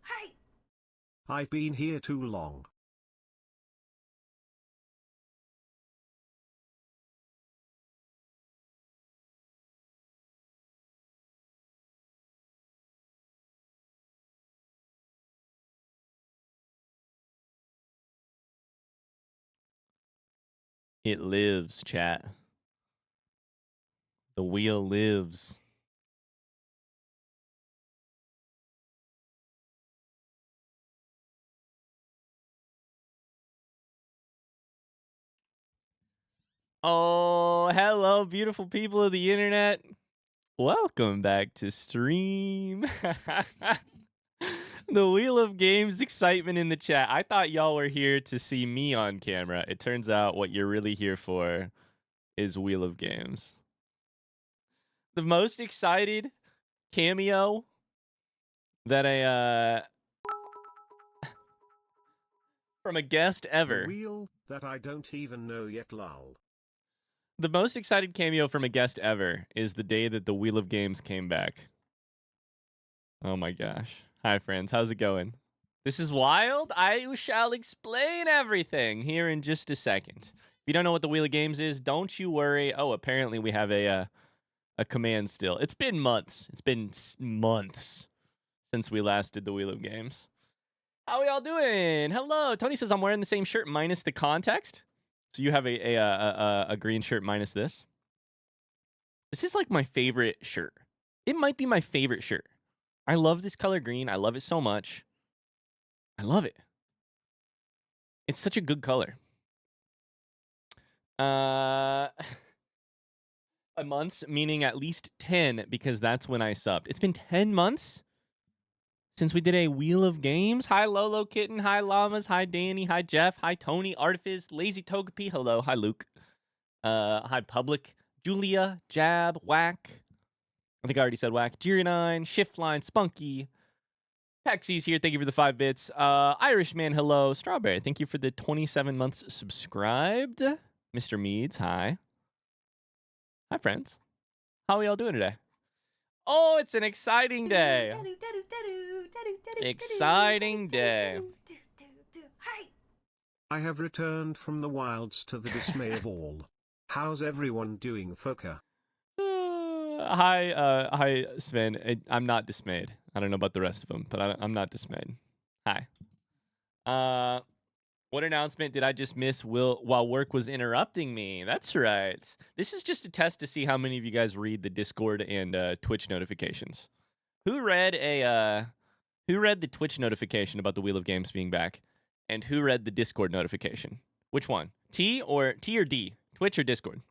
Hi. I've been here too long. It lives, chat. The wheel lives. Oh, hello, beautiful people of the internet. Welcome back to stream. The Wheel of Games excitement in the chat. I thought y'all were here to see me on camera. It turns out what you're really here for is Wheel of Games. The most excited cameo that from a guest ever. The wheel that I don't even know yet, lol. The most excited cameo from a guest ever is the day that the Wheel of Games came back. Oh my gosh. Hi, friends. How's it going? This is wild. I shall explain everything here in just a second. If you don't know what the Wheel of Games is, don't you worry. Oh, apparently we have a command still. It's been months. It's been months since we last did the Wheel of Games. How are y'all doing? Hello. Tony says I'm wearing the same shirt minus the context. So you have a green shirt minus this. This is like my favorite shirt. It might be my favorite shirt. I love this color green. I love it so much. I love it. It's such a good color. A months, meaning at least 10, because that's when I subbed. It's been 10 months since we did a Wheel of Games. Hi, Lolo Kitten. Hi, Llamas. Hi, Danny. Hi, Jeff. Hi, Tony. Artifice. Lazy Togepi. Hello. Hi, Luke. Hi, Public. Julia. Jab. Whack. I think I already said Whack. Jiry9. Shiftline. Spunky. Pexy's here. Thank you for the 5 bits. Irishman. Hello. Strawberry. Thank you for the 27 months subscribed. Mr. Meads. Hi. Hi, friends. How are y'all doing today? Oh, it's an exciting day. Exciting day. Hi. I have returned from the wilds to the dismay of all. How's everyone doing, Foka? Hi, Sven. I'm not dismayed. I don't know about the rest of them, but I'm not dismayed. Hi. What announcement did I just miss while work was interrupting me? That's right. This is just a test to see how many of you guys read the Discord and Twitch notifications. Who read the Twitch notification about the Wheel of Games being back? And who read the Discord notification? Which one? T or D? Twitch or Discord?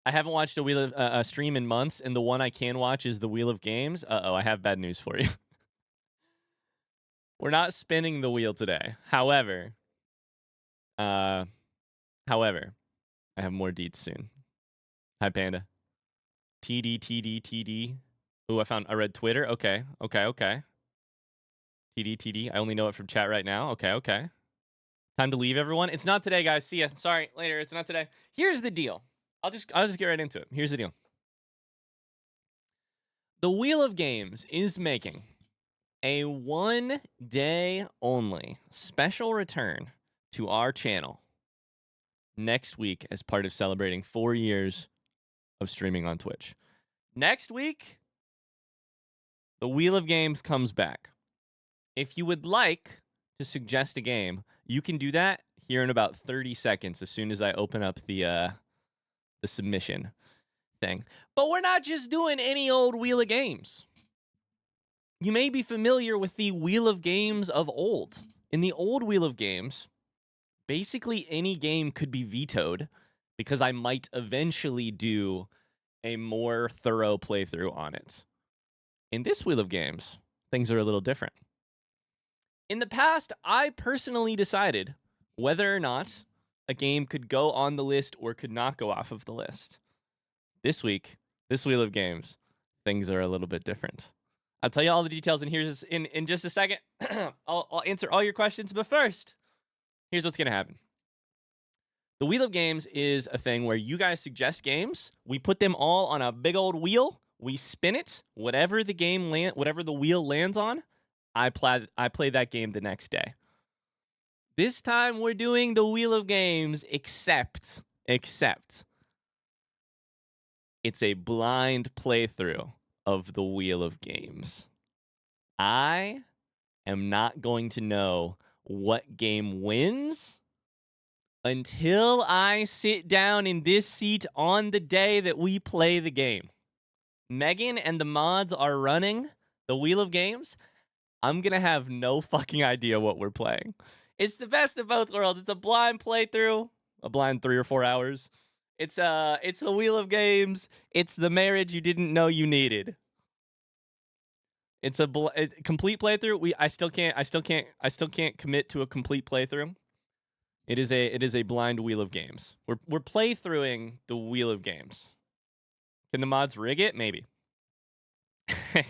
I haven't watched a Wheel of stream in months, and the one I can watch is the Wheel of Games. Uh-oh, I have bad news for you. We're not spinning the wheel today. However, I have more deets soon. Hi, Panda. TD. Ooh, I read Twitter. Okay. TD. I only know it from chat right now. Okay. Time to leave, everyone. It's not today, guys. See ya. Sorry, later. It's not today. Here's the deal. I'll just get right into it. Here's the deal. The Wheel of Games is making a 1-day only special return to our channel next week as part of celebrating 4 years of streaming on Twitch. Next week, the Wheel of Games comes back. If you would like to suggest a game, you can do that here in about 30 seconds as soon as I open up the submission thing. But we're not just doing any old Wheel of Games. You may be familiar with the Wheel of Games of old. In the old Wheel of Games, basically any game could be vetoed because I might eventually do a more thorough playthrough on it. In this Wheel of Games, things are a little different. In the past, I personally decided whether or not a game could go on the list or could not go off of the list. This week, this Wheel of Games, things are a little bit different. I'll tell you all the details in just a second. I'll answer all your questions, but first, here's what's going to happen. The Wheel of Games is a thing where you guys suggest games. We put them all on a big old wheel. We spin it. Whatever the wheel lands on, I play that game the next day. This time we're doing the Wheel of Games, except it's a blind playthrough of the Wheel of Games. I am not going to know what game wins until I sit down in this seat on the day that we play the game. Megan and the mods are running the Wheel of Games. I'm going to have no fucking idea what we're playing. It's the best of both worlds. It's a blind playthrough, a blind 3 or 4 hours. It's the Wheel of Games. It's the marriage you didn't know you needed. It's a complete playthrough. I still can't commit to a complete playthrough. It is a blind Wheel of Games. We're playthroughing the Wheel of Games. Can the mods rig it? Maybe. You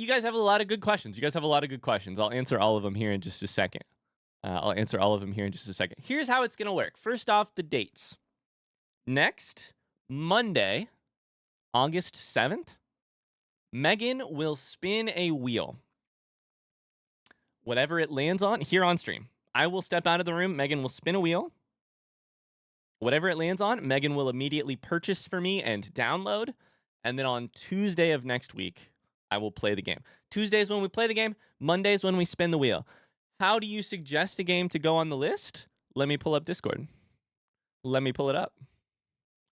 guys have a lot of good questions. I'll answer all of them here in just a second. Here's how it's going to work. First off, the dates. Next Monday, August 7th, Megan will spin a wheel. Whatever it lands on, here on stream. I will step out of the room. Megan will spin a wheel. Whatever it lands on, Megan will immediately purchase for me and download. And then on Tuesday of next week, I will play the game. Tuesday is when we play the game. Monday is when we spin the wheel. How do you suggest a game to go on the list? Let me pull up Discord. Let me pull it up.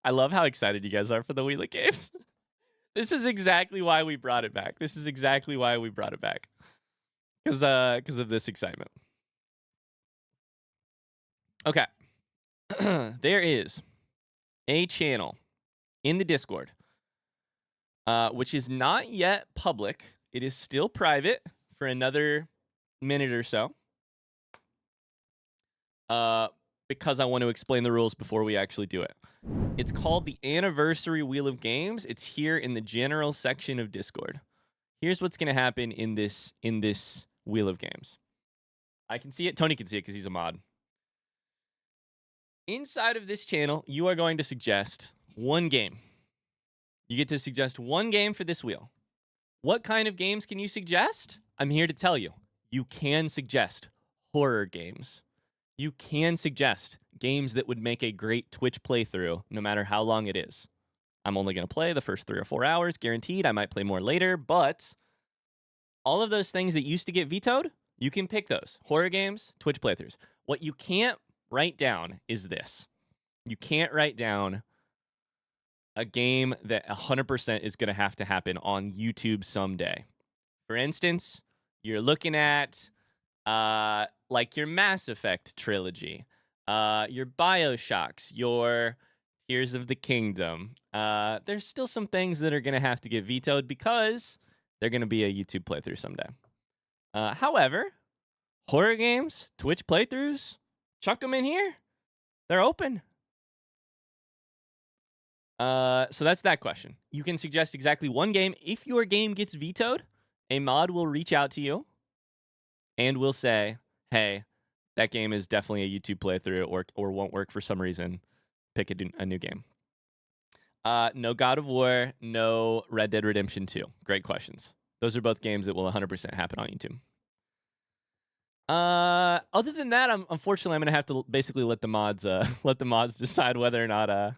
I love how excited you guys are for the Wheel of Games. This is exactly why we brought it back. Because of this excitement. Okay. There is a channel in the Discord, which is not yet public. It is still private for another minute or so. Because I want to explain the rules before we actually do it. It's called the Anniversary Wheel of Games. It's here in the general section of Discord. Here's what's going to happen in this Wheel of Games. I can see it. Tony can see it because he's a mod. Inside of this channel, you are going to suggest one game. You get to suggest one game for this wheel. What kind of games can you suggest? I'm here to tell you. You can suggest horror games. You can suggest games that would make a great Twitch playthrough, no matter how long it is. I'm only going to play the first 3 or 4 hours, guaranteed. I might play more later, but all of those things that used to get vetoed, you can pick those. Horror games, Twitch playthroughs. What you can't write down is this. You can't write down a game that 100% is going to have to happen on YouTube someday. For instance, you're looking at like your Mass Effect trilogy, your BioShocks, your Tears of the Kingdom. There's still some things that are going to have to get vetoed because they're going to be a YouTube playthrough someday. However, horror games, Twitch playthroughs, chuck them in here. They're open. So that's that question. You can suggest exactly one game. If your game gets vetoed, a mod will reach out to you and will say, hey, that game is definitely a YouTube playthrough or won't work for some reason. Pick a new game. No God of War, no Red Dead Redemption 2. Great questions. Those are both games that will 100% happen on YouTube. Other than that, unfortunately I'm gonna have to basically let the mods decide whether or not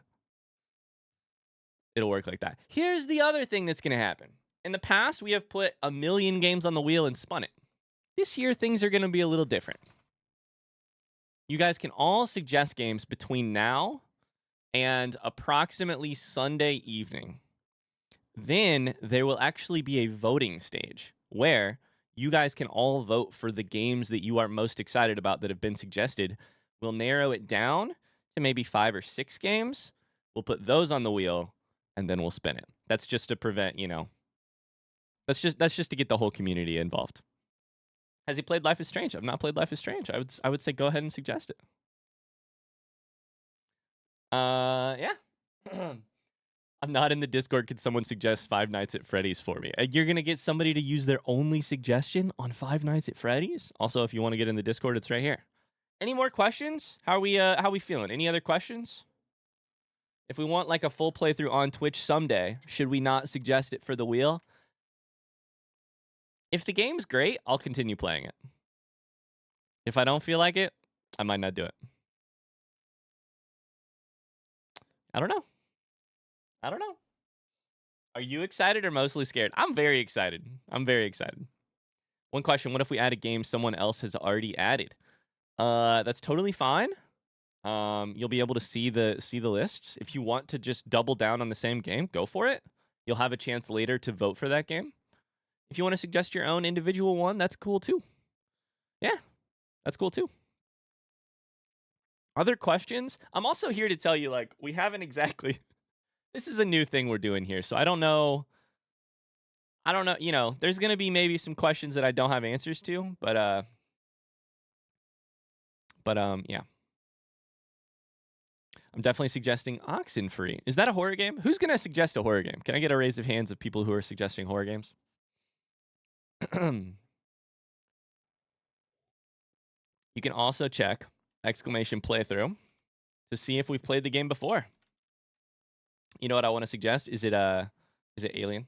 it'll work like that. Here's the other thing that's gonna happen. In the past, we have put 1 million games on the wheel and spun it. This year, things are gonna be a little different. You guys can all suggest games between now and approximately Sunday evening. Then there will actually be a voting stage where you guys can all vote for the games that you are most excited about that have been suggested. We'll narrow it down to maybe 5 or 6 games. We'll put those on the wheel, and then we'll spin it. That's just to prevent, that's just to get the whole community involved. Has he played Life is Strange? I've not played Life is Strange. I would say go ahead and suggest it. Yeah. I'm not in the Discord. Could someone suggest Five Nights at Freddy's for me? You're going to get somebody to use their only suggestion on Five Nights at Freddy's? Also, if you want to get in the Discord, it's right here. Any more questions? How we feeling? Any other questions? If we want like a full playthrough on Twitch someday, should we not suggest it for the wheel? If the game's great, I'll continue playing it. If I don't feel like it, I might not do it. I don't know. Are you excited or mostly scared? I'm very excited. One question, what if we add a game someone else has already added? That's totally fine. You'll be able to see the lists. If you want to just double down on the same game, go for it. You'll have a chance later to vote for that game. If you want to suggest your own individual one, that's cool too. Yeah, that's cool too. Other questions? I'm also here to tell you, like, we haven't exactly... This is a new thing we're doing here, so I don't know, you know, there's going to be maybe some questions that I don't have answers to, but yeah. I'm definitely suggesting Oxenfree. Is that a horror game? Who's going to suggest a horror game? Can I get a raise of hands of people who are suggesting horror games? You can also check !playthrough to see if we've played the game before. You know what I want to suggest? Is it Alien?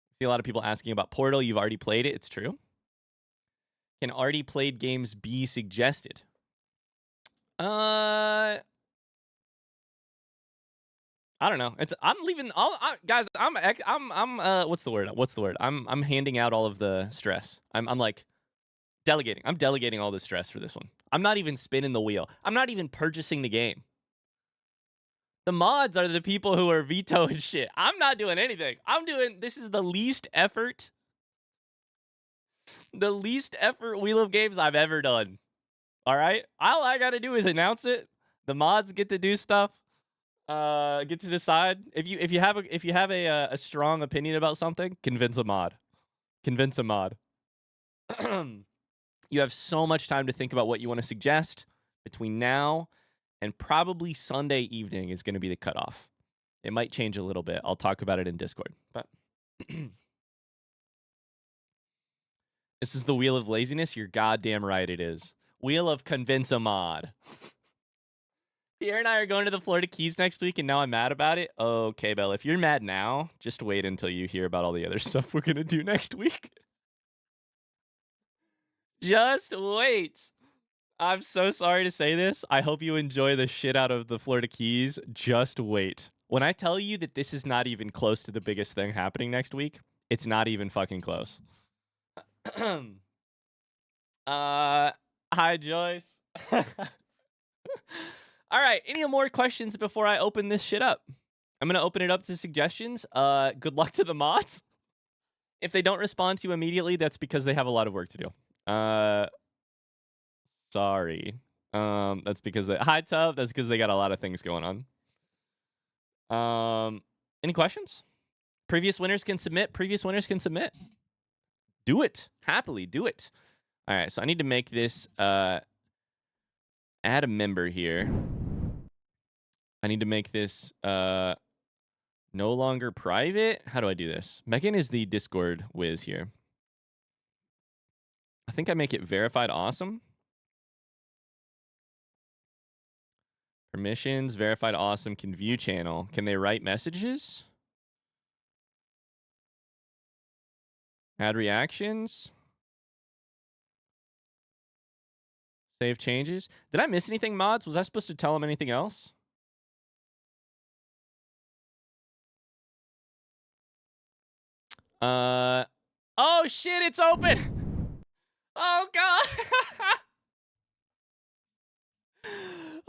I see a lot of people asking about Portal. You've already played it. It's true. Can already played games be suggested? I don't know. I'm leaving all guys. I'm what's the word? I'm handing out all of the stress. I'm like delegating. I'm delegating all the stress for this one. I'm not even spinning the wheel. I'm not even purchasing the game. The mods are the people who are vetoing shit. I'm not doing anything. This is the least effort Wheel of Games I've ever done. All right? All I got to do is announce it. The mods get to do stuff. Get to decide. If you have a strong opinion about something, convince a mod. You have so much time to think about what you want to suggest between now and probably Sunday evening is going to be the cutoff. It might change a little bit. I'll talk about it in Discord. But this is the wheel of laziness. You're goddamn right it is. Wheel of convince a mod. Pierre and I are going to the Florida Keys next week, and now I'm mad about it. Okay, Belle, if you're mad now, just wait until you hear about all the other stuff we're going to do next week. Just wait. I'm so sorry to say this. I hope you enjoy the shit out of the Florida Keys. Just wait. When I tell you that this is not even close to the biggest thing happening next week, it's not even fucking close. Hi, Joyce. All right. Any more questions before I open this shit up? I'm going to open it up to suggestions. Good luck to the mods. If they don't respond to you immediately, that's because they have a lot of work to do. Sorry. That's because hi Tub. That's because they got a lot of things going on. Any questions? Previous winners can submit. Do it. Happily do it. All right. So I need to make this add a member here. I need to make this no longer private. How do I do this? Megan is the Discord whiz here. I think I make it verified awesome. Permissions, verified awesome, can view channel. Can they write messages? Add reactions. Save changes. Did I miss anything, mods? Was I supposed to tell them anything else? Oh shit, it's open. Oh god.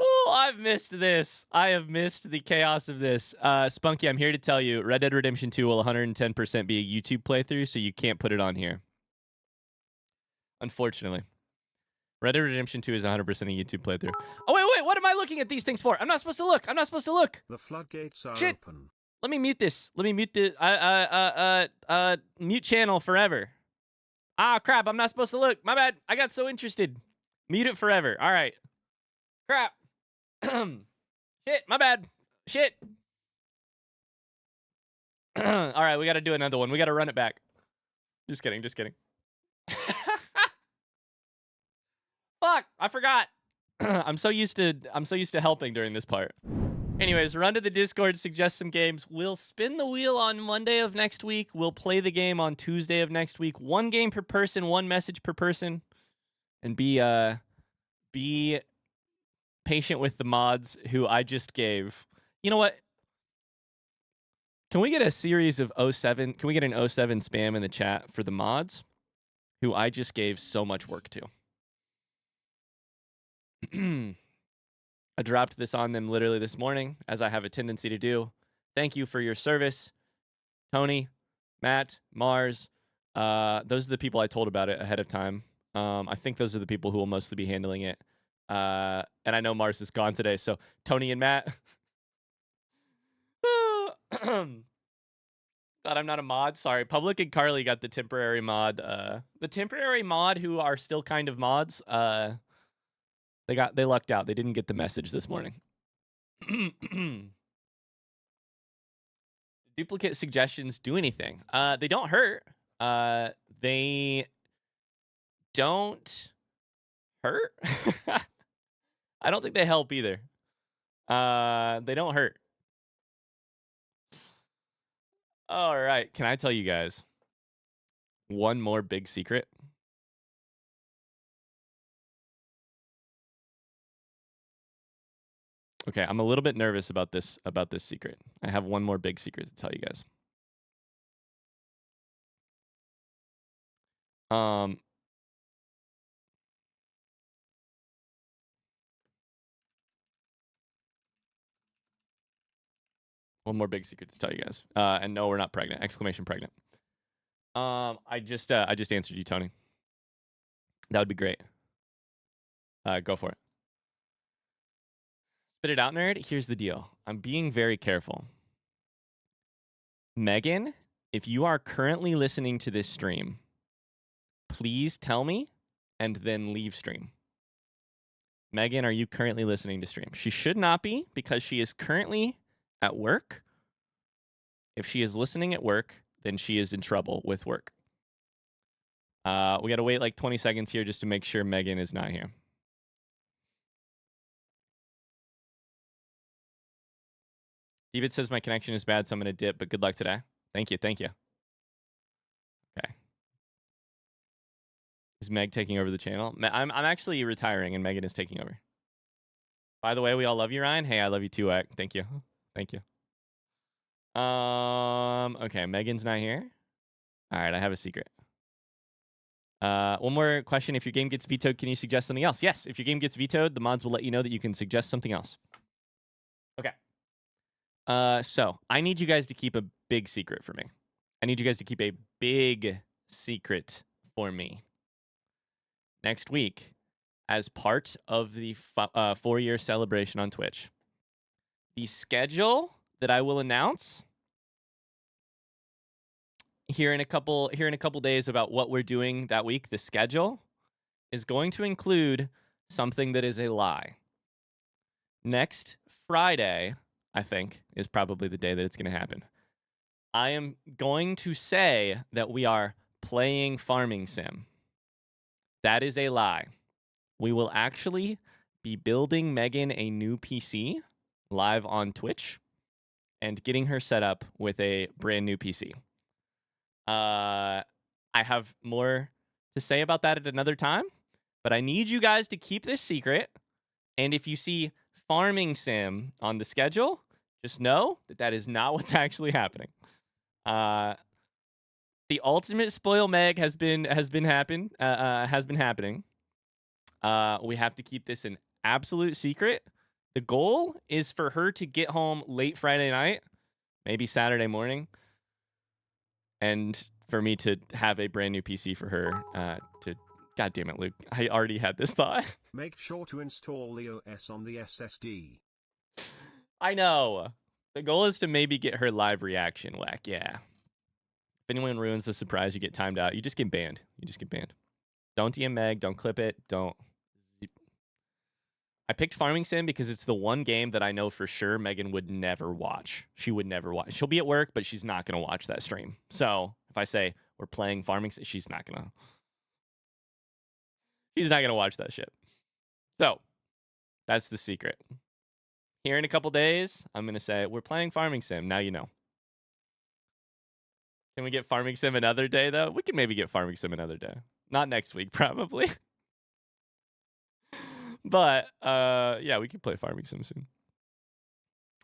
Oh, I've missed this. I have missed the chaos of this. Spunky, I'm here to tell you, Red Dead Redemption 2 will 110% be a YouTube playthrough, so you can't put it on here. Unfortunately. Red Dead Redemption 2 is 100% a YouTube playthrough. Oh, wait, what am I looking at these things for? I'm not supposed to look. The floodgates are Shit. open. Let me mute this. Let me mute the mute channel forever. Ah, crap, I'm not supposed to look. My bad. I got so interested. Mute it forever. All right. Crap. Shit, my bad. Shit. All right, we got to do another one. We got to run it back. Just kidding. fuck! I forgot. I'm so used to helping during this part. Anyways, run to the Discord, suggest some games. We'll spin the wheel on Monday of next week. We'll play the game on Tuesday of next week. 1 game per person, 1 message per person. And be patient with the mods who I just gave. You know what? Can we get a series of 07? Can we get an 07 spam in the chat for the mods who I just gave so much work to? I dropped this on them literally this morning, as I have a tendency to do. Thank you for your service, Tony, Matt, Mars. Those are the people I told about it ahead of time. I think those are the people who will mostly be handling it. And I know Mars is gone today, so Tony and Matt. God, I'm not a mod. Sorry. Public and Carly got the temporary mod. The temporary mod who are still kind of mods. They lucked out. They didn't get the message this morning. Duplicate suggestions do anything. They don't hurt. They don't hurt. I don't think they help either. They don't hurt. All right. Can I tell you guys one more big secret? Okay, I'm a little bit nervous about this secret. I have one more big secret to tell you guys. One more big secret to tell you guys. And no, we're not pregnant. Exclamation pregnant. I just answered you, Tony. That would be great. Go for it. Spit it out, nerd. Here's the deal. I'm being very careful. Megan, if you are currently listening to this stream, please tell me and then leave stream. Megan, are you currently listening to stream? She should not be because she is currently at work. If she is listening at work, then she is in trouble with work. We got to wait like 20 seconds here just to make sure Megan is not here. David says my connection is bad, so I'm going to dip, but good luck today. Thank you. Thank you. Okay. Is Meg taking over the channel? I'm actually retiring, and Megan is taking over. By the way, we all love you, Ryan. Hey, I love you too, Ek. Thank you. Thank you. Okay, Megan's not here. All right, I have a secret. One more question. If your game gets vetoed, can you suggest something else? Yes, if your game gets vetoed, the mods will let you know that you can suggest something else. Okay. So I need you guys to keep a big secret for me. I need you guys to keep a big secret for me. Next week, as part of the 4-year celebration on Twitch, the schedule that I will announce here in a couple days about what we're doing that week, the schedule is going to include something that is a lie. Next Friday, I think, is probably the day that it's going to happen. I am going to say that we are playing Farming Sim. That is a lie. We will actually be building Megan a new PC live on Twitch and getting her set up with a brand new PC. I have more to say about that at another time, but I need you guys to keep this secret. And if you see Farming Sim on the schedule, just know that that is not what's actually happening. The ultimate spoil Meg has been happening. We have to keep this an absolute secret. The goal is for her to get home late Friday night, maybe Saturday morning, and for me to have a brand new PC for her to... God damn it, Luke. I already had this thought. Make sure to install the OS on the SSD. I know. The goal is to maybe get her live reaction whack, yeah. If anyone ruins the surprise, you get timed out. You just get banned. Don't DM Meg. Don't clip it. Don't. I picked Farming Sim because it's the one game that I know for sure Megan would never watch. She would never watch. She'll be at work, but she's not going to watch that stream. So if I say we're playing Farming Sim, she's not going to watch that shit. So that's the secret. Here in a couple days, I'm going to say, we're playing Farming Sim. Now you know. Can we get Farming Sim another day, though? We can maybe get Farming Sim another day. Not next week, probably. But, yeah, we can play Farming Sim soon.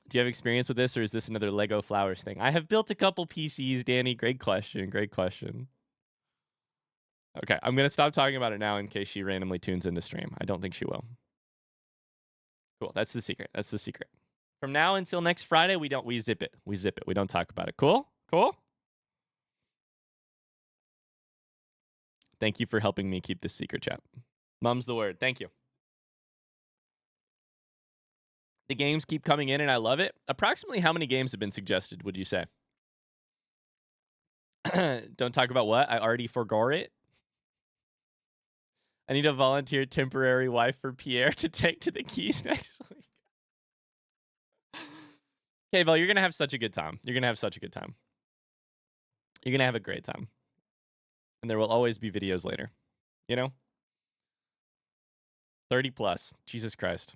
Do you have experience with this, or is this another Lego Flowers thing? I have built a couple PCs, Danny. Great question. Great question. Okay, I'm going to stop talking about it now in case she randomly tunes into stream. I don't think she will. Cool. That's the secret. That's the secret. From now until next Friday, we zip it. We zip it. We don't talk about it. Cool? Cool? Thank you for helping me keep this secret, chat. Mum's the word. Thank you. The games keep coming in and I love it. Approximately how many games have been suggested, would you say? Don't talk about what? I already forgot it. I need a volunteer temporary wife for Pierre to take to the keys next week. Okay, Val, you're going to have such a good time. You're going to have such a good time. You're going to have a great time. And there will always be videos later. You know? 30 plus. Jesus Christ.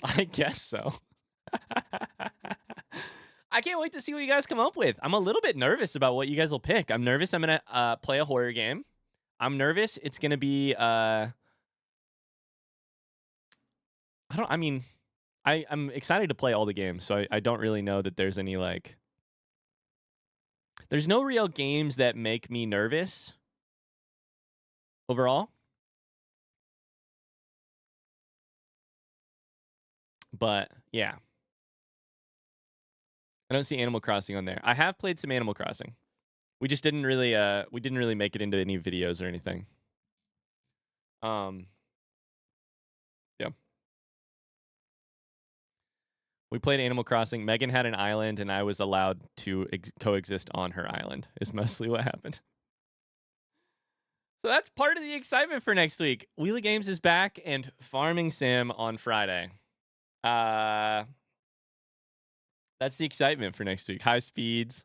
I guess so. I can't wait to see what you guys come up with. I'm a little bit nervous about what you guys will pick. I'm nervous I'm going to play a horror game. I'm nervous it's going to be I'm excited to play all the games, so I don't really know that there's any like there's no real games that make me nervous overall. But yeah. I don't see Animal Crossing on there. I have played some Animal Crossing. We just didn't really make it into any videos or anything. Yeah. We played Animal Crossing. Megan had an island and I was allowed to coexist on her island. Is mostly what happened. So that's part of the excitement for next week. Wheelie Games is back and Farming Sim on Friday. That's the excitement for next week. High speeds.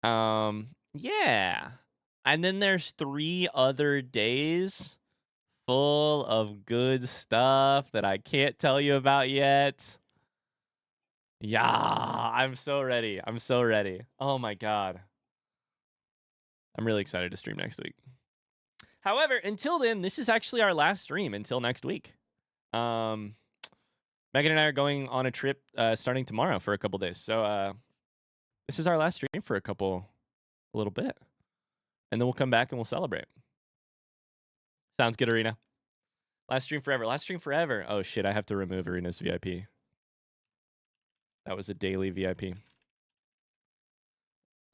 Yeah. And then there's 3 other days full of good stuff that I can't tell you about yet. Yeah, I'm so ready. I'm so ready. Oh my God. I'm really excited to stream next week. However, until then, this is actually our last stream until next week. Megan and I are going on a trip starting tomorrow for a couple days. So this is our last stream for a little bit. And then we'll come back and we'll celebrate. Sounds good, Arena. Last stream forever. Last stream forever. Oh shit, I have to remove Arena's VIP. That was a daily VIP.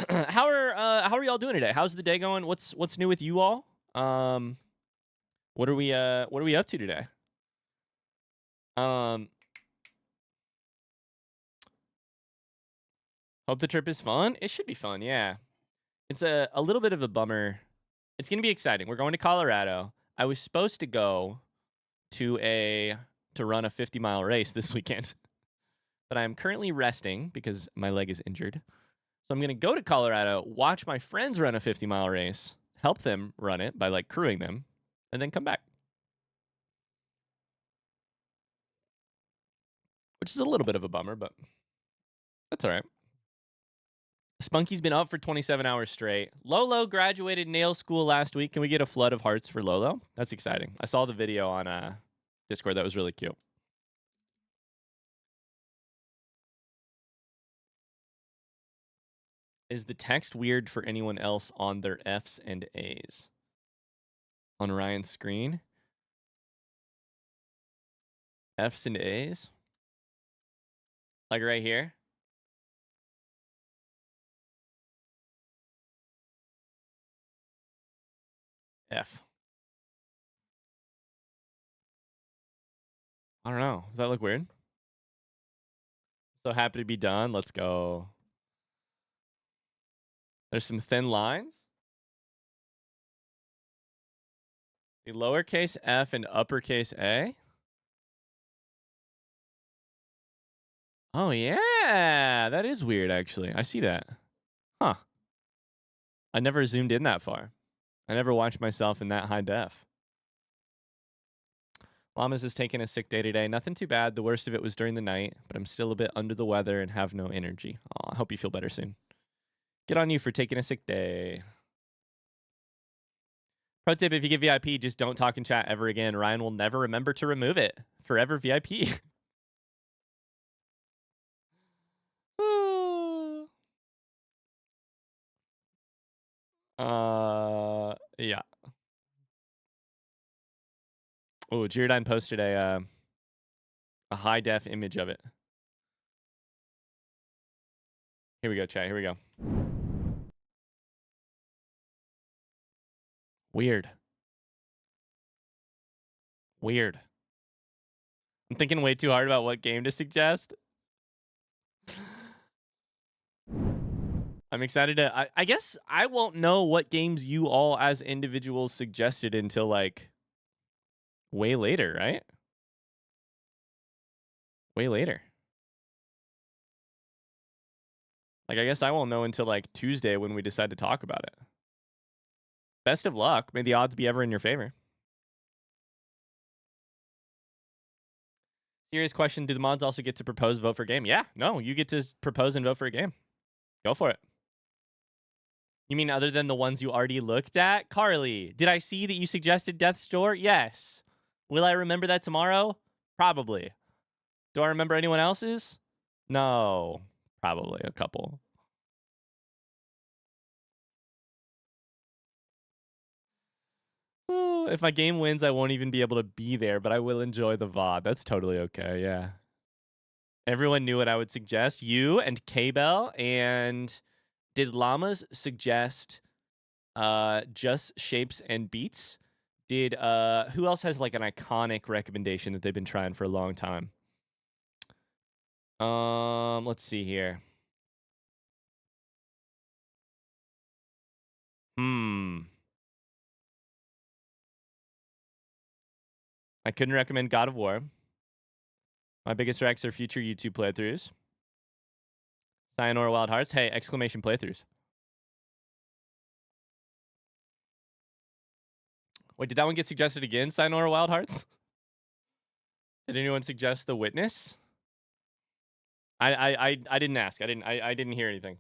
How are y'all doing today? How's the day going? What's new with you all? What are we up to today? Hope the trip is fun. It should be fun, yeah. It's a little bit of a bummer. It's gonna be exciting. We're going to Colorado. I was supposed to go to run a 50-mile race this weekend. But I am currently resting because my leg is injured. So I'm going to go to Colorado, watch my friends run a 50-mile race, help them run it by like crewing them, and then come back. Which is a little bit of a bummer, but that's all right. Spunky's been up for 27 hours straight. Lolo graduated nail school last week. Can we get a flood of hearts for Lolo? That's exciting. I saw the video on Discord. That was really cute. Is the text weird for anyone else on their F's and A's? On Ryan's screen? F's and A's? Like right here? F. I don't know. Does that look weird? So happy to be done. Let's go. There's some thin lines. The lowercase f and uppercase A. Oh, yeah. That is weird, actually. I see that. Huh. I never zoomed in that far. I never watched myself in that high def. Llamas is taking a sick day today. Nothing too bad. The worst of it was during the night, but I'm still a bit under the weather and have no energy. Aw, I hope you feel better soon. Good on you for taking a sick day. Pro tip, if you get VIP, just don't talk in chat ever again. Ryan will never remember to remove it. Forever VIP. Yeah. Oh, Girodine posted a high def image of it. Here we go, chat. Here we go. Weird. Weird. I'm thinking way too hard about what game to suggest. I'm excited to... I guess I won't know what games you all as individuals suggested until, like, way later, right? Way later. Like, I guess I won't know until, like, Tuesday when we decide to talk about it. Best of luck. May the odds be ever in your favor. Serious question. Do the mods also get to propose, vote for a game? Yeah. No, you get to propose and vote for a game. Go for it. You mean other than the ones you already looked at? Carly, did I see that you suggested Death's Door? Yes. Will I remember that tomorrow? Probably. Do I remember anyone else's? No. Probably a couple. Oh, if my game wins, I won't even be able to be there, but I will enjoy the VOD. That's totally okay, yeah. Everyone knew what I would suggest. You and K-Bell, and did Llamas suggest Just Shapes and Beats? Did who else has like an iconic recommendation that they've been trying for a long time? Let's see here. I couldn't recommend God of War. My biggest recs are future YouTube playthroughs. Sayonara Wild Hearts. Hey, exclamation playthroughs. Wait, did that one get suggested again? Sayonara Wild Hearts? Did anyone suggest The Witness? I didn't ask. I didn't hear anything.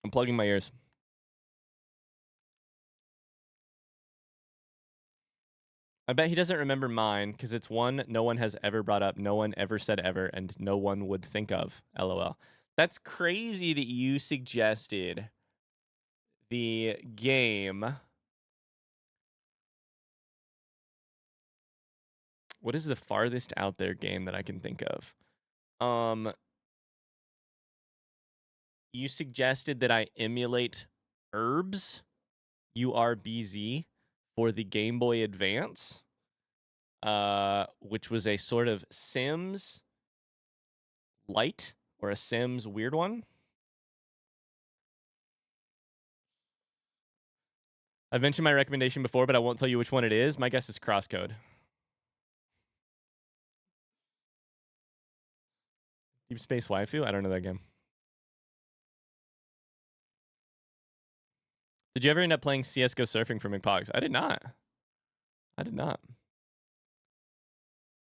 I'm plugging my ears. I bet he doesn't remember mine because it's one no one has ever brought up, no one ever said ever, and no one would think of. LOL. That's crazy that you suggested the game. What is the farthest out there game that I can think of? You suggested that I emulate Urbz, URBZ, for the Game Boy Advance, which was a sort of Sims light or a Sims weird one. I've mentioned my recommendation before, but I won't tell you which one it is. My guess is Crosscode. Deep Space Waifu? I don't know that game. Did you ever end up playing CSGO surfing for McPogs? I did not. I did not.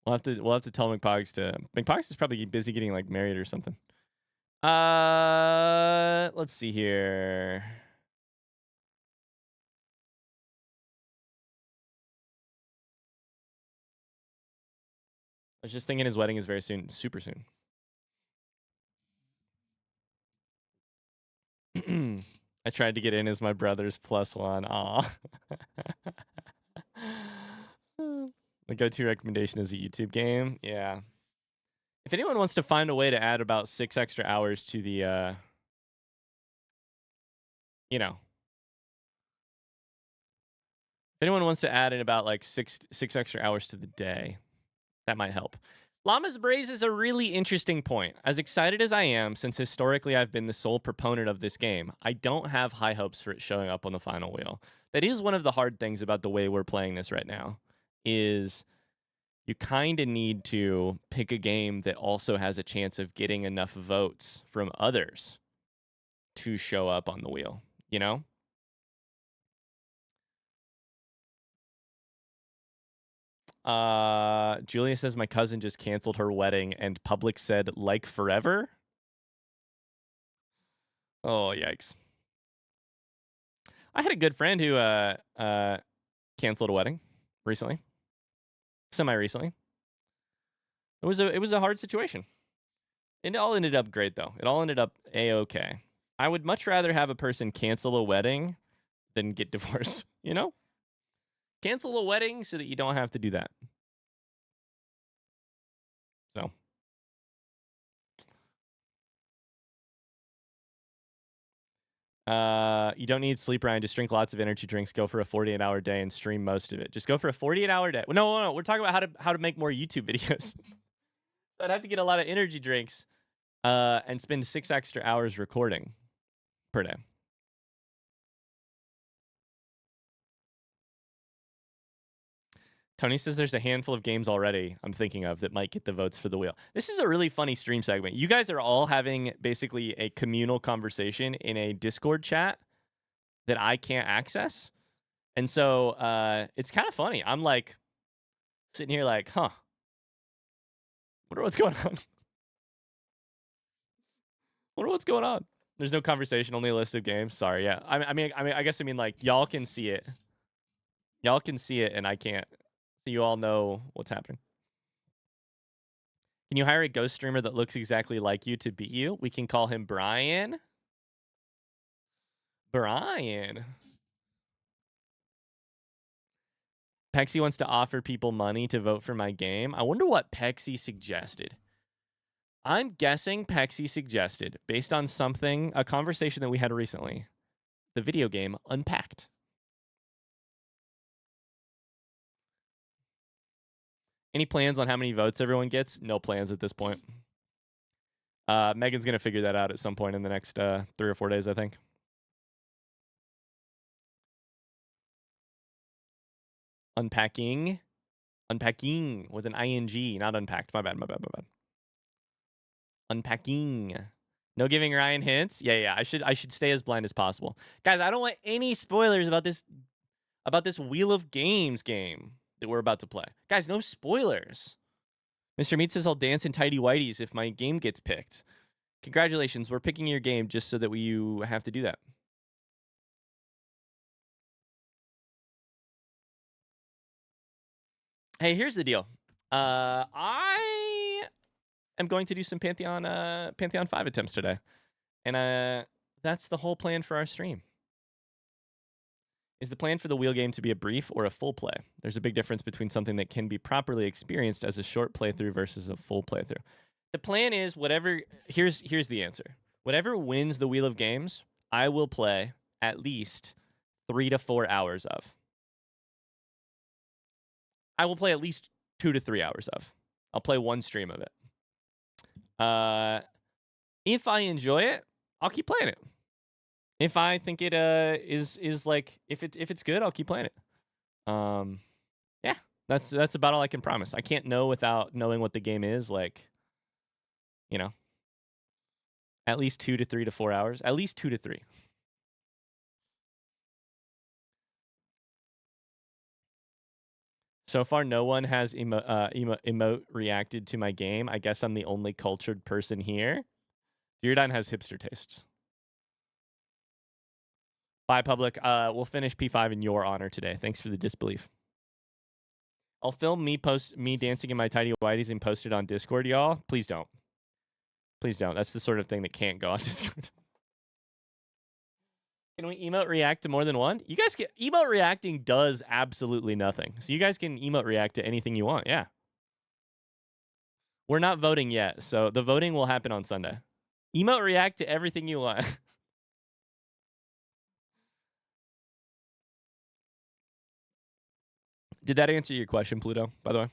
We'll have to tell McPogs to... McPogs is probably busy getting like married or something. Let's see here. I was just thinking his wedding is very soon, super soon. I tried to get in as my brother's +1. Aw. The go-to recommendation is a YouTube game. Yeah. If anyone wants to find a way to add about 6 extra hours to the, you know. If anyone wants to add in about like six extra hours to the day, that might help. Llamas Braze is a really interesting point. As excited as I am, since historically I've been the sole proponent of this game, I don't have high hopes for it showing up on the final wheel. That is one of the hard things about the way we're playing this right now, is you kind of need to pick a game that also has a chance of getting enough votes from others to show up on the wheel, you know? Julia says my cousin just canceled her wedding and public said like forever. Oh, yikes. I had a good friend who canceled a wedding recently. Semi-recently. It was a hard situation. It all ended up great though. It all ended up a-okay. I would much rather have a person cancel a wedding than get divorced, you know? Cancel a wedding so that you don't have to do that. So. You don't need sleep, Ryan. Just drink lots of energy drinks. Go for a 48-hour day and stream most of it. Just go for a 48-hour day. No. We're talking about how to make more YouTube videos. So I'd have to get a lot of energy drinks and spend 6 extra hours recording per day. Tony says there's a handful of games already I'm thinking of that might get the votes for the wheel. This is a really funny stream segment. You guys are all having basically a communal conversation in a Discord chat that I can't access. And so it's kind of funny. I'm like sitting here like, huh. Wonder what's going on. Wonder what's going on. There's no conversation, only a list of games. Sorry, yeah. I mean like y'all can see it. Y'all can see it and I can't. So you all know what's happening. Can you hire a ghost streamer that looks exactly like you to beat you? We can call him Brian. Brian. Pexy wants to offer people money to vote for my game. I wonder what Pexy suggested. I'm guessing Pexy suggested, based on a conversation that we had recently, the video game Unpacked. Any plans on how many votes everyone gets? No plans at this point. Megan's going to figure that out at some point in the next 3 or 4 days, I think. Unpacking with an ing, not unpacked. My bad. Unpacking. No giving Ryan hints. Yeah. I should stay as blind as possible, guys. I don't want any spoilers about this Wheel of Games game that we're about to play, guys. No spoilers. Mr. Meat says I'll dance in tidy whities if my game gets picked. Congratulations, we're picking your game just so that you have to do that. Hey, here's the deal. I am going to do some Pantheon 5 attempts today. And that's the whole plan for our stream. Is the plan for the wheel game to be a brief or a full play? There's a big difference between something that can be properly experienced as a short playthrough versus a full playthrough. The plan is whatever. Here's the answer. Whatever wins the Wheel of Games, I will play at least 3 to 4 hours of. I will play at least 2 to 3 hours of. I'll play one stream of it. If I enjoy it, I'll keep playing it. If I think it is like if it's good, I'll keep playing it. Yeah, that's about all I can promise. I can't know without knowing what the game is like. You know, at least 2 to 3 to 4 hours. At least 2 to 3. So far, no one has emote reacted to my game. I guess I'm the only cultured person here. Deerdine has hipster tastes. Bye, public. We'll finish P5 in your honor today. Thanks for the disbelief. I'll film me dancing in my tidy whities and post it on Discord, y'all. Please don't. Please don't. That's the sort of thing that can't go on Discord. Can we emote react to more than one? You guys get emote reacting does absolutely nothing. So you guys can emote react to anything you want. Yeah. We're not voting yet, so the voting will happen on Sunday. Emote react to everything you want. Did that answer your question, Pluto, by the way?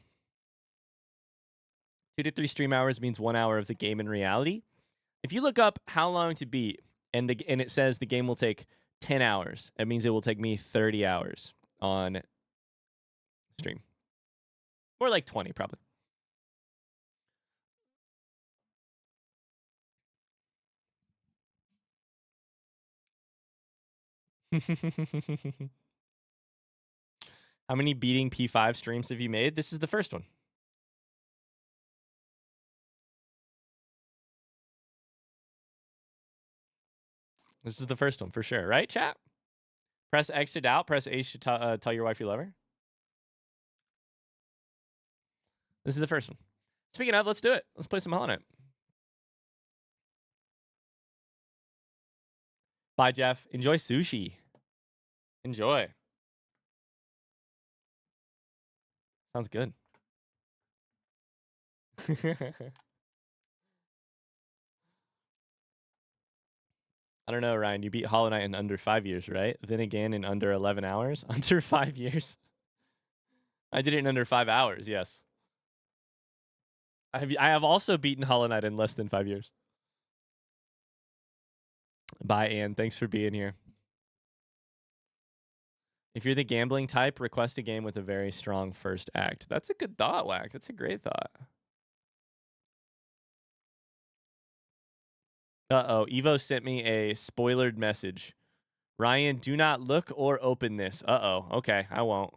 2 to 3 stream hours means 1 hour of the game in reality. If you look up how long to beat and it says the game will take 10 hours, it means it will take me 30 hours on stream. Or like 20, probably. How many beating P5 streams have you made? This is the first one. This is the first one for sure, right, chat? Press X to doubt. Press H to tell your wife you love her. This is the first one. Speaking of, let's do it. Let's play some Hollow Knight. Bye, Jeff. Enjoy sushi. Enjoy. Sounds good. I don't know, Ryan. You beat Hollow Knight in under 5 years, right? Then again in under 11 hours? Under 5 years? I did it in under 5 hours, yes. I have also beaten Hollow Knight in less than 5 years. Bye, Ann. Thanks for being here. If you're the gambling type, request a game with a very strong first act. That's a good thought, Whack. That's a great thought. Uh-oh. Evo sent me a spoilered message. Ryan, do not look or open this. Uh-oh. Okay, I won't.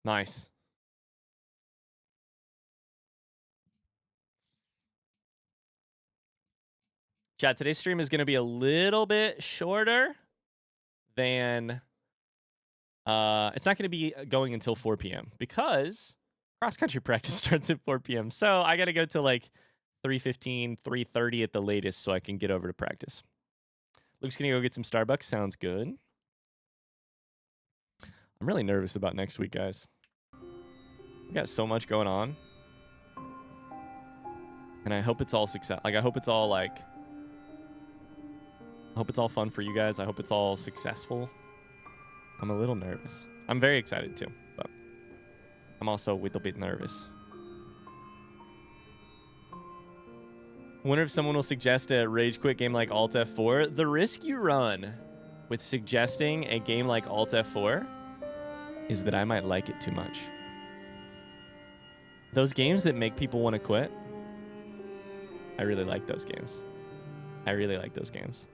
Nice. Chat, today's stream is going to be a little bit shorter than... it's not going to be going until 4 p.m. because cross-country practice starts at 4 p.m. So I got to go to like 3:15, 3:30 at the latest so I can get over to practice. Luke's going to go get some Starbucks. Sounds good. I'm really nervous about next week, guys. We got so much going on. And I hope it's all success. Like, I hope it's all like... I hope it's all fun for you guys. I hope it's all successful. I'm a little nervous. I'm very excited too, but I'm also a little bit nervous. I wonder if someone will suggest a rage quit game like Alt F4. The risk you run with suggesting a game like Alt F4 is that I might like it too much. Those games that make people want to quit, I really like those games. I really like those games.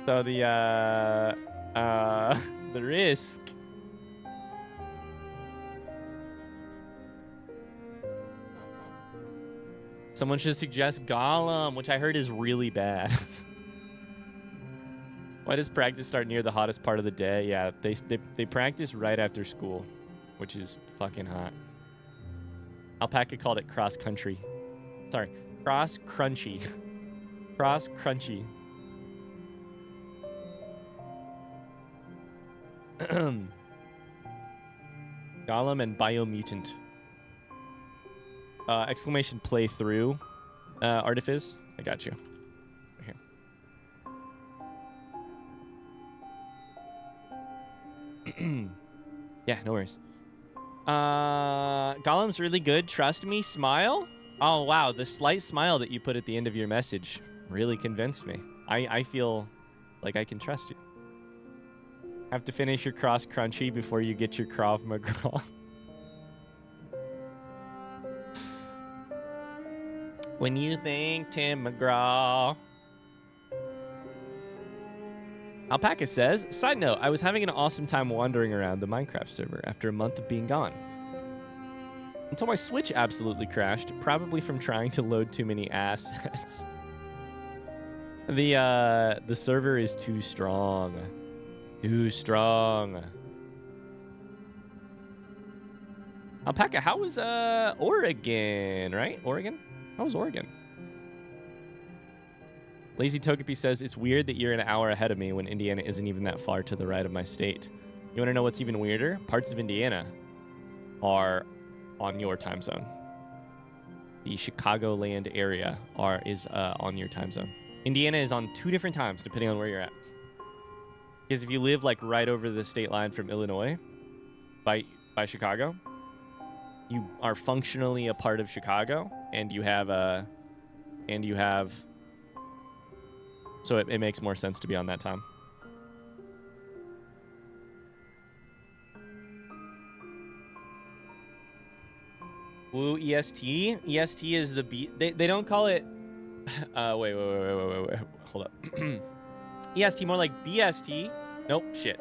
So the risk. Someone should suggest Gollum, which I heard is really bad. Why does practice start near the hottest part of the day? Yeah, they practice right after school, which is fucking hot. Alpaca called it cross country. Sorry, cross crunchy. Cross crunchy. Gollum and Biomutant. Exclamation playthrough. Artifice. I got you. Right here. Yeah, no worries. Gollum's really good. Trust me. Smile. Oh, wow. The slight smile that you put at the end of your message really convinced me. I feel like I can trust you. Have to finish your cross crunchy before you get your Krav Maga. When you think Tim McGraw. Alpaca says, side note, I was having an awesome time wandering around the Minecraft server after a month of being gone. Until my Switch absolutely crashed, probably from trying to load too many assets. The server is too strong. Too strong. Alpaca, how was Oregon, right? Oregon? How was Oregon? Lazy Togepi says, it's weird that you're an hour ahead of me when Indiana isn't even that far to the right of my state. You want to know what's even weirder? Parts of Indiana are on your time zone. The Chicagoland area is on your time zone. Indiana is on 2 different times depending on where you're at. Because if you live like right over the state line from Illinois, by Chicago, you are functionally a part of Chicago, and you have so it makes more sense to be on that time. Woo, EST? EST is the B. They don't call it. Wait. Hold up. EST, more like BST. Nope, shit.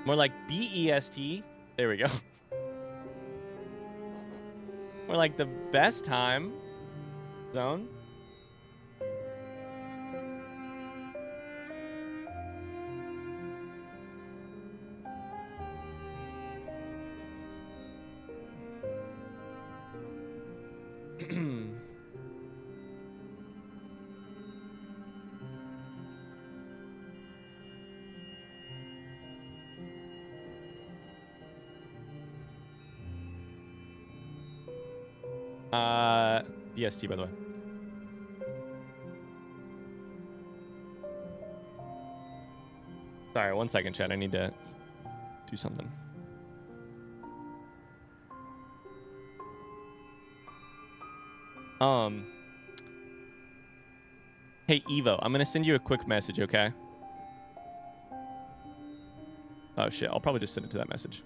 More like BEST. There we go. More like the best time zone. BST, by the way. Sorry, 1 second, chat. I need to do something. Hey, Evo, I'm gonna send you a quick message, okay? Oh, shit. I'll probably just send it to that message.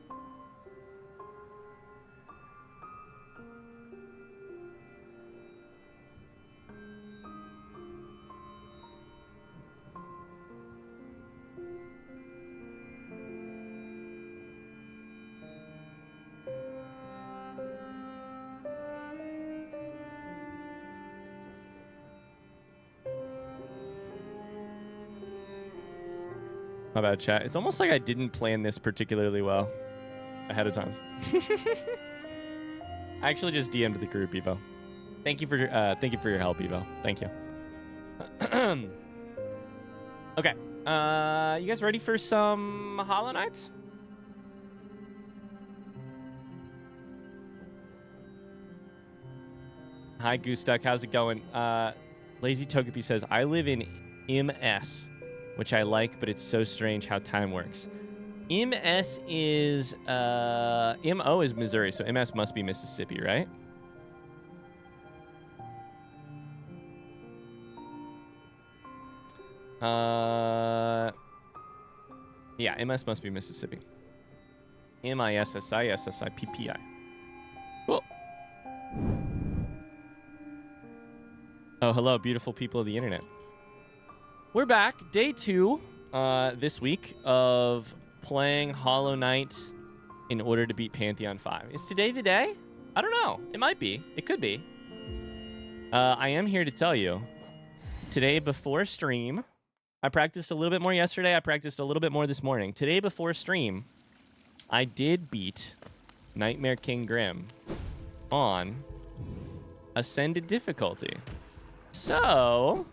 My bad, chat. It's almost like I didn't plan this particularly well ahead of time. I actually just DM'd the group, Evo. Thank you for your help, Evo. Thank you. Okay. You guys ready for some Hollow Knights? Hi, Goostuck. How's it going? Lazy Togepi says, I live in MS, which I like, but it's so strange how time works. MS is, MO is Missouri, so MS must be Mississippi, right? Yeah, MS must be Mississippi. MISSISSIPPI. Cool. Oh, hello, beautiful people of the internet. We're back, day 2 this week of playing Hollow Knight in order to beat Pantheon 5. Is today the day? I don't know. It might be. It could be. I am here to tell you, today before stream, I practiced a little bit more yesterday. I practiced a little bit more this morning. Today before stream, I did beat Nightmare King Grim on Ascended difficulty. So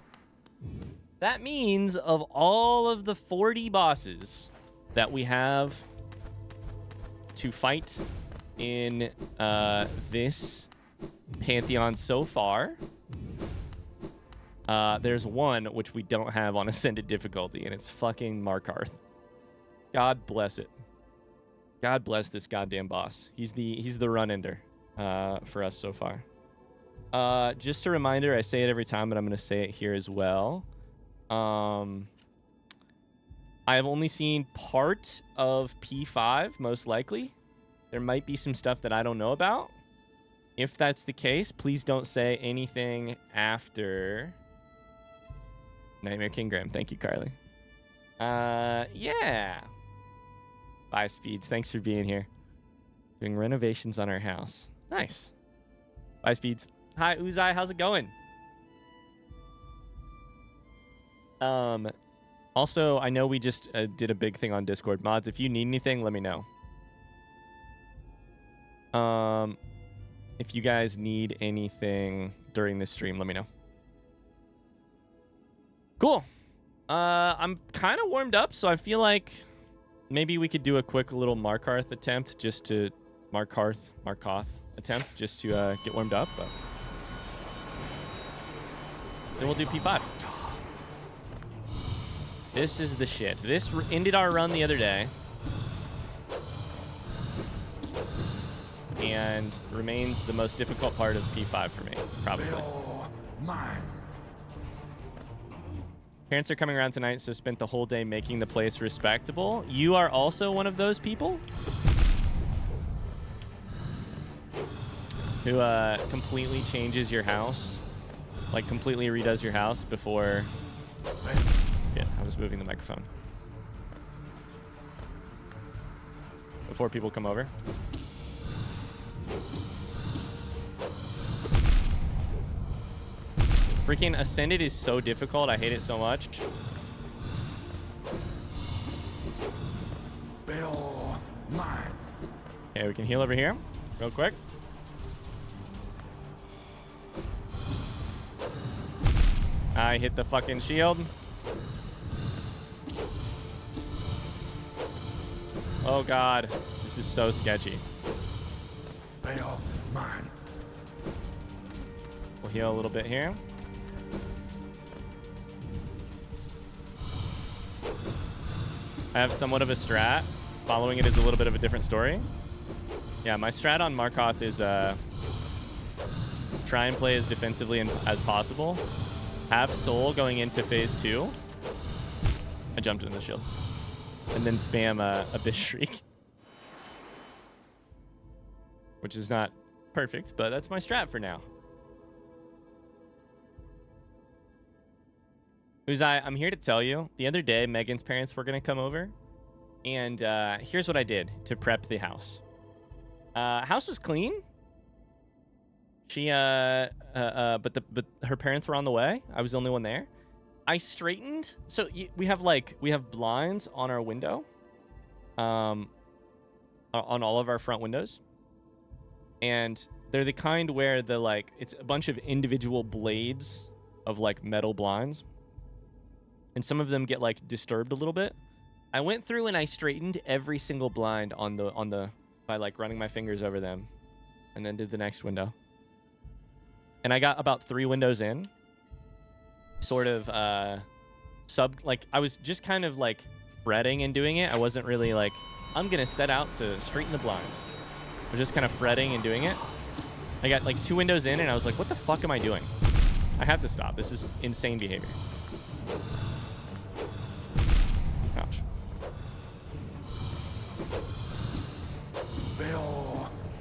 that means of all of the 40 bosses that we have to fight in this Pantheon so far, there's one which we don't have on Ascended difficulty, and it's fucking Markarth. God bless it. God bless this goddamn boss. He's the run-ender for us so far. Just a reminder, I say it every time, but I'm going to say it here as well. I have only seen part of P5, most likely. There might be some stuff that I don't know about. If that's the case, please don't say anything after Nightmare King Grim. Thank you, Carly. Yeah. Bye, Speeds. Thanks for being here. Doing renovations on our house. Nice. Bye, Speeds. Hi, Uzai. How's it going? Also, I know we just did a big thing on Discord. Mods, if you need anything, let me know. If you guys need anything during this stream, let me know. Cool. I'm kind of warmed up, so I feel like maybe we could do a quick little Markarth attempt just to... Markarth attempt just to get warmed up. But then we'll do P5. This is the shit. This ended our run the other day. And remains the most difficult part of P5 for me, probably. Parents are coming around tonight, so spent the whole day making the place respectable. You are also one of those people who completely changes your house, like completely redoes your house before... Yeah, I was moving the microphone. before people come over. Freaking Ascended is so difficult. I hate it so much. Okay, we can heal over here real quick. I hit the fucking shield. Oh god, this is so sketchy. We'll heal a little bit here. I have somewhat of a strat. Following it is a little bit of a different story. Yeah, my strat on Markoth is try and play as defensively as possible. Have soul going into phase 2. I jumped in the shield. And then spam Abyss Shriek. Which is not perfect, but that's my strat for now. Uzai, I'm here to tell you, the other day, Megan's parents were going to come over. And here's what I did to prep the house. House was clean. She, but her parents were on the way. I was the only one there. I straightened. So we have blinds on our window. On all of our front windows. And they're the kind where it's a bunch of individual blades of metal blinds. And some of them get disturbed a little bit. I went through and I straightened every single blind by running my fingers over them, and then did the next window. And I got about 3 windows in. Sort of I was just kind of fretting and doing it. I wasn't really I'm gonna set out to straighten the blinds. I was just kind of fretting and doing it. I got 2 windows in and I was like, what the fuck am I doing? I have to stop. This is insane behavior. Ouch.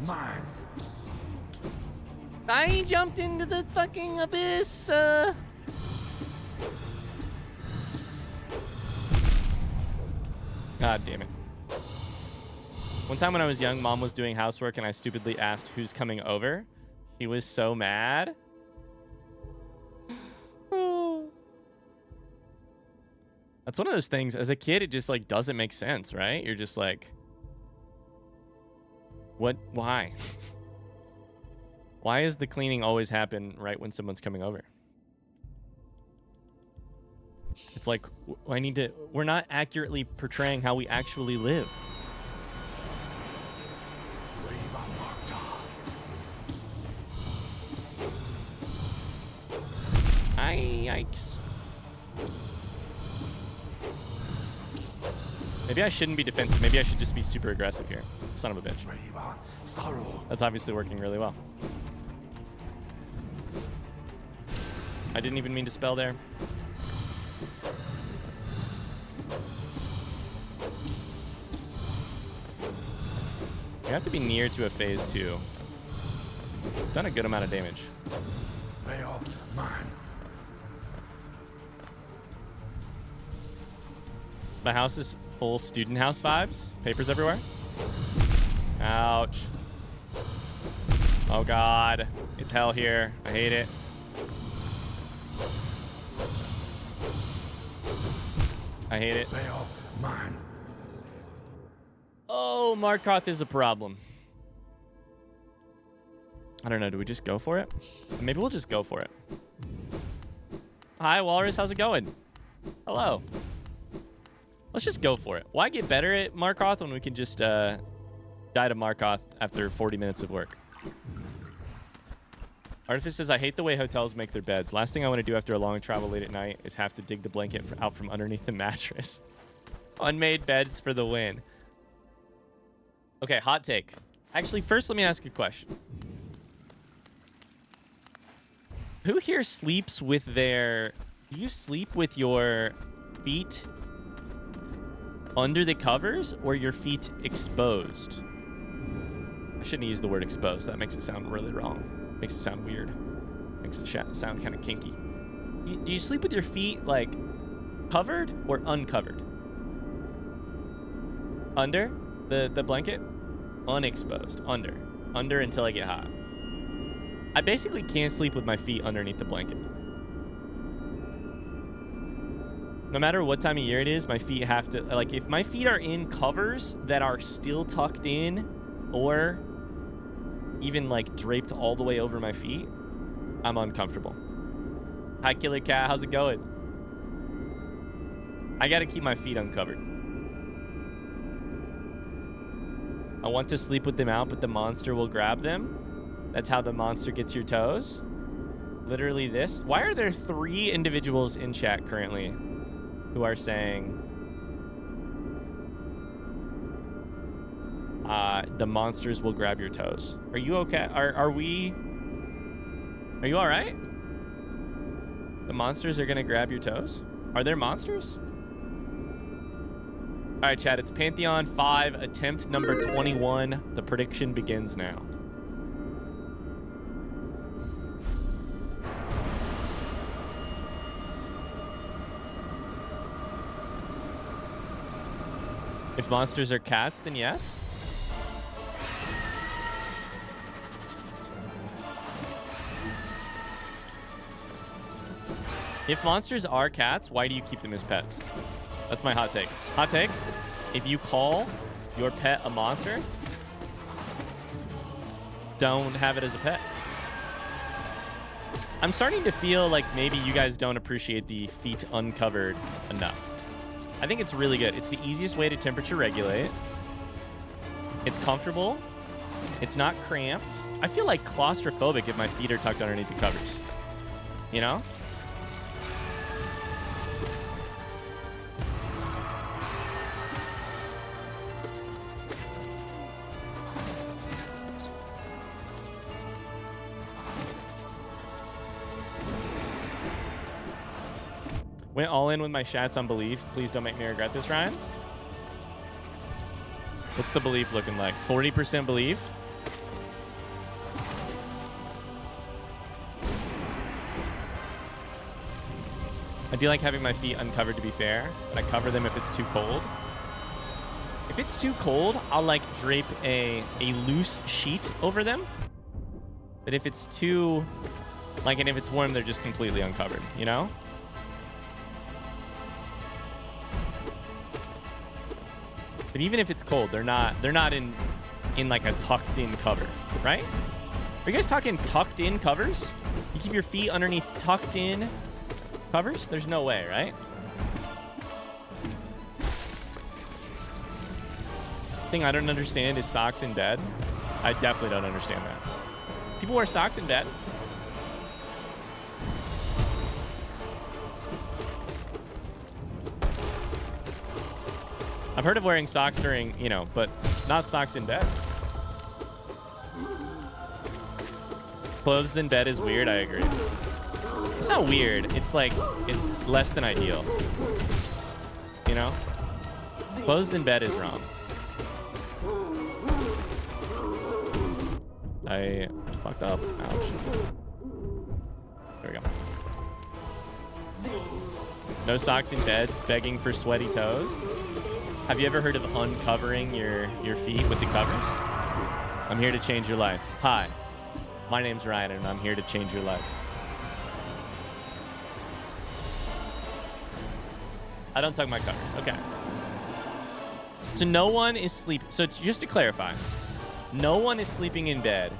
Mine. I jumped into the fucking abyss. God damn it. One time when I was young, Mom was doing housework and I stupidly asked who's coming over. She was so mad. That's one of those things. As a kid, it just doesn't make sense, right? You're just what? Why? Why does the cleaning always happen right when someone's coming over? It's we're not accurately portraying how we actually live. Yikes. Maybe I shouldn't be defensive. Maybe I should just be super aggressive here. Son of a bitch. That's obviously working really well. I didn't even mean to spell there. You have to be near to a phase 2. Done a good amount of damage. My house is full student house vibes. Papers everywhere. Ouch. Oh god. It's hell here. I hate it. I hate it. Oh, Markoth is a problem. I don't know. Do we just go for it? Maybe we'll just go for it. Hi, Walrus. How's it going? Hello. Let's just go for it. Why get better at Markoth when we can just die to Markoth after 40 minutes of work? Artifice says, I hate the way hotels make their beds. Last thing I want to do after a long travel late at night is have to dig the blanket out from underneath the mattress. Unmade beds for the win. Okay, hot take. Actually, first let me ask a question. Who here sleeps with their... Do you sleep with your feet under the covers or your feet exposed? I shouldn't use the word exposed. That makes it sound really wrong. Makes it sound weird. Makes it sound kind of kinky. Do you sleep with your feet covered or uncovered? Under? The blanket? Unexposed. Under. Under until I get hot. I basically can't sleep with my feet underneath the blanket. No matter what time of year it is, my feet have to... Like, if my feet are in covers that are still tucked in or even, like, draped all the way over my feet, I'm uncomfortable. Hi, Killer Cat. How's it going? I gotta keep my feet uncovered. I want to sleep with them out, but the monster will grab them. That's how the monster gets your toes. Literally this. Why are there 3 individuals in chat currently who are saying the monsters will grab your toes? Are you okay? Are you all right? The monsters are gonna grab your toes? Are there monsters? All right, chat, it's Pantheon 5, attempt number 21. The prediction begins now. If monsters are cats, then yes. If monsters are cats, why do you keep them as pets? That's my hot take. Hot take, if you call your pet a monster, don't have it as a pet. I'm starting to feel like maybe you guys don't appreciate the feet uncovered enough. I think it's really good. It's the easiest way to temperature regulate. It's comfortable. It's not cramped. I feel like claustrophobic if my feet are tucked underneath the covers. You know? Went all in with my shats on belief. Please don't make me regret this, Ryan. What's the belief looking like? 40% belief? I do like having my feet uncovered, to be fair, but I cover them if it's too cold. If it's too cold, I'll like drape a loose sheet over them. But if it's too, like, and if it's warm, they're just completely uncovered, you know? But even if it's cold, they're not in like a tucked in cover, right? Are you guys talking tucked in covers? You keep your feet underneath tucked in covers? There's no way, right? Thing I don't understand is socks in bed. I definitely don't understand that. People wear socks in bed. I've heard of wearing socks during, you know, but not socks in bed. Clothes in bed is weird, I agree. It's not weird. It's like, it's less than ideal. You know? Clothes in bed is wrong. I fucked up. Ouch. There we go. No socks in bed, begging for sweaty toes. Have you ever heard of uncovering your feet with the cover? I'm here to change your life. Hi, my name's Ryan, and I'm here to change your life. I don't tuck my cover. Okay. So no one is sleeping. So it's, just to clarify, no one is sleeping in bed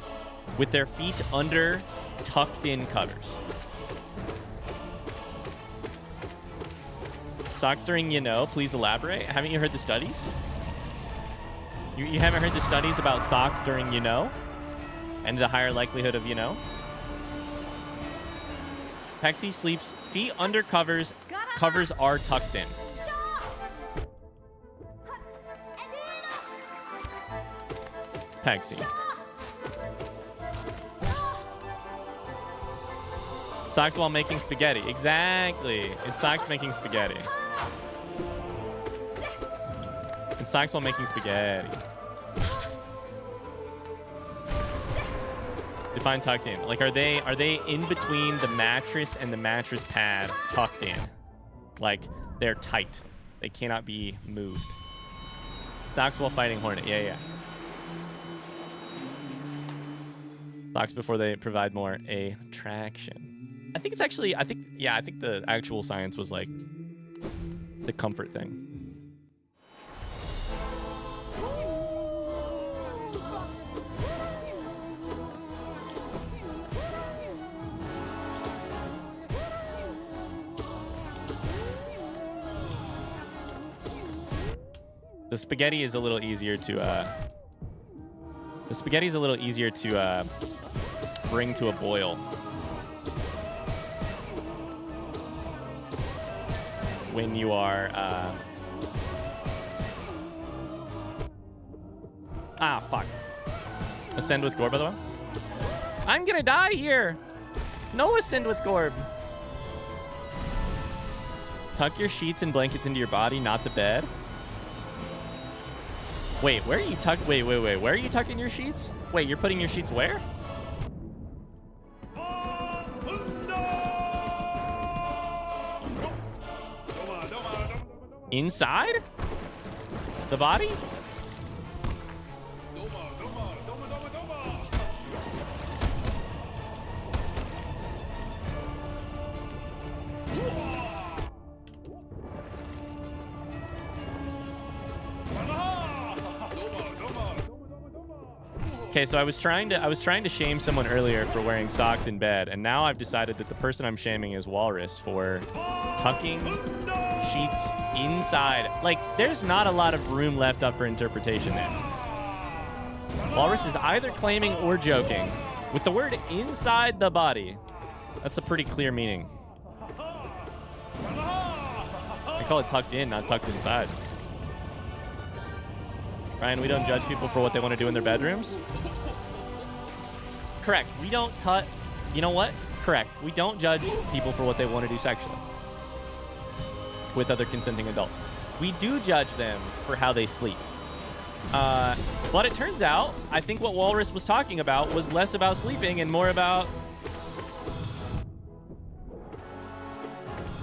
with their feet under tucked in covers. Socks during, you know, please elaborate. Haven't you heard the studies? You haven't heard the studies about socks during, you know, and the higher likelihood of, you know? Pexi sleeps feet under covers. Covers are tucked in. Pexi. Socks while making spaghetti. Exactly. It's socks making spaghetti. It's socks while making spaghetti. Define tucked in. Like, are they in between the mattress and the mattress pad tucked in? Like, they're tight. They cannot be moved. Stocks while fighting Hornet. Yeah, yeah. Stocks before they provide more attraction. I think it's actually, I think the actual science was like the comfort thing. The spaghetti is a little easier to bring to a boil. When you are fuck. Ascend with Gorb, by the way. I'm gonna die here. No ascend with Gorb. Tuck your sheets and blankets into your body, not the bed. Wait, where are you tuck? Wait. Where are you tucking your sheets? Wait, you're putting your sheets where? Inside? The body? Okay, so I was trying to shame someone earlier for wearing socks in bed, and now I've decided that the person I'm shaming is Walrus for tucking sheets inside. Like, there's not a lot of room left up for interpretation there. Walrus is either claiming or joking. With the word inside the body, that's a pretty clear meaning. I call it tucked in, not tucked inside. Ryan, we don't judge people for what they want to do in their bedrooms? Correct. We don't you know what? Correct. We don't judge people for what they want to do sexually with other consenting adults. We do judge them for how they sleep. But it turns out, I think what Walrus was talking about was less about sleeping and more about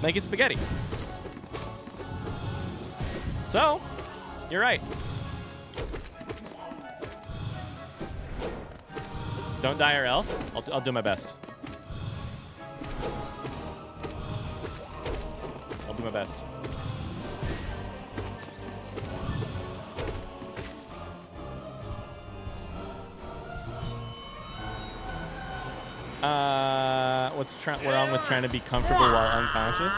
making spaghetti. So, you're right. Don't die or else. I'll do my best. I'll do my best. What's wrong with trying to be comfortable while unconscious?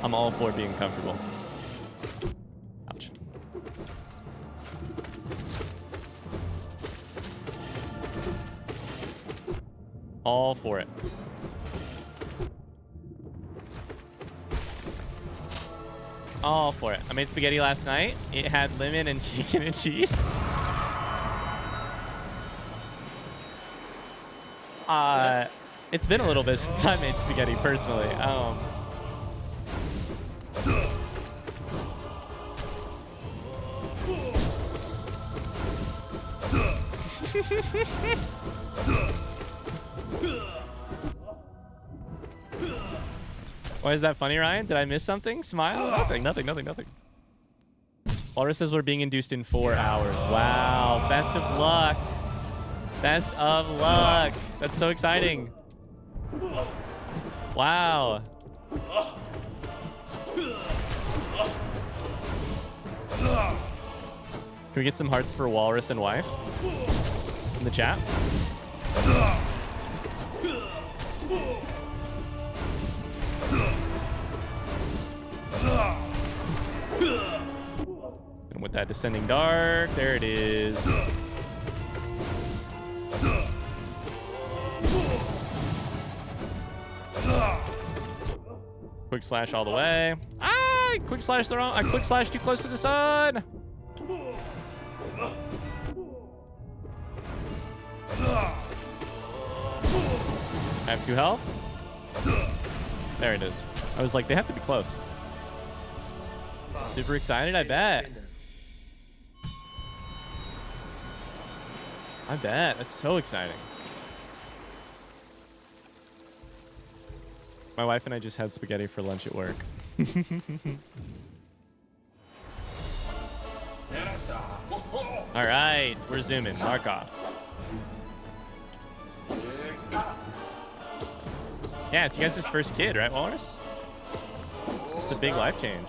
I'm all for being comfortable. Ouch. All for it. All for it. I made spaghetti last night. It had lemon and chicken and cheese. It's been a little bit since I made spaghetti personally. Why is that funny, Ryan? Did I miss something? Smile? Nothing. Walrus says we're being induced in 4 hours. Wow. Best of luck. Best of luck. That's so exciting. Wow. Can we get some hearts for Walrus and wife in the chat? And with that descending dark, there it is. Quick slash all the way. Ah! Quick slash the wrong. I quick slash too close to the sun. I have 2 health. There it is. I was like, they have to be close. Super excited, I bet. I bet. That's so exciting. My wife and I just had spaghetti for lunch at work. All right, we're zooming. Mark off. Yeah, it's you guys' first kid, right, Walrus? It's a big life change.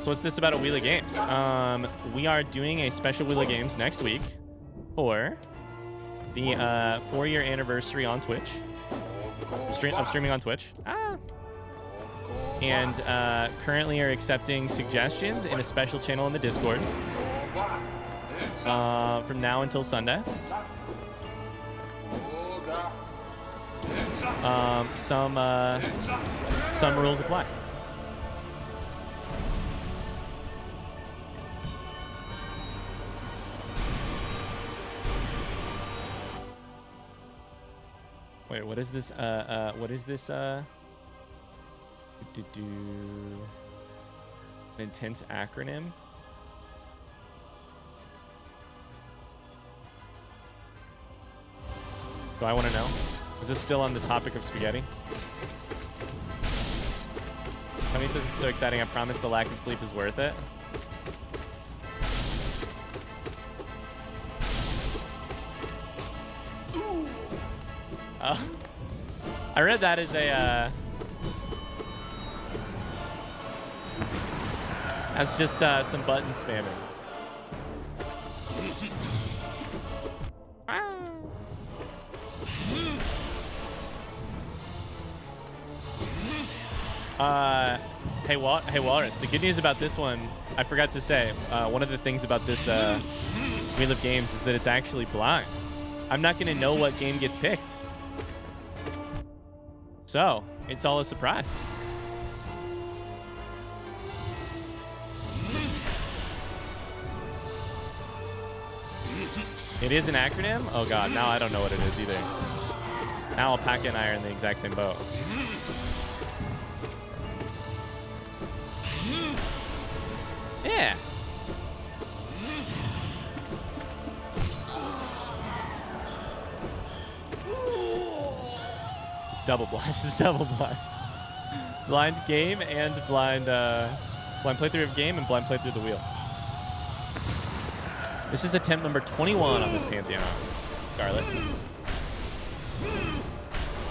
So what's this about a Wheel of Games? We are doing a special Wheel of Games next week for the 4-year anniversary on Twitch. I'm streaming on Twitch. And currently are accepting suggestions in a special channel in the Discord from now until Sunday. Some rules apply. Wait, what is this? What is this? An intense acronym? Do I want to know? Is this still on the topic of spaghetti? Tony says it's so exciting. I promise the lack of sleep is worth it. I read that as a as just some button spamming. Hey Walrus, the good news about this one, I forgot to say, one of the things about this Wheel of Games is that it's actually blind. I'm not going to know what game gets picked. So, it's all a surprise. It is an acronym? Oh god, now I don't know what it is either. Now Alpaca and I are in the exact same boat. Yeah. It's double blind. It's double blind. Blind game and blind playthrough of game and blind playthrough of the wheel. This is attempt number 21 on this Pantheon. Scarlet.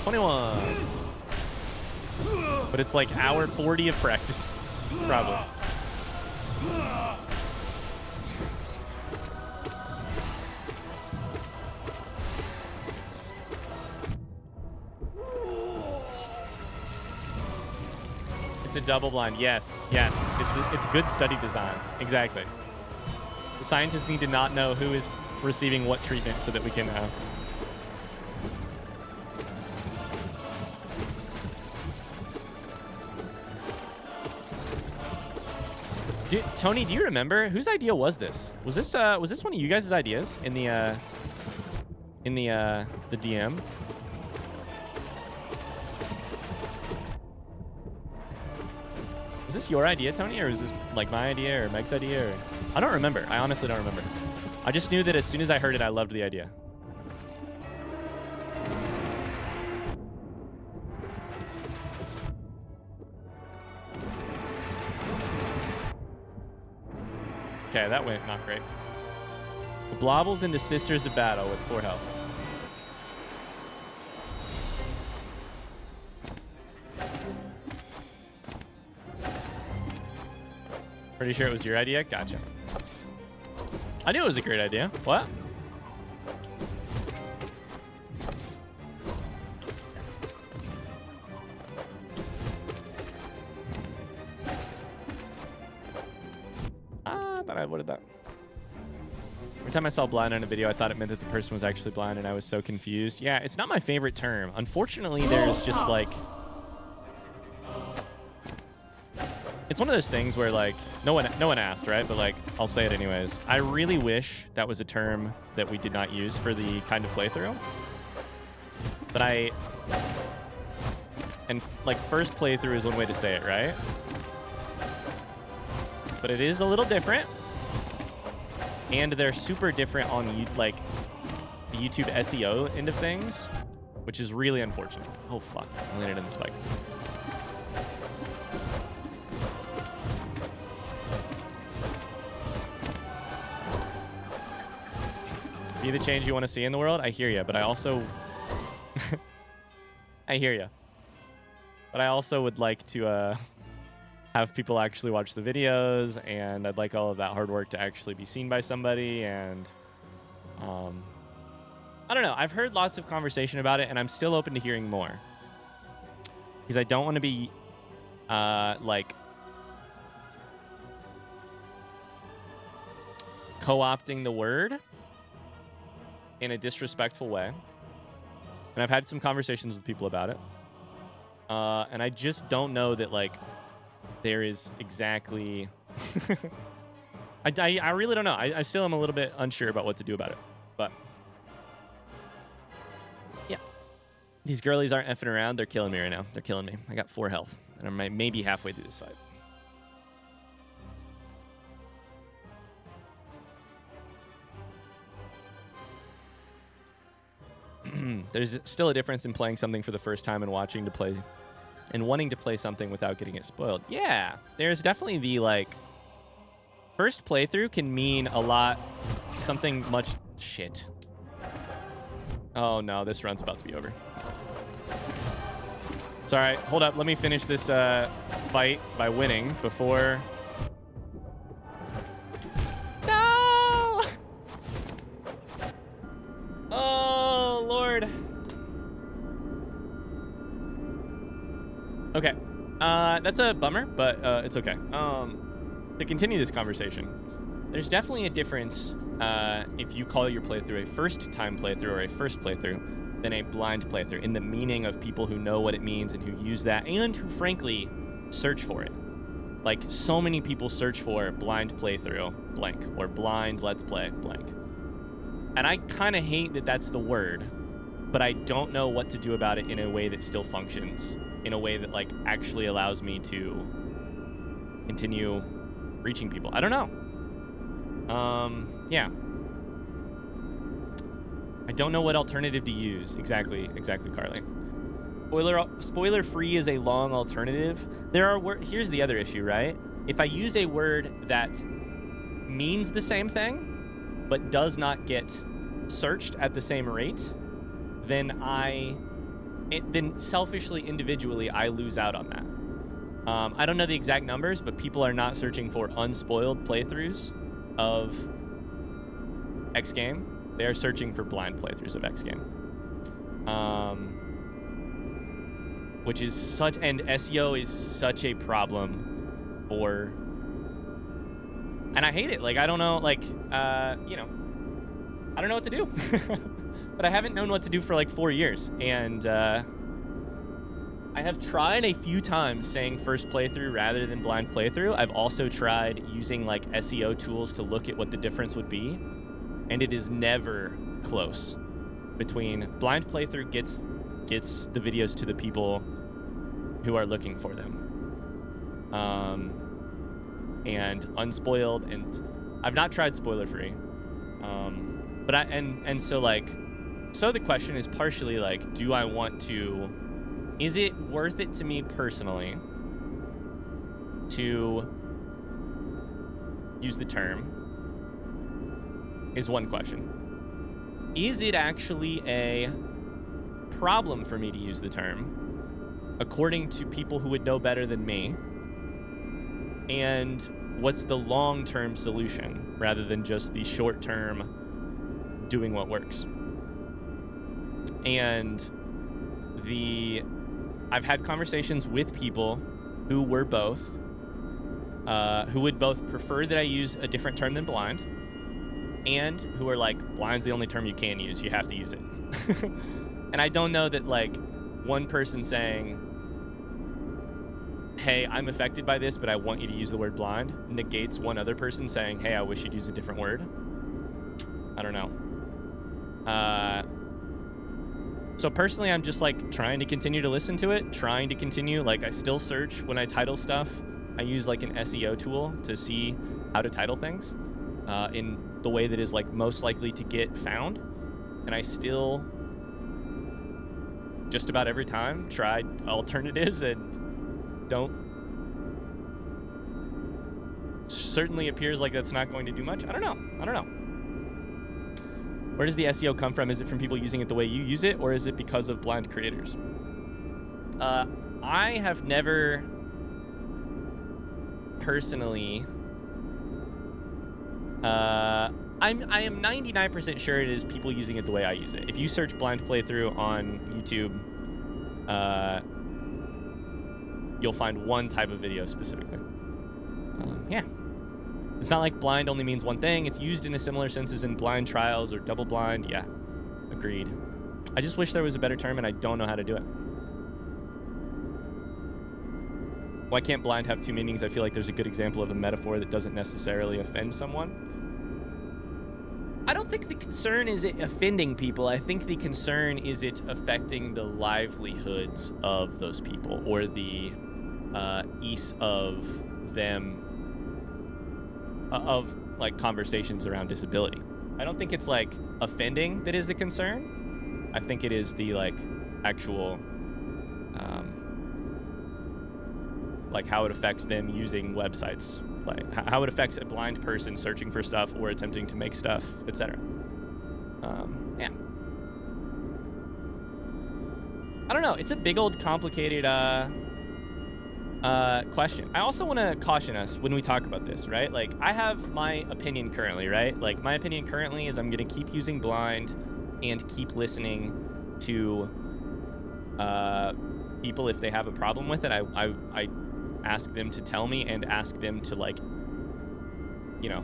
21. But it's like hour 40 of practice. Probably. It's a double blind. Yes. Yes. It's good study design. Exactly. The scientists need to not know who is receiving what treatment so that we can Tony, do you remember whose idea was this? Was this one of you guys' ideas in the DM? Was this your idea, Tony, or was this like my idea or Meg's idea? Or... I don't remember. I honestly don't remember. I just knew that as soon as I heard it, I loved the idea. Okay, that went not great. The Blobbles into Sisters of Battle with 4 health. Pretty sure it was your idea? Gotcha. I knew it was a great idea. What? I thought I avoided that. Every time I saw blind on a video, I thought it meant that the person was actually blind, and I was so confused. Yeah, it's not my favorite term. Unfortunately, there's just like... It's one of those things where like no one asked, right? But like I'll say it anyways. I really wish that was a term that we did not use for the kind of playthrough. But like first playthrough is one way to say it, right? But it is a little different. and they're super different on like the YouTube SEO end of things, which is really unfortunate. Oh fuck, I landed in the spike. Be the change you want to see in the world. I hear you, but I also I hear you, but I also would like to have people actually watch the videos, and I'd like all of that hard work to actually be seen by somebody. And I don't know, I've heard lots of conversation about it, and I'm still open to hearing more, because I don't want to be like co-opting the word in a disrespectful way. And I've had some conversations with people about it, and I just don't know that like there is exactly I really don't know. I still am a little bit unsure about what to do about it. But yeah, these girlies aren't effing around. They're killing me right now. They're killing me. I got 4 health, and I'm maybe halfway through this fight. There's still a difference in playing something for the first time and wanting to play something without getting it spoiled. Yeah, there's definitely the like first playthrough can mean a lot, something much shit. Oh no, this run's about to be over. It's all right. Hold up. Let me finish this fight by winning before. No! Oh Lord. Okay, that's a bummer, but it's okay. To continue this conversation, there's definitely a difference if you call your playthrough a first-time playthrough or a first playthrough than a blind playthrough, in the meaning of people who know what it means and who use that and who, frankly, search for it. Like, so many people search for blind playthrough blank or blind let's play blank. And I kind of hate that that's the word, but I don't know what to do about it in a way that still functions, in a way that like actually allows me to continue reaching people. I don't know. Yeah. I don't know what alternative to use. Exactly, Carly. Spoiler free is a long alternative. There are here's the other issue, right? If I use a word that means the same thing but does not get searched at the same rate, then then selfishly, individually, I lose out on that. I don't know the exact numbers, but people are not searching for unspoiled playthroughs of X game. They are searching for blind playthroughs of X game. Which is such, and SEO is such a problem for, and I hate it. Like, I don't know, like, you know, I don't know what to do. But I haven't known what to do for like 4 years, and I have tried a few times saying first playthrough rather than blind playthrough. I've also tried using like SEO tools to look at what the difference would be, and it is never close. Between blind playthrough gets the videos to the people who are looking for them, and unspoiled, and I've not tried spoiler free, but so like. So the question is partially like, is it worth it to me personally to use the term? Is one question. Is it actually a problem for me to use the term, according to people who would know better than me? And what's the long-term solution rather than just the short-term doing what works? And I've had conversations with people who were both, who would both prefer that I use a different term than blind, and who are like, blind's the only term you can use, you have to use it. And I don't know that like one person saying, hey, I'm affected by this, but I want you to use the word blind, negates one other person saying, hey, I wish you'd use a different word. I don't know. So personally, I'm just like trying to continue to listen to it, trying to continue. Like, I still search when I title stuff. I use like an SEO tool to see how to title things. in the way that is like most likely to get found, and I still just about every time tried alternatives and don't. Certainly appears like that's not going to do much. I don't know. Where does the SEO come from? Is it from people using it the way you use it, or is it because of blind creators? I have never personally. I am 99% sure it is people using it the way I use it. If you search blind playthrough on YouTube, you'll find one type of video specifically. Yeah. It's not like blind only means one thing. It's used in a similar sense as in blind trials or double blind. Yeah, agreed. I just wish there was a better term, and I don't know how to do it. Why can't blind have two meanings? I feel like there's a good example of a metaphor that doesn't necessarily offend someone. I don't think the concern is it offending people. I think the concern is it affecting the livelihoods of those people, or the ease of them, of like conversations around disability. I don't think it's like offending that is the concern. I think it is the like actual like how it affects them using websites, like how it affects a blind person searching for stuff or attempting to make stuff, etc. Yeah. I don't know. It's a big old complicated question. I also want to caution us when we talk about this, right? Like, I have my opinion currently, right? Like, my opinion currently is I'm going to keep using blind and keep listening to people if they have a problem with it. I ask them to tell me and ask them to, like, you know,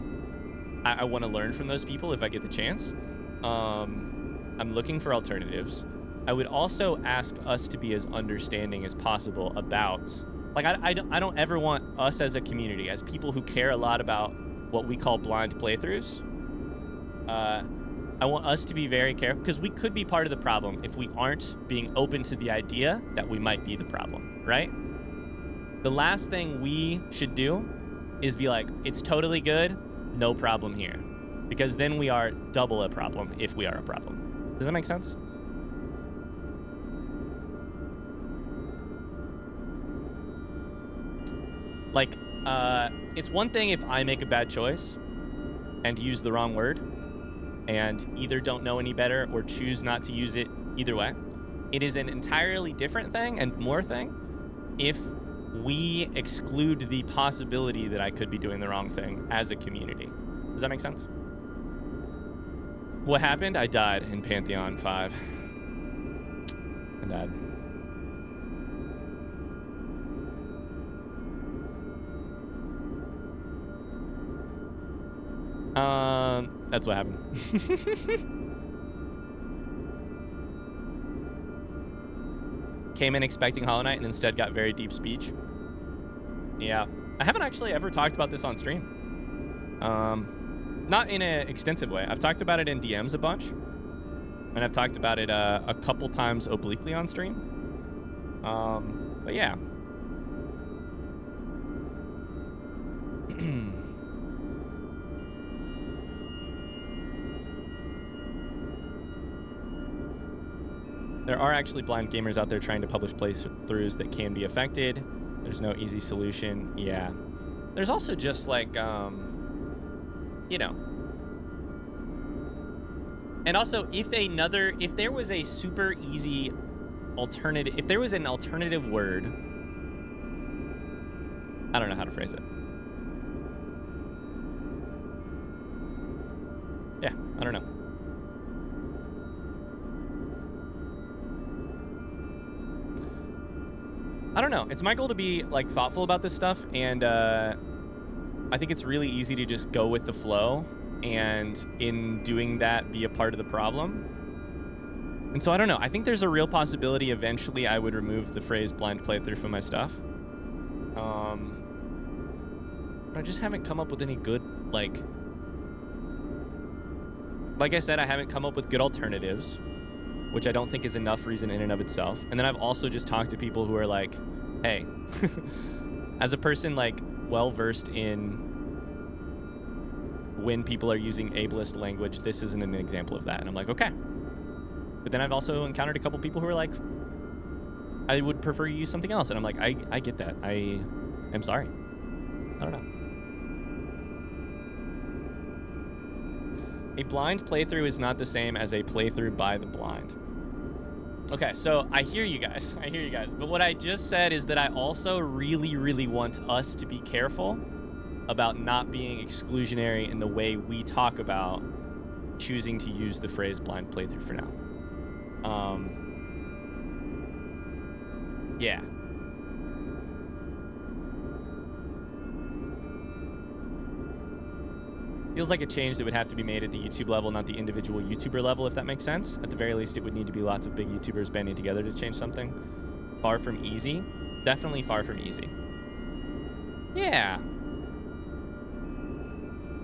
I want to learn from those people if I get the chance. I'm looking for alternatives. I would also ask us to be as understanding as possible about, like, I don't ever want us as a community, as people who care a lot about what we call blind playthroughs, I want us to be very careful, because we could be part of the problem if we aren't being open to the idea that we might be the problem, right? The last thing we should do is be like, it's totally good, no problem here. Because then we are double a problem if we are a problem. Does that make sense? Like, it's one thing if I make a bad choice and use the wrong word and either don't know any better or choose not to use it either way. It is an entirely different thing and more thing if we exclude the possibility that I could be doing the wrong thing as a community. Does that make sense? What happened? I died in Pantheon 5. I died. That's what happened. Came in expecting Hollow Knight and instead got very deep speech. Yeah. I haven't actually ever talked about this on stream. Not in an extensive way. I've talked about it in DMs a bunch. And I've talked about it a couple times obliquely on stream. But yeah. There are actually blind gamers out there trying to publish playthroughs that can be affected. There's no easy solution. Yeah. There's also just like, you know. And also, if there was a super easy alternative, if there was an alternative word, I don't know how to phrase it. Yeah, I don't know. I don't know. It's my goal to be like thoughtful about this stuff, and I think it's really easy to just go with the flow, and in doing that, be a part of the problem. And so I don't know. I think there's a real possibility eventually I would remove the phrase blind playthrough from my stuff. But I just haven't come up with any good, like I said, I haven't come up with good alternatives, which I don't think is enough reason in and of itself. And then I've also just talked to people who are like, hey, as a person like well-versed in when people are using ableist language, this isn't an example of that. And I'm like, okay. But then I've also encountered a couple people who are like, I would prefer you use something else. And I'm like, I get that. I am sorry. I don't know. A blind playthrough is not the same as a playthrough by the blind. Okay, so I hear you guys. I hear you guys. But what I just said is that I also really, really want us to be careful about not being exclusionary in the way we talk about choosing to use the phrase blind playthrough for now. Yeah. Feels like a change that would have to be made at the YouTube level, not the individual YouTuber level, if that makes sense. At the very least, it would need to be lots of big YouTubers banding together to change something. Far from easy. Definitely far from easy. Yeah.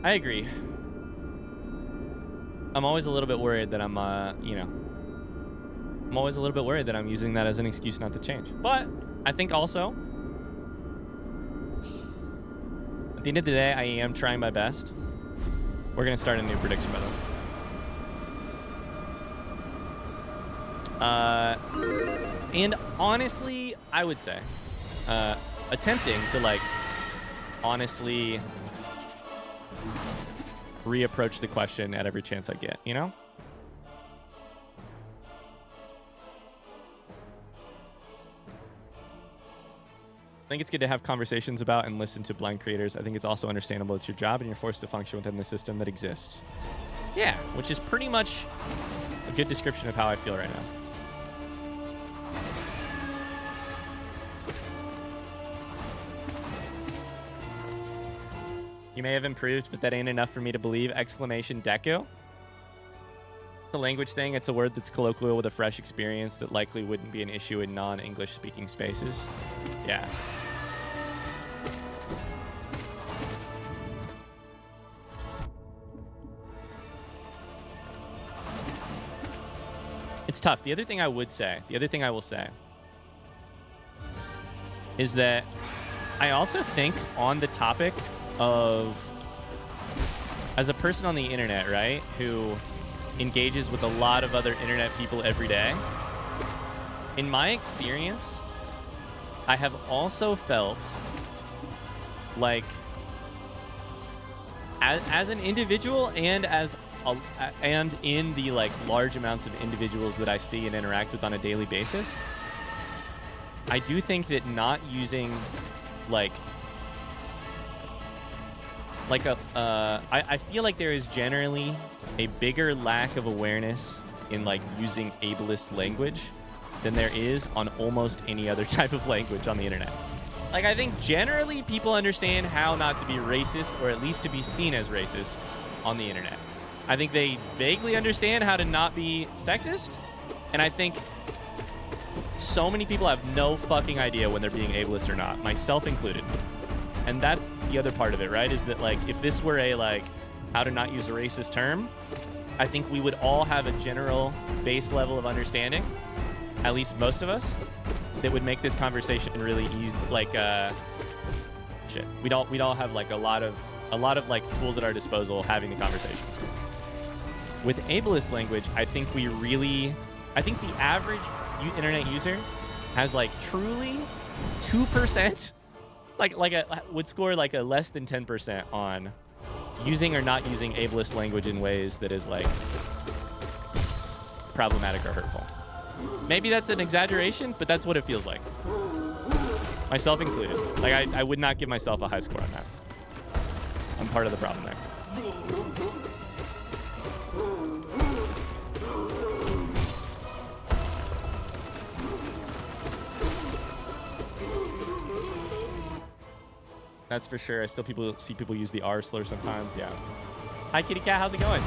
I agree. I'm always a little bit worried that I'm, I'm always a little bit worried that I'm using that as an excuse not to change. But I think also, at the end of the day, I am trying my best. We're going to start a new prediction, by the way. And honestly, I would say, attempting to, like, honestly reapproach the question at every chance I get, you know? I think it's good to have conversations about and listen to blind creators. I think it's also understandable it's your job and you're forced to function within the system that exists. Yeah, which is pretty much a good description of how I feel right now. You may have improved, but that ain't enough for me to believe! Exclamation Deku. The language thing, it's a word that's colloquial with a fresh experience that likely wouldn't be an issue in non-English speaking spaces. Yeah. It's tough. The other thing I will say is that I also think on the topic of, as a person on the internet, right, who engages with a lot of other internet people every day, in my experience, I have also felt like, as an individual and and in the like large amounts of individuals that I see and interact with on a daily basis, I do think that not using I feel like there is generally a bigger lack of awareness in like using ableist language than there is on almost any other type of language on the internet. Like, I think generally people understand how not to be racist, or at least to be seen as racist on the internet. I think they vaguely understand how to not be sexist, and I think so many people have no fucking idea when they're being ableist or not, myself included. And that's the other part of it, right? Is that, like, if this were a, like, how to not use a racist term, I think we would all have a general base level of understanding, at least most of us, that would make this conversation really easy. Like, shit. We'd all have, like, a lot of like tools at our disposal having the conversation. With ableist language, I think the average internet user has, like, truly 2%. Would score like a less than 10% on using or not using ableist language in ways that is like problematic or hurtful. Maybe that's an exaggeration, but that's what it feels like. Myself included. Like, I would not give myself a high score on that. I'm part of the problem there. That's for sure. I still see people use the R slur sometimes. Yeah. Hi, Kitty Cat. How's it going?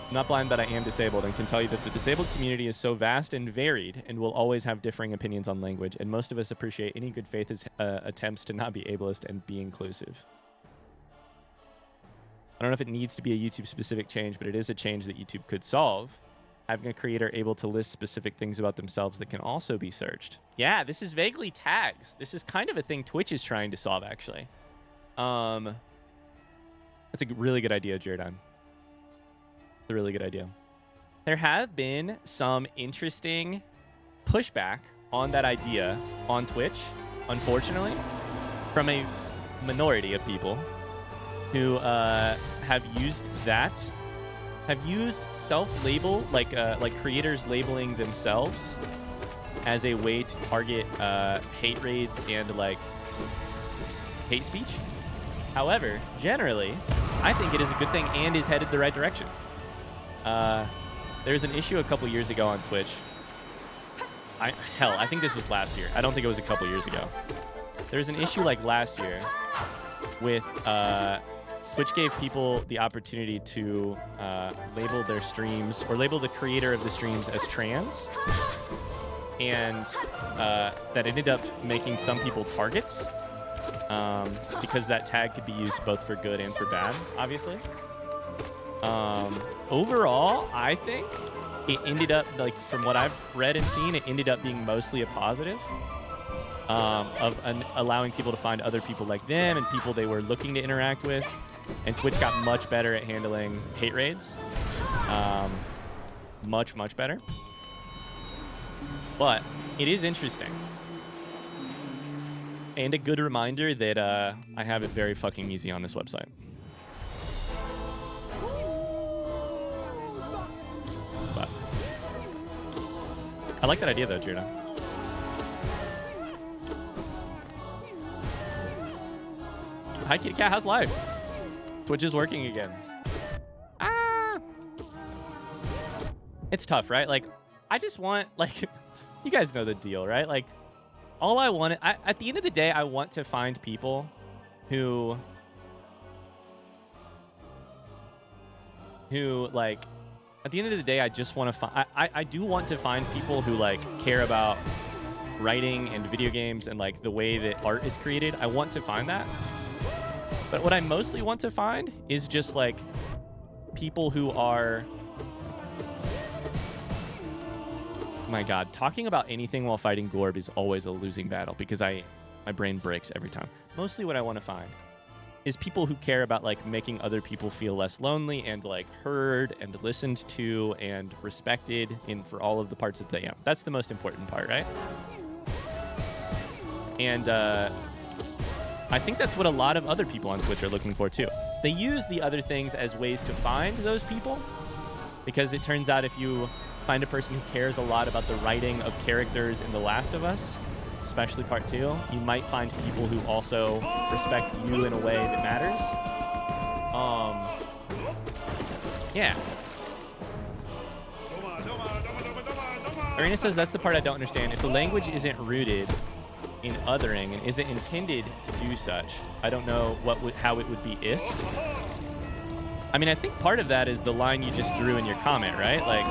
I'm not blind, but I am disabled, and can tell you that the disabled community is so vast and varied and will always have differing opinions on language, and most of us appreciate any good faith attempts to not be ableist and be inclusive. I don't know if it needs to be a YouTube-specific change, but it is a change that YouTube could solve. Having a creator able to list specific things about themselves that can also be searched. Yeah, this is vaguely tags. This is kind of a thing Twitch is trying to solve, actually. That's a really good idea, Jaredon. It's a really good idea. There have been some interesting pushback on that idea on Twitch, unfortunately, from a minority of people who have used self-label, like creators labeling themselves as a way to target hate raids and like hate speech. However, generally, I think it is a good thing and is headed the right direction. There's an issue a couple years ago on Twitch. I think this was last year. I don't think it was a couple years ago. There's an issue like last year with Twitch gave people the opportunity to label their streams or label the creator of the streams as trans. And that ended up making some people targets because that tag could be used both for good and for bad, obviously. Overall, I think it ended up, like, from what I've read and seen, it ended up being mostly a positive of allowing people to find other people like them and people they were looking to interact with. And Twitch got much better at handling hate raids. Much, much better. But it is interesting. And a good reminder that I have it very fucking easy on this website. But I like that idea, though, Judah. Hi, Kit Kat. How's life? Twitch is working again. It's tough, right? Like, I just want, like, you guys know the deal, right? Like, all I want, at the end of the day, I want to find people who like, at the end of the day, I just want to find, I do want to find people who, like, care about writing and video games and, like, the way that art is created. I want to find that. But what I mostly want to find is just, like, people who are... My God, talking about anything while fighting Gorb is always a losing battle because my brain breaks every time. Mostly what I want to find is people who care about, like, making other people feel less lonely and, like, heard and listened to and respected for all of the parts that they am. That's the most important part, right? And I think that's what a lot of other people on Twitch are looking for too. They use the other things as ways to find those people because it turns out if you find a person who cares a lot about the writing of characters in The Last of Us, especially Part 2, you might find people who also respect you in a way that matters. Yeah. Arena says that's the part I don't understand. If the language isn't rooted in othering and isn't intended to do such, I don't know how it would be ist. I mean, I think part of that is the line you just drew in your comment, right? Like,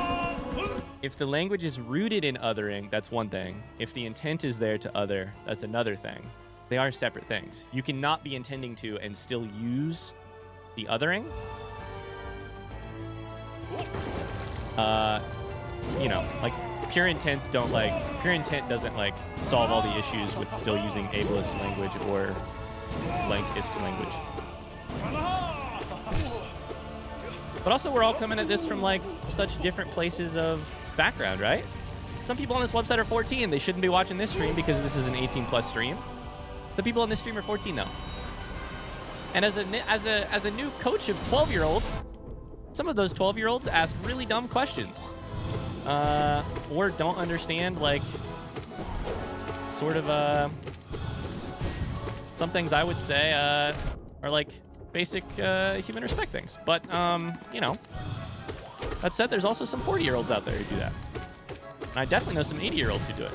if the language is rooted in othering, that's one thing. If the intent is there to other, that's another thing. They are separate things. You cannot be intending to and still use the othering. You know, like, pure intent doesn't, like, solve all the issues with still using ableist language or blankist language. But also, we're all coming at this from, like, such different places of background, right? Some people on this website are 14. They shouldn't be watching this stream because this is an 18+ stream. The people on this stream are 14, though. And as a new coach of 12-year-olds, some of those 12-year-olds ask really dumb questions. Or don't understand, like, sort of, some things I would say are, like, basic human respect things. But, you know, that said, there's also some 40-year-olds out there who do that. And I definitely know some 80-year-olds who do it.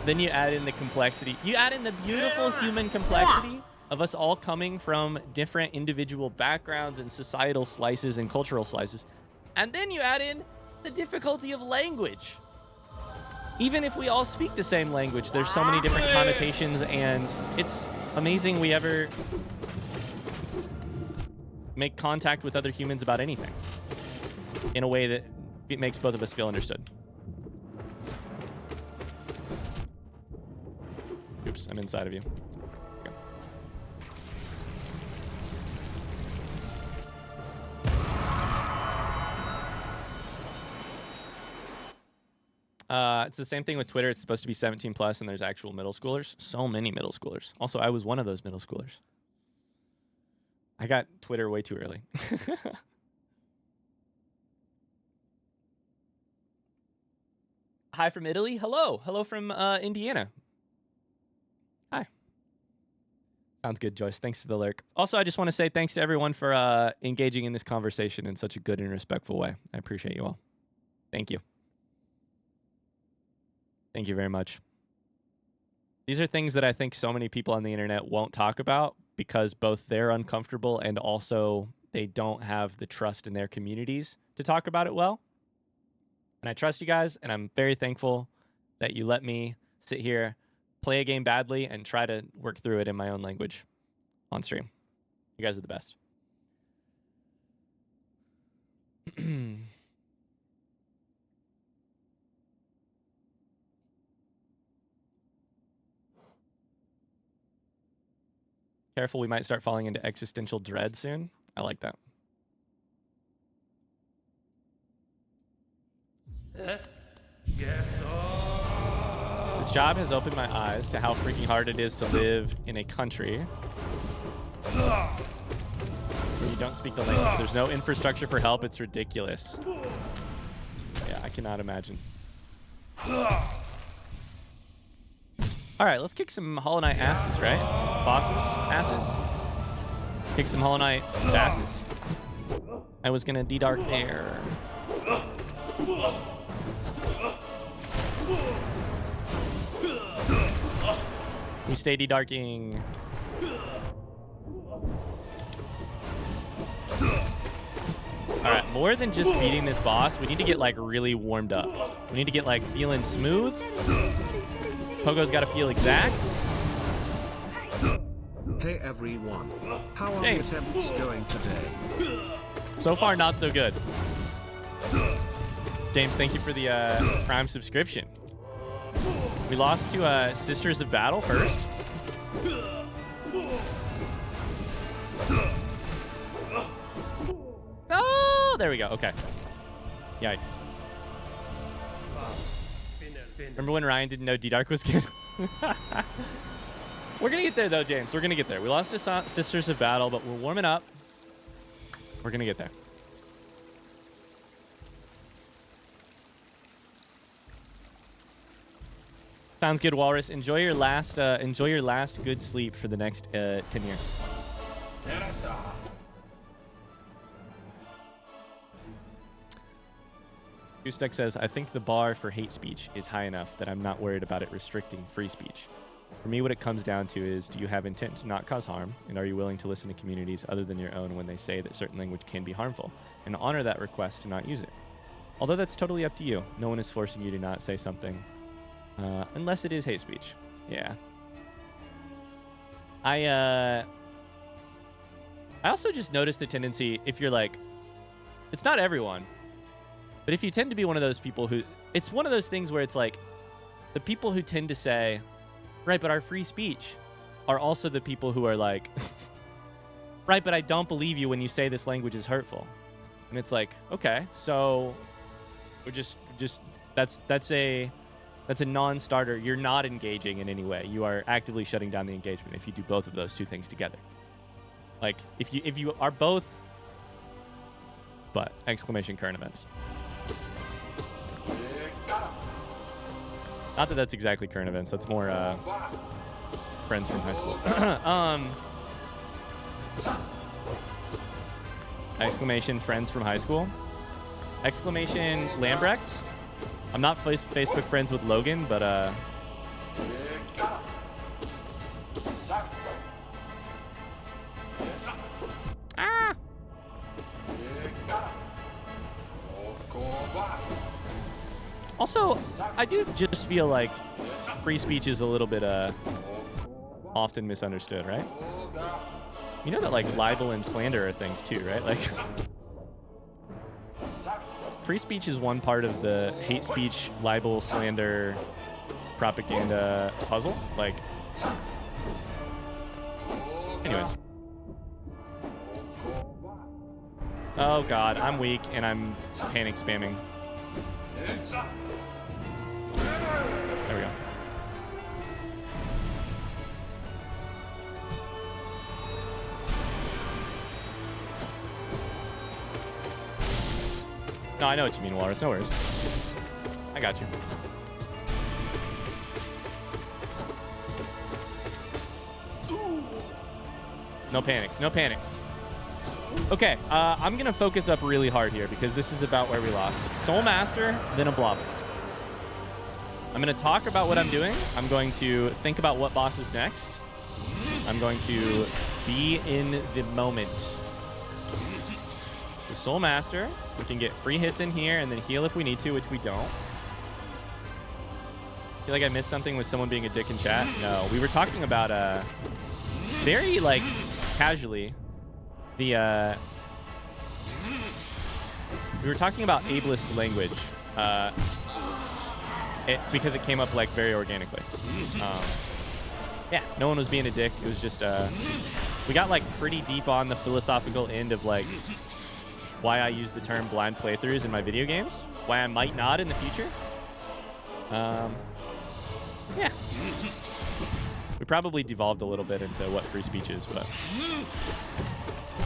Then you add in the complexity. You add in the beautiful human complexity of us all coming from different individual backgrounds and societal slices and cultural slices. And then you add in the difficulty of language. Even if we all speak the same language, there's so many different connotations, and it's amazing we ever... make contact with other humans about anything in a way that it makes both of us feel understood. Oops, I'm inside of you. Okay. It's the same thing with Twitter. It's supposed to be 17 plus, and there's actual middle schoolers. So many middle schoolers. Also, I was one of those middle schoolers. I got Twitter way too early. Hi from Italy. Hello. Hello from Indiana. Hi. Sounds good, Joyce. Thanks for the lurk. Also, I just want to say thanks to everyone for engaging in this conversation in such a good and respectful way. I appreciate you all. Thank you. Thank you very much. These are things that I think so many people on the internet won't talk about because both they're uncomfortable and also they don't have the trust in their communities to talk about it well. And I trust you guys, and I'm very thankful that you let me sit here, play a game badly, and try to work through it in my own language on stream. You guys are the best. Careful, we might start falling into existential dread soon. I like that. This job has opened my eyes to how freaking hard it is to live in a country where you don't speak the language. There's no infrastructure for help. It's ridiculous. Yeah, I cannot imagine. All right, let's kick some Hollow Knight asses, right? Bosses? Asses? Kick some Hollow Knight asses. I was gonna D-Dark there. We stay D-Darking. Alright, more than just beating this boss, we need to get, like, really warmed up. We need to get, like, feeling smooth. Pogo's got to feel exact. Hey everyone, how are the attempts going today? So far, not so good. James, thank you for the Prime subscription. We lost to Sisters of Battle first. Oh, there we go. Okay. Yikes. Remember when Ryan didn't know D-Dark was good? We're going to get there, though, James. We're going to get there. We lost to Sisters of Battle, but we're warming up. We're going to get there. Sounds good, Walrus. Enjoy your last good sleep for the next 10 years. Ustek says, I think the bar for hate speech is high enough that I'm not worried about it restricting free speech. For me, what it comes down to is, do you have intent to not cause harm, and are you willing to listen to communities other than your own when they say that certain language can be harmful, and honor that request to not use it? Although that's totally up to you. No one is forcing you to not say something, unless it is hate speech. Yeah. I also just noticed the tendency, if you're like, it's not everyone, but if you tend to be one of those people who, it's one of those things where it's like, the people who tend to say, right, but our free speech, are also the people who are like, right, but I don't believe you when you say this language is hurtful. And it's like, okay, so we're just that's a non-starter. You're not engaging in any way. You are actively shutting down the engagement if you do both of those two things together. Like if you are both, but exclamation current events. Not that that's exactly current events. That's more friends from high school. Exclamation friends from high school. Exclamation Lambrecht. I'm not Facebook friends with Logan, but ah! Also, I do just feel like free speech is a little bit often misunderstood, right? You know that like libel and slander are things too, right? Like free speech is one part of the hate speech, libel, slander, propaganda puzzle. Like, anyways. Oh god, I'm weak and I'm panic spamming. There we go. No, I know what you mean, Walrus. No worries. I got you. No panics. No panics. Okay, I'm going to focus up really hard here because this is about where we lost. Soul Master, then a Blobbers. I'm going to talk about what I'm doing. I'm going to think about what boss is next. I'm going to be in the moment. The Soul Master, we can get free hits in here and then heal if we need to, which we don't. I feel like I missed something with someone being a dick in chat. No, we were talking about very like casually we were talking about ableist language because it came up like very organically. Yeah, no one was being a dick. It was just we got like pretty deep on the philosophical end of like why I use the term blind playthroughs in my video games, why I might not in the future. Yeah. We probably devolved a little bit into what free speech is, but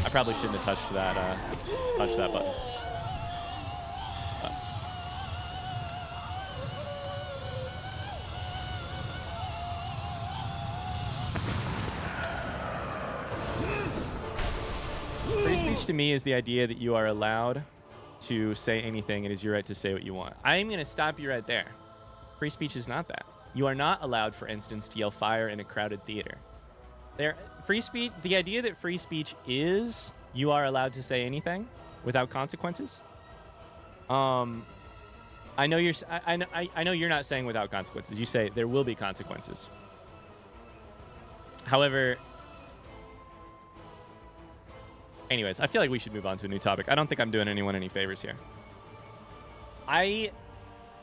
I probably shouldn't have touched that button. Free speech to me is the idea that you are allowed to say anything. It is your right to say what you want. I am going to stop you right there. Free speech is not that. You are not allowed, for instance, to yell fire in a crowded theater. Free speech, the idea that free speech is you are allowed to say anything without consequences. I know you're not saying without consequences. You say there will be consequences. However, anyways, I feel like we should move on to a new topic. I don't think I'm doing anyone any favors here. I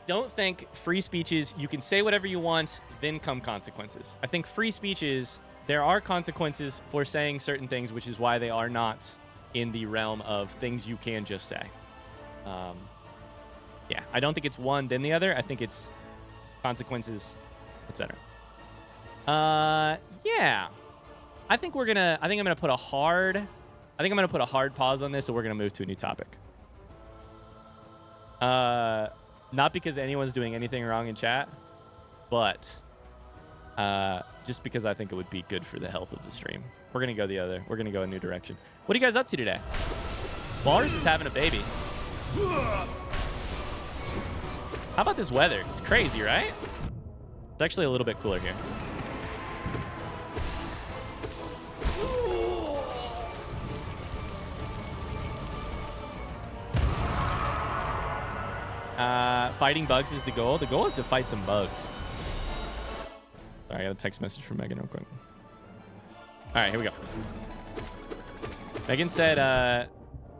don't think free speech is you can say whatever you want, then come consequences. I think free speech is there are consequences for saying certain things, which is why they are not in the realm of things you can just say. Yeah, I don't think it's one then the other. I think it's consequences, etc. Yeah, I think I'm gonna put a hard pause on this, and we're gonna move to a new topic. Not because anyone's doing anything wrong in chat, but just because I think it would be good for the health of the stream. We're gonna go a new direction. What are you guys up to today? Walrus is having a baby. How about this weather? It's crazy, right? It's actually a little bit cooler here. Fighting bugs is the goal. The goal is to fight some bugs. Sorry, I got a text message from Megan real quick. All right, here we go. Megan said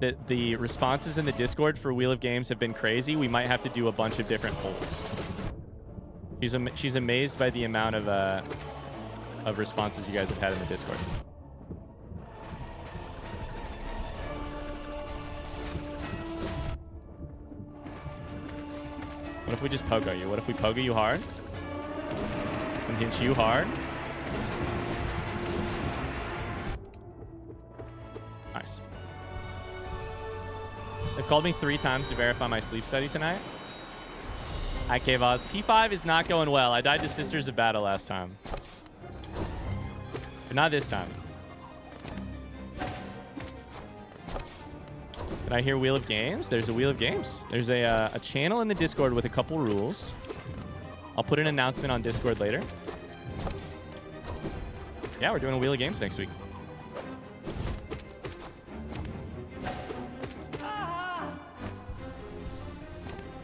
that the responses in the Discord for Wheel of Games have been crazy. We might have to do a bunch of different polls. She's amazed by the amount of responses you guys have had in the Discord. What if we just pogo you? What if we pogo you hard? And hit you hard? Nice. They've called me 3 times to verify my sleep study tonight. Hi, K-Voz. P5 is not going well. I died to Sisters of Battle last time. But not this time. Did I hear Wheel of Games? There's a Wheel of Games. There's a channel in the Discord with a couple rules. I'll put an announcement on Discord later. Yeah, we're doing a Wheel of Games next week.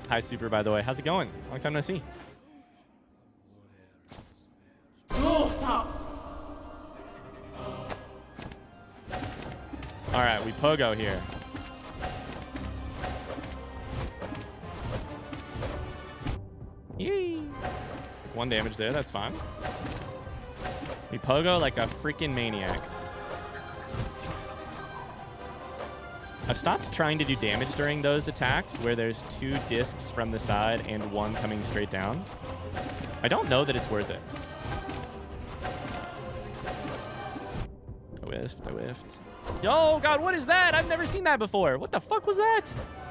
Hi, Super, by the way. How's it going? Long time no see. All right, we pogo here. Yee. 1 damage there, that's fine. We pogo like a freaking maniac. I've stopped trying to do damage during those attacks where there's 2 discs from the side and 1 coming straight down. I don't know that it's worth it. I whiffed. Yo, God, what is that? I've never seen that before. What the fuck was that?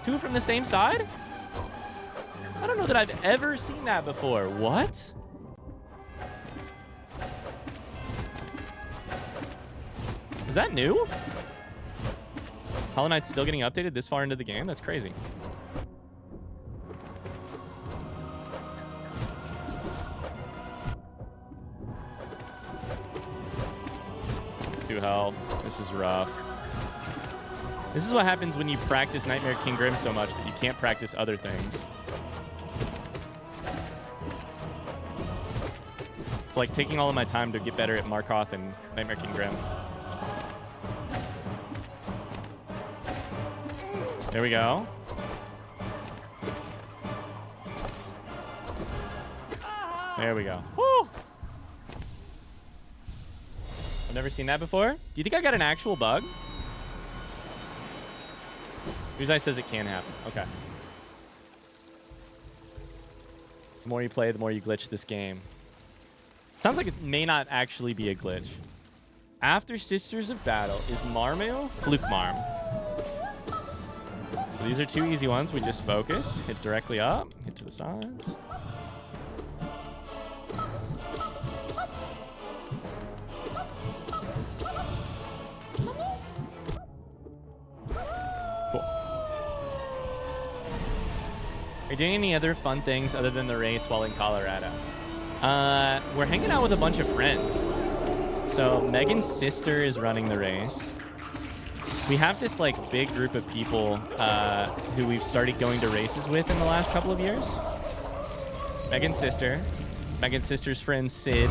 2 from the same side? I don't know that I've ever seen that before. What? Is that new? Hollow Knight's still getting updated this far into the game? That's crazy. Two health. This is rough. This is what happens when you practice Nightmare King Grim so much that you can't practice other things. It's like taking all of my time to get better at Markoth and Nightmare King Grim. There we go. There we go. Woo! I've never seen that before. Do you think I got an actual bug? Uzai says it can happen. Okay. The more you play, the more you glitch this game. Sounds like it may not actually be a glitch. After Sisters of Battle is Marmail Flukmarm. So these are 2 easy ones. We just focus, hit directly up, hit to the sides. Cool. Are you doing any other fun things other than the race while in Colorado? We're hanging out with a bunch of friends. So Megan's sister is running the race. We have this like big group of people who we've started going to races with in the last couple of years. Megan's sister's friend Sid.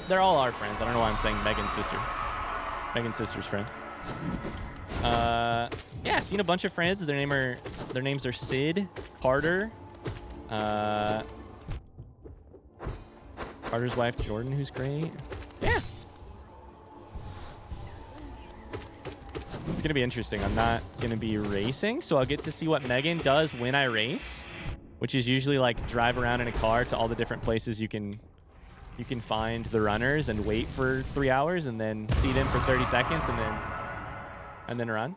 They're all our friends. I don't know why I'm saying Megan's sister. Megan's sister's friend. Yeah, seen a bunch of friends. Their names are Sid, Carter, Carter's wife Jordan, who's great. Yeah. It's gonna be interesting. I'm not gonna be racing, so I'll get to see what Megan does when I race, which is usually like drive around in a car to all the different places you can find the runners and wait for 3 hours and then see them for 30 seconds and then run.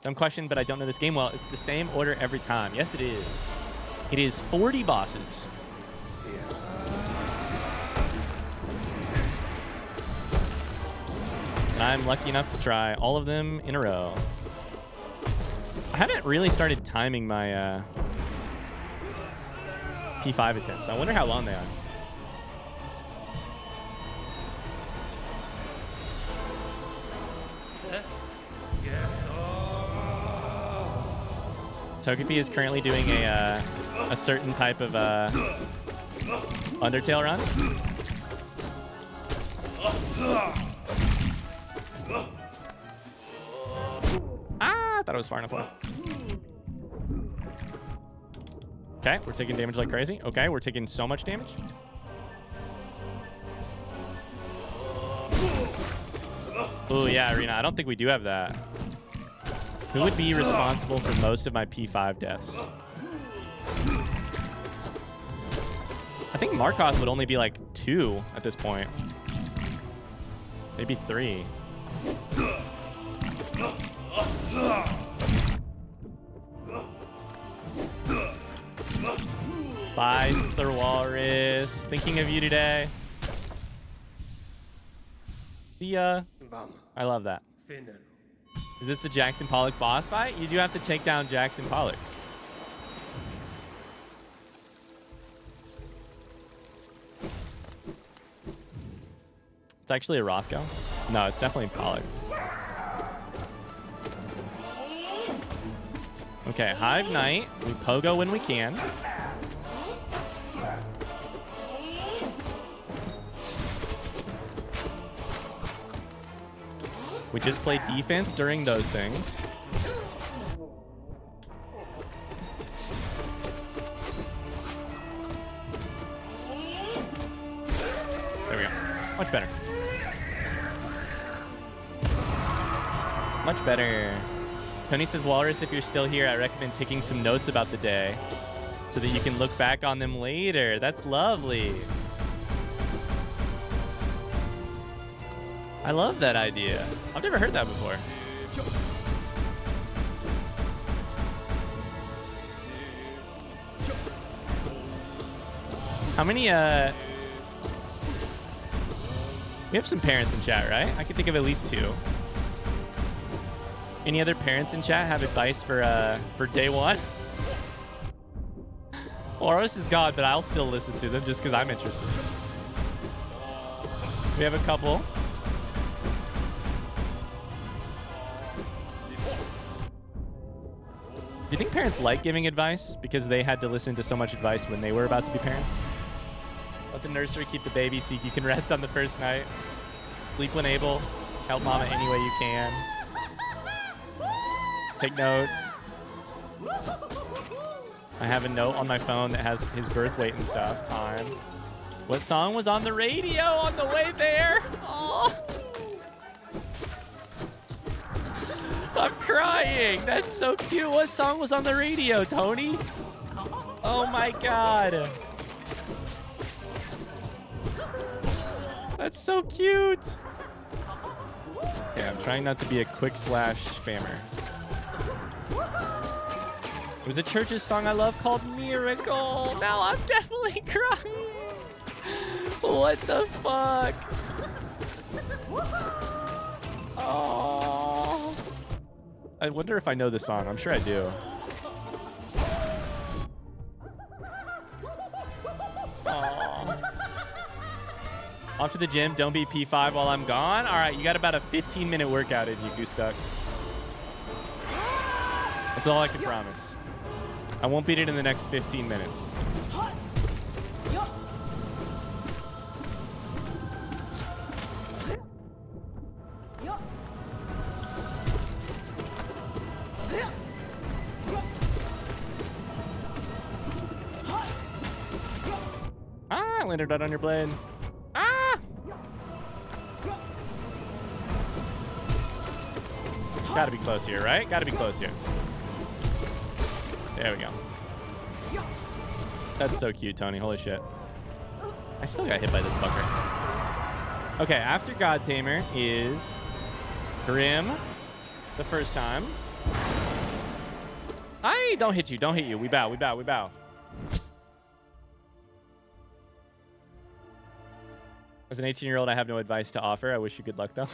Dumb question, but I don't know this game well. It's the same order every time. Yes, it is. It is 40 bosses. And I'm lucky enough to try all of them in a row. I haven't really started timing my P5 attempts. I wonder how long they are. Togepi is currently doing a certain type of Undertale run. Ah, I thought it was far enough away. Okay, we're taking damage like crazy. Okay, we're taking so much damage. Oh yeah, Arena. I don't think we do have that. Who would be responsible for most of my P5 deaths? I think Markoth would only be like 2 at this point. Maybe 3. Bye, Sir Walrus. Thinking of you today. See ya. I love that. Is this the Jackson Pollock boss fight? You do have to take down Jackson Pollock. It's actually a Rothko. No, it's definitely Pollock. Okay, Hive Knight. We pogo when we can. We just play defense during those things. There we go. Much better. Much better. Tony says, Walrus, if you're still here, I recommend taking some notes about the day so that you can look back on them later. That's lovely. I love that idea. I've never heard that before. How many, we have some parents in chat, right? I can think of at least 2. Any other parents in chat have advice for day 1? Oros is God, but I'll still listen to them just because I'm interested. We have a couple. Do you think parents like giving advice because they had to listen to so much advice when they were about to be parents? Let the nursery keep the baby so you can rest on the first night. Sleep when able. Help mama any way you can. Take notes. I have a note on my phone that has his birth weight and stuff. Time. What song was on the radio on the way there? Oh. I'm crying. That's so cute. What song was on the radio, Tony? Oh my God. That's so cute. Okay, I'm trying not to be a quick slash spammer. It was a church's song I love called Miracle. Now I'm definitely crying. What the fuck? Oh. I wonder if I know the song. I'm sure I do. Oh. Off to the gym. Don't be P5 while I'm gone. All right, you got about a 15-minute workout in you, Goose Duck. That's all I can promise. I won't beat it in the next 15 minutes. Ah, I landed right on your blade. Ah! Gotta be close here, right? Gotta be close here. There we go. That's so cute, Tony. Holy shit. I still got hit by this fucker. Okay, after God Tamer is Grim the first time. I don't hit you. Don't hit you. We bow. We bow. We bow. As an 18-year-old, I have no advice to offer. I wish you good luck, though.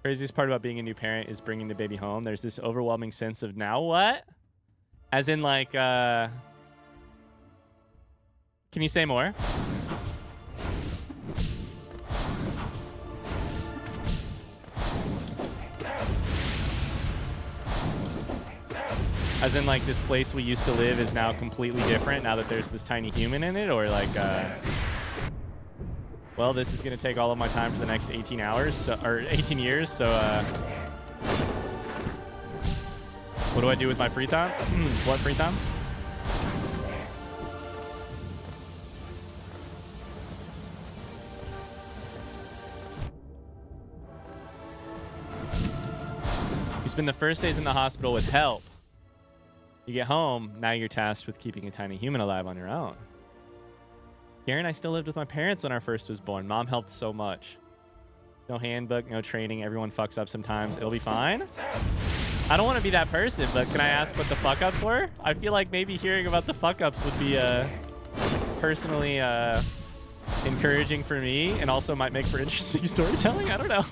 Craziest part about being a new parent is bringing the baby home. There's this overwhelming sense of now what? As in like, can you say more? As in like this place we used to live is now completely different now that there's this tiny human in it, or like, well, this is going to take all of my time for the next 18 hours, so, or 18 years, so, what do I do with my free time? What free time? You spend the first days in the hospital with help. You get home, now you're tasked with keeping a tiny human alive on your own. Karen and I still lived with my parents when our first was born. Mom helped so much. No handbook, no training. Everyone fucks up sometimes. It'll be fine. I don't want to be that person, but can I ask what the fuck-ups were? I feel like maybe hearing about the fuck-ups would be personally encouraging for me and also might make for interesting storytelling. I don't know.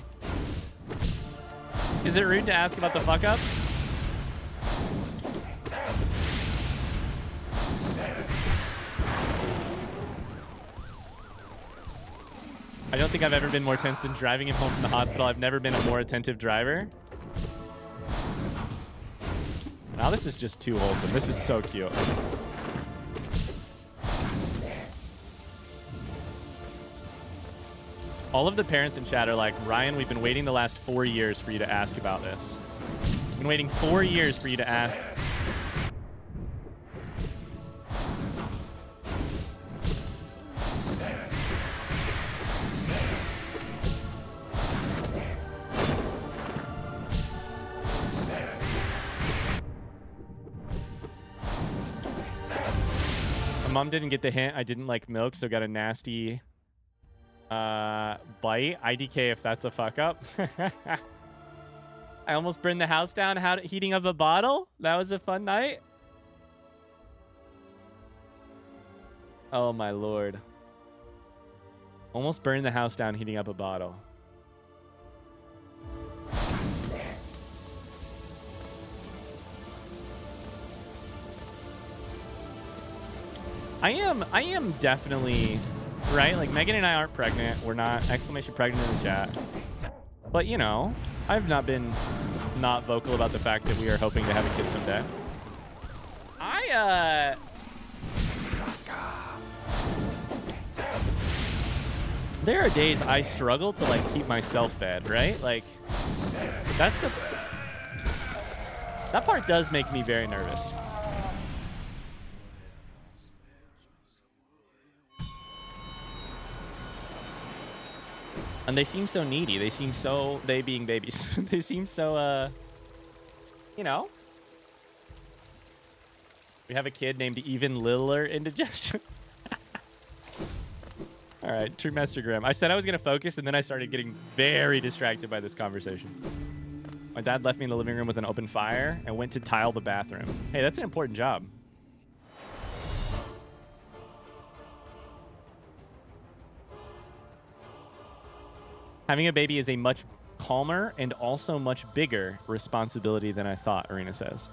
Is it rude to ask about the fuck-ups? I don't think I've ever been more tense than driving him home from the hospital. I've never been a more attentive driver. Now this is just too wholesome. This is so cute. All of the parents in chat are like, Ryan, we've been waiting the last 4 years for you to ask about this. We've been waiting 4 years for you to ask. My mom didn't get the hint. I didn't like milk, so got a nasty bite. IDK if that's a fuck up. I almost burned the house down heating up a bottle. That was a fun night. Oh my lord. Almost burned the house down heating up a bottle. I am definitely right. Like Megan and I aren't pregnant. We're not exclamation pregnant in the chat. But you know, I've not been not vocal about the fact that we are hoping to have a kid someday. There are days I struggle to like keep myself fed, right? Like that part does make me very nervous. And they seem so needy. They seem so, they being babies, they seem so, you know. We have a kid named even littler indigestion. All right, True Mastergram. I said I was going to focus, and then I started getting very distracted by this conversation. My dad left me in the living room with an open fire and went to tile the bathroom. Hey, that's an important job. Having a baby is a much calmer and also much bigger responsibility than I thought, Arena says.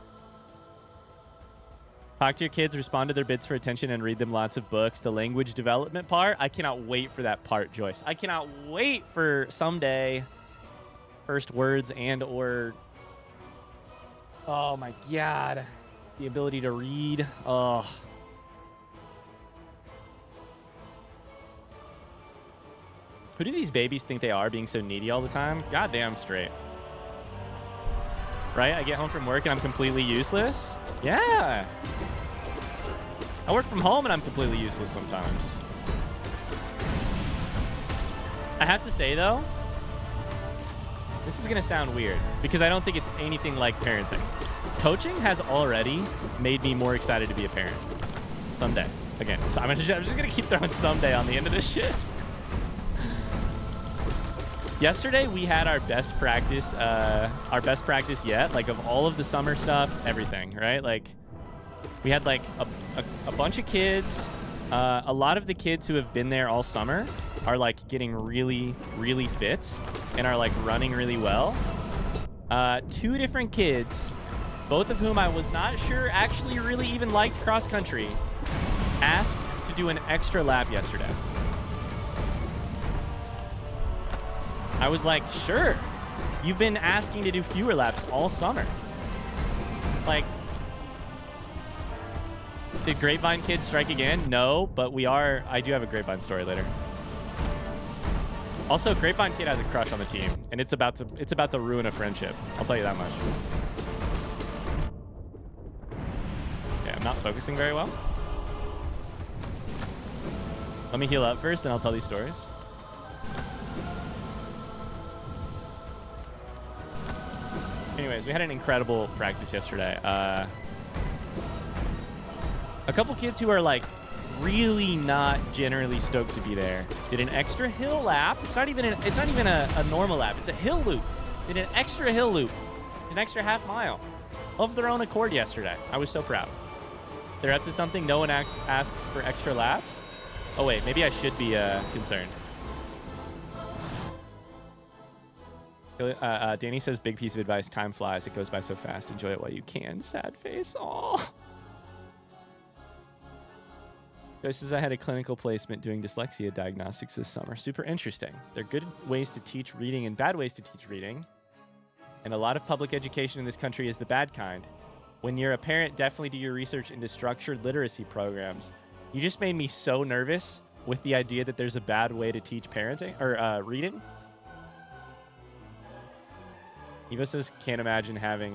Talk to your kids, respond to their bids for attention, and read them lots of books. The language development part, I cannot wait for that part, Joyce. I cannot wait for someday first words and or... Oh my god. The ability to read. Oh. Who do these babies think they are being so needy all the time? Goddamn straight. Right? I get home from work and I'm completely useless? Yeah. I work from home and I'm completely useless sometimes. I have to say though, this is gonna sound weird because I don't think it's anything like parenting. Coaching has already made me more excited to be a parent. Someday. Again, so I'm just gonna keep throwing someday on the end of this shit. Yesterday we had our best practice yet, like of all of the summer stuff, everything, right? Like we had like a bunch of kids. A lot of the kids who have been there all summer are like getting really, really fit and are like running really well. 2 different kids, both of whom I was not sure actually really even liked cross country, asked to do an extra lap yesterday. I was like, sure, you've been asking to do fewer laps all summer. Like, did Grapevine Kid strike again? No, but I do have a Grapevine story later. Also, Grapevine Kid has a crush on the team, and it's about to ruin a friendship. I'll tell you that much. Okay, I'm not focusing very well. Let me heal up first, then I'll tell these stories. Anyways, we had an incredible practice yesterday. A couple kids who are like really not generally stoked to be there did an extra hill lap. It's not even a normal lap. It's a hill loop. Did an extra hill loop, an extra half mile of their own accord yesterday. I was so proud. They're up to something. No one asks for extra laps. Oh wait, maybe I should be concerned. Danny says, big piece of advice, time flies. It goes by so fast. Enjoy it while you can. Sad face. Aw. Joyce says, I had a clinical placement doing dyslexia diagnostics this summer. Super interesting. There are good ways to teach reading and bad ways to teach reading. And a lot of public education in this country is the bad kind. When you're a parent, definitely do your research into structured literacy programs. You just made me so nervous with the idea that there's a bad way to teach parenting or reading. Evo says, can't imagine having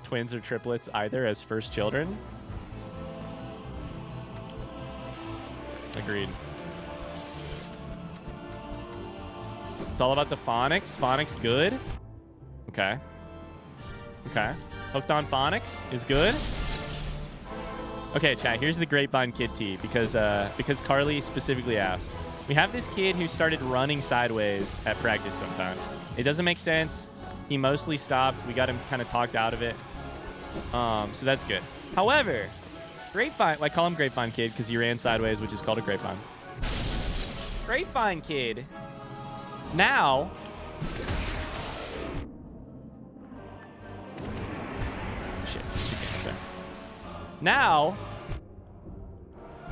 twins or triplets either as first children. Agreed. It's all about the phonics. Phonics good. Okay. Okay. Hooked on phonics is good. Okay, chat. Here's the Grapevine Kid tea because Carly specifically asked. We have this kid who started running sideways at practice sometimes. It doesn't make sense. He mostly stopped. We got him kind of talked out of it. So that's good. However, Grapevine, I call him Grapevine Kid because he ran sideways, which is called a grapevine. Grapevine Kid. Now, now,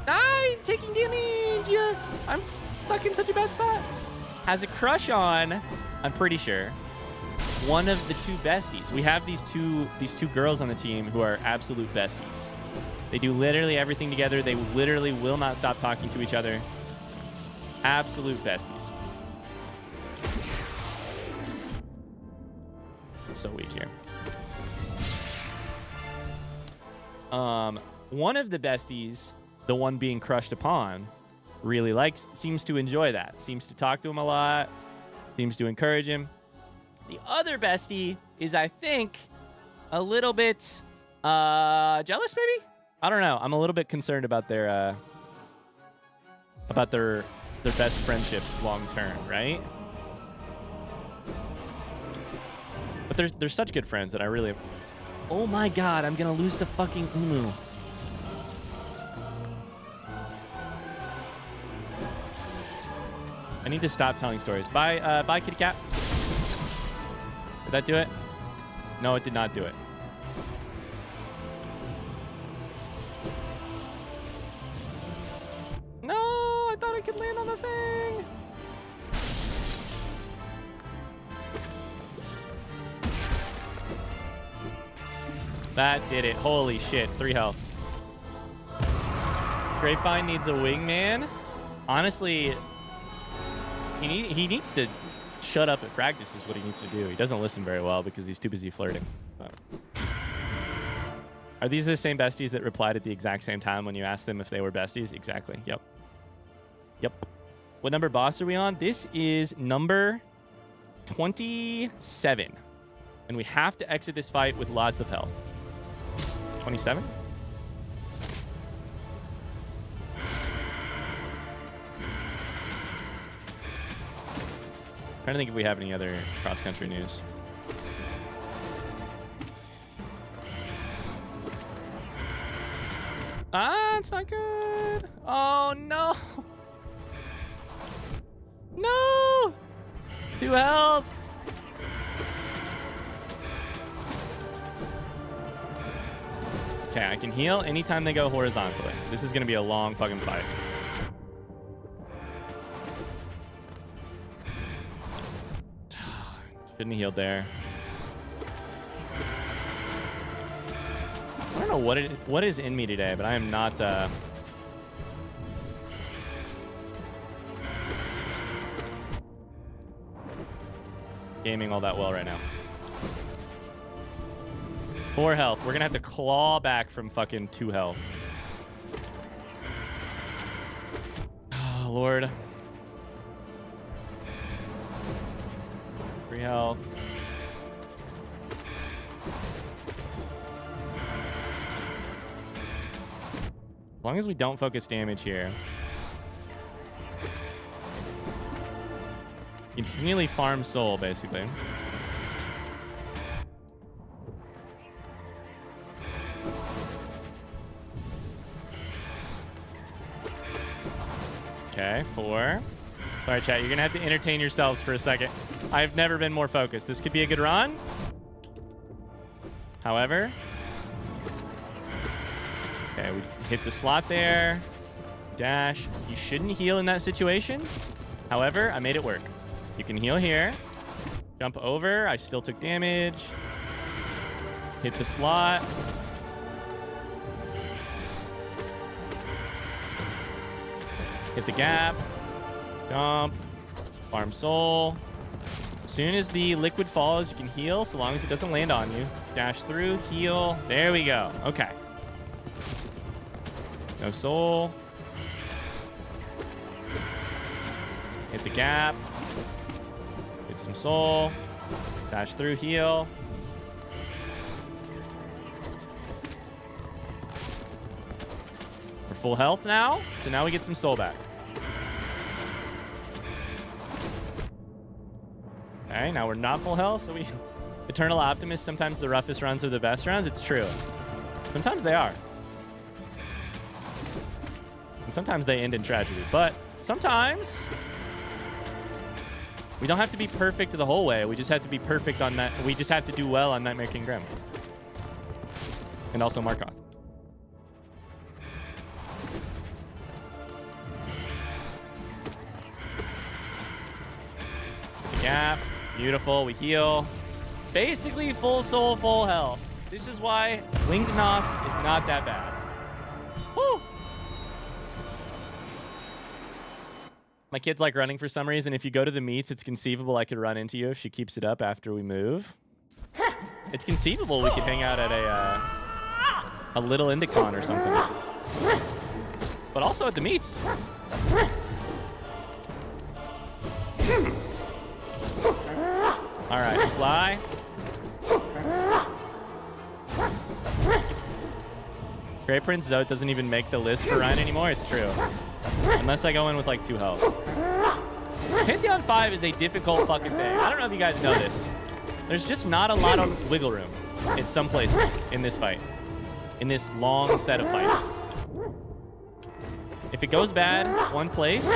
I'm taking damage. I'm stuck in such a bad spot. Has a crush on, I'm pretty sure, one of the two besties. We have these two girls on the team who are absolute besties. They do literally everything together. They literally will not stop talking to each other. Absolute besties. I'm so weak here. One of the besties, the one being crushed upon, really seems to enjoy that. Seems to talk to him a lot. Seems to encourage him. The other bestie is, I think, a little bit jealous, maybe? I don't know. I'm a little bit concerned about their best friendship long term, right? But they're such good friends that I really... Oh my god, I'm gonna lose the fucking Umu. I need to stop telling stories. Bye, kitty cat. Did that do it? No, it did not do it. No, I thought I could land on the thing. That did it. Holy shit. 3 health. Grapevine needs a wingman. Honestly, he needs to shut up at practice is what he needs to do. He doesn't listen very well because he's too busy flirting. But. Are these the same besties that replied at the exact same time when you asked them if they were besties? Exactly. Yep. Yep. What number boss are we on? This is number 27. And we have to exit this fight with lots of health. 27? Trying to think if we have any other cross-country news. Ah, it's not good. Oh, no. No! 2 health. Okay, I can heal anytime they go horizontally. This is going to be a long fucking fight. Shouldn't have healed there. I don't know what is in me today, but I am not... gaming all that well right now. 4 health. We're going to have to claw back from fucking 2 health. Oh, Lord. 3 health. As long as we don't focus damage here. Continually farm soul, basically. Okay, 4. All right, chat, you're going to have to entertain yourselves for a second. I've never been more focused. This could be a good run. However... Okay, we hit the slot there. Dash. You shouldn't heal in that situation. However, I made it work. You can heal here. Jump over. I still took damage. Hit the slot. Hit the gap. Jump. Farm soul. As soon as the liquid falls, you can heal, so long as it doesn't land on you. Dash through, heal. There we go. Okay. No soul. Hit the gap. Get some soul. Dash through, heal. We're full health now, so now we get some soul back. Okay, now we're not full health, so we... Eternal Optimist, sometimes the roughest runs are the best runs. It's true. Sometimes they are. And sometimes they end in tragedy. But sometimes... we don't have to be perfect the whole way. We just have to be perfect on that. We just have to do well on Nightmare King Grim. And also Markoth. Gap. Beautiful. We heal. Basically full soul, full health. This is why Winged Nosk is not that bad. Woo! My kid's like running for some reason. If you go to the meets, it's conceivable I could run into you if she keeps it up after we move. It's conceivable we could hang out at a little Indicon or something. But also at the meets. All right, Sly. Great Prince Zote doesn't even make the list for Ryan anymore. It's true. Unless I go in with like 2 health. Pantheon 5 is a difficult fucking thing. I don't know if you guys know this. There's just not a lot of wiggle room in some places in this fight. In this long set of fights. If it goes bad one place...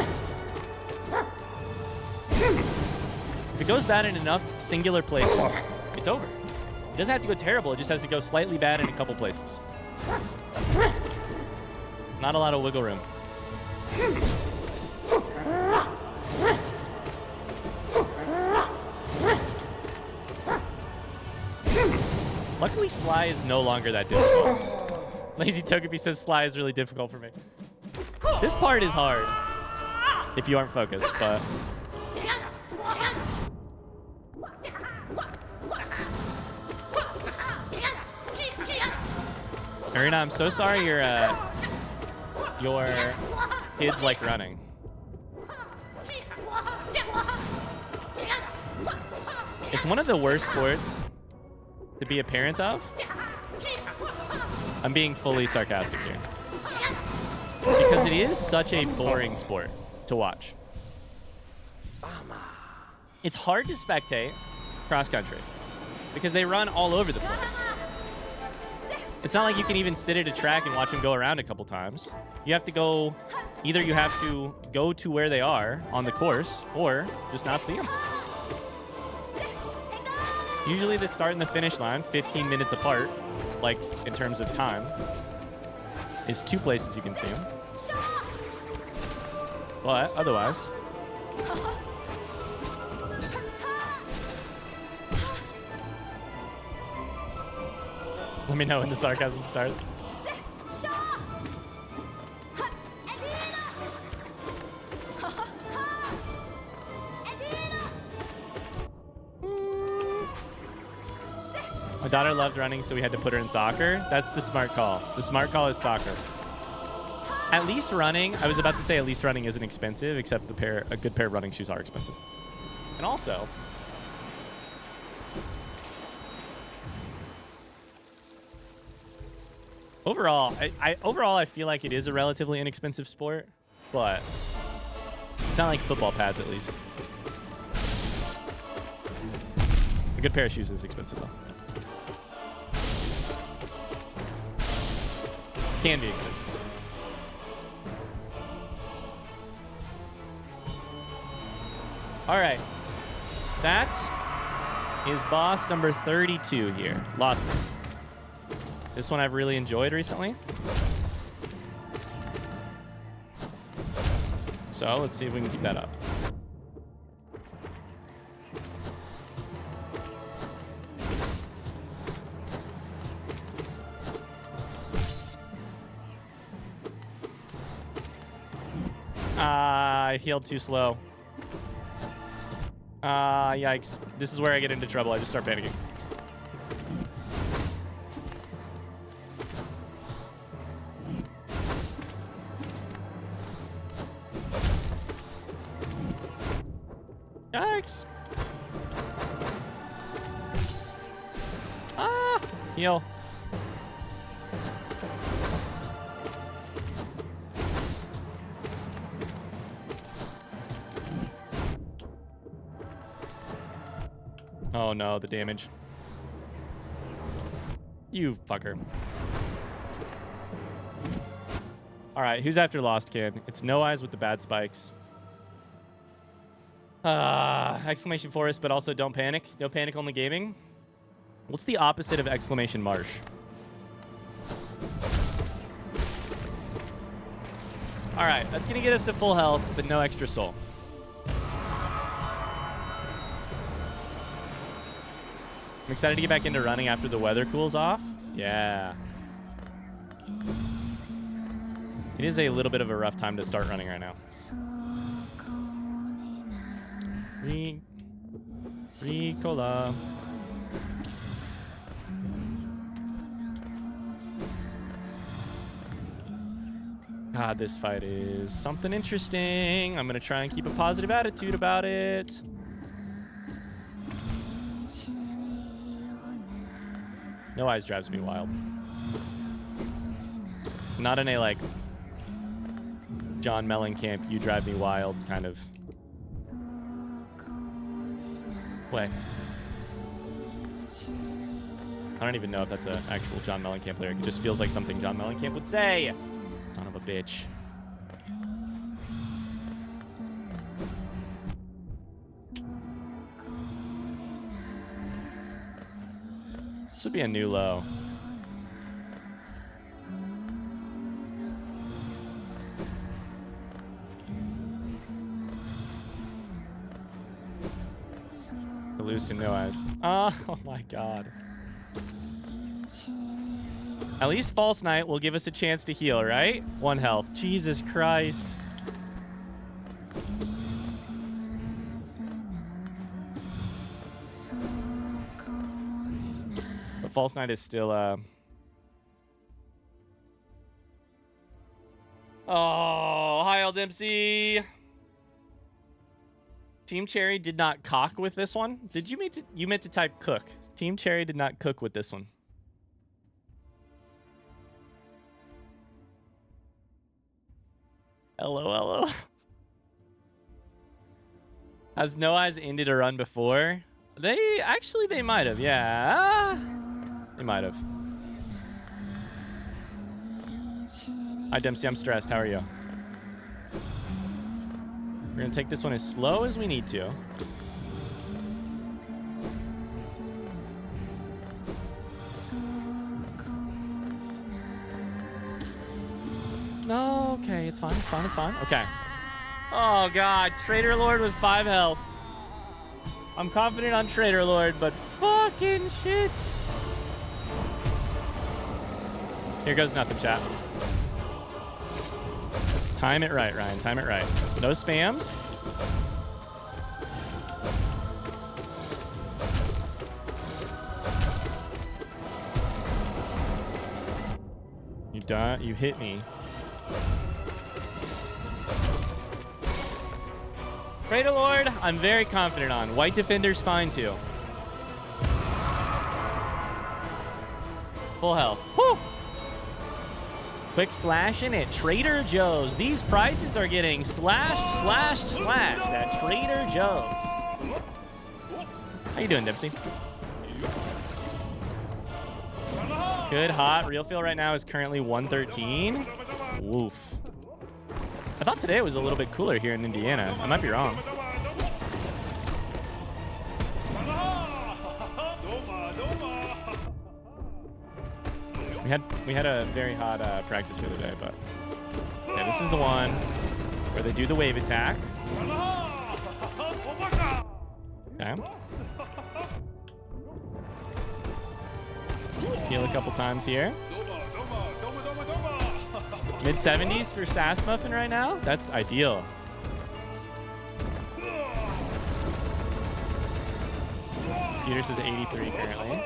if it goes bad in enough singular places, it's over. It doesn't have to go terrible. It just has to go slightly bad in a couple places. Not a lot of wiggle room. Luckily, Sly is no longer that difficult. Lazy Togepi says Sly is really difficult for me. This part is hard if you aren't focused, but... Marina, I'm so sorry your kids like running. It's one of the worst sports to be a parent of. I'm being fully sarcastic here. Because it is such a boring sport to watch. It's hard to spectate cross country because they run all over the place. It's not like you can even sit at a track and watch them go around a couple times. You have to go, either you have to go to where they are on the course or just not see them. Usually the start and the finish line, 15 minutes apart, like in terms of time, is 2 places you can see them. But otherwise, let me know when the sarcasm starts. My daughter loved running, so we had to put her in soccer. That's the smart call. The smart call is soccer. At least running, I was about to say at least running isn't expensive, except a good pair of running shoes are expensive. And also, overall, I feel like it is a relatively inexpensive sport, but it's not like football pads, at least. A good pair of shoes is expensive, though. Can be expensive. All right. That is boss number 32 here. Lost Me. This one I've really enjoyed recently. So let's see if we can keep that up. I healed too slow. Yikes. This is where I get into trouble. I just start panicking. Yikes. Ah! Heal. Oh no, the damage. You fucker. Alright, who's after Lost Kid? It's No Eyes with the bad spikes. Exclamation Forest, but also don't panic. No panic, only gaming. What's the opposite of exclamation marsh? Alright, that's gonna get us to full health, but no extra soul. I'm excited to get back into running after the weather cools off. Yeah. It is a little bit of a rough time to start running right now. Ricola. God, this fight is something interesting. I'm gonna try and keep a positive attitude about it. No Eyes drives me wild. Not in a, like, John Mellencamp, you drive me wild kind of way. I don't even know if that's an actual John Mellencamp lyric. It just feels like something John Mellencamp would say. Son of a bitch. This would be a new low. Loose and No Eyes. Oh my god. At least False Knight will give us a chance to heal, right? 1 health. Jesus Christ. But False Knight is still, Oh, hi, old MC. Team Cherry did not cock with this one. Did you meant to type cook? Team Cherry did not cook with this one. LOL. Has No Eyes ended a run before? They might have, yeah. They might have. Hi Dempsey, I'm stressed. How are you? We're gonna take this one as slow as we need to. No, okay, it's fine, it's fine, it's fine. Okay. Oh god, Trader Lord with 5 health. I'm confident on Trader Lord, but fucking shit. Here goes nothing, chat. Time it right, Ryan. Time it right. No spams. You hit me. Trader Lord, I'm very confident on. White Defender's fine too. Full health. Whew! Quick slashing at Trader Joe's. These prices are getting slashed at Trader Joe's. How you doing, Dempsey? Good, hot. Real feel right now is currently 113. Woof. I thought today was a little bit cooler here in Indiana. I might be wrong. We had a very hot practice the other day, but yeah, this is the one where they do the wave attack. Okay. Heal a couple times here. Mid 70s for Sass Muffin right now. That's ideal. computer says 83 currently.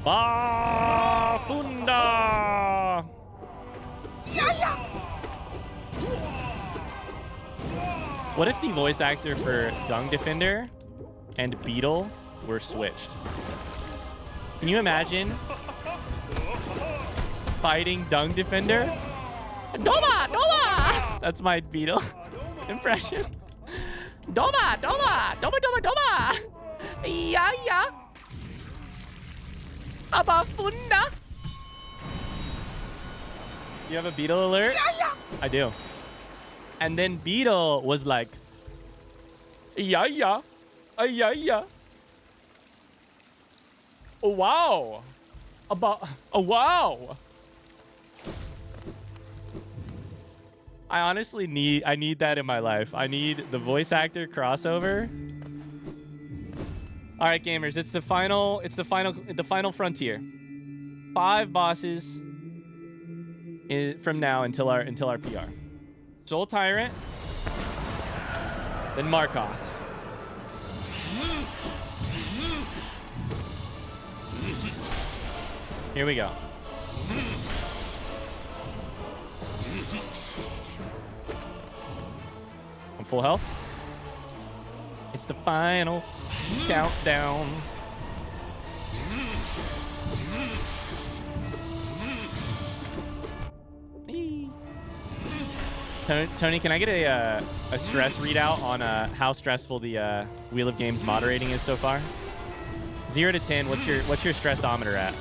Bafunda! What if the voice actor for Dung Defender and Beetle were switched? Can you imagine fighting Dung Defender? Doma! Doma! That's my Beetle impression. Doma! Doma! Doma! Doma! Doma! Yeah, yeah. Abafunda! You have a Beetle alert? Yeah, yeah. I do. And then Beetle was like, yeah, yeah. Yeah, yeah. Oh, wow. Oh, wow. I honestly need that in my life. I need the voice actor crossover. All right, gamers, it's the final frontier. 5 bosses from now until our PR. Soul Tyrant, then Markoth. Here we go. I'm full health. It's the final countdown. Tony, can I get a stress readout on how stressful the Wheel of Games moderating is so far? 0 to 10, what's your stressometer at?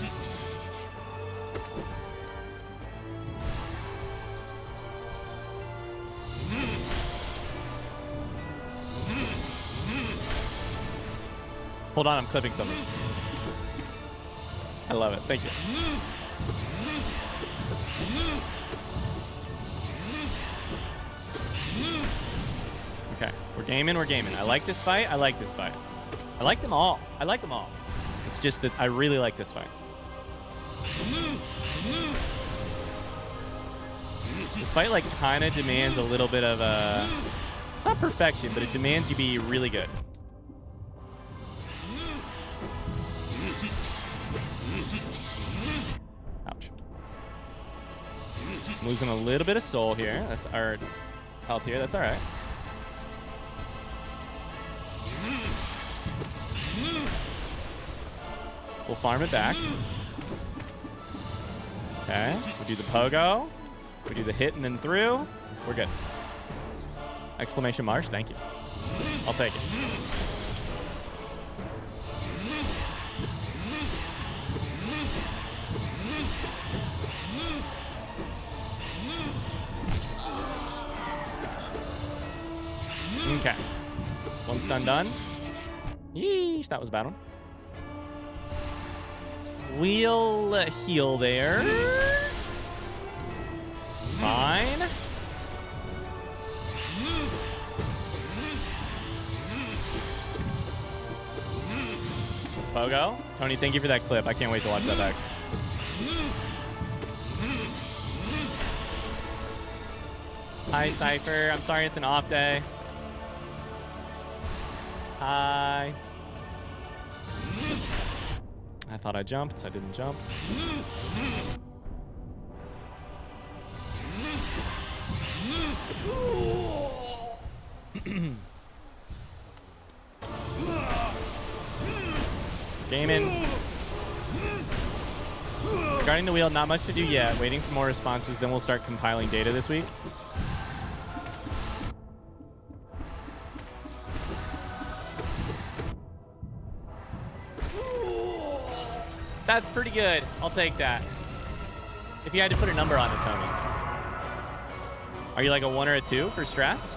Hold on, I'm clipping something. I love it. Thank you. Okay, we're gaming. I like this fight. I like them all. It's just that I really like this fight. This fight like kind of demands a little bit of a... It's not perfection, but it demands you be really good. Ouch. I'm losing a little bit of soul here. That's our health here. That's all right. We'll farm it back. Okay. We do the pogo. We do the hit and then through. We're good. Exclamation march. Thank you. I'll take it. Okay. One stun done. Yeesh, that was a bad one. We'll heal there. It's fine. Pogo. Tony, thank you for that clip. I can't wait to watch that back. Hi, Cypher. I'm sorry it's an off day. Hi. I thought I jumped. I didn't jump. Gaming. Regarding the wheel, not much to do yet. Waiting for more responses, then we'll start compiling data this week. That's pretty good. I'll take that. If you had to put a number on it, Tony. Are you like a 1 or a 2 for stress?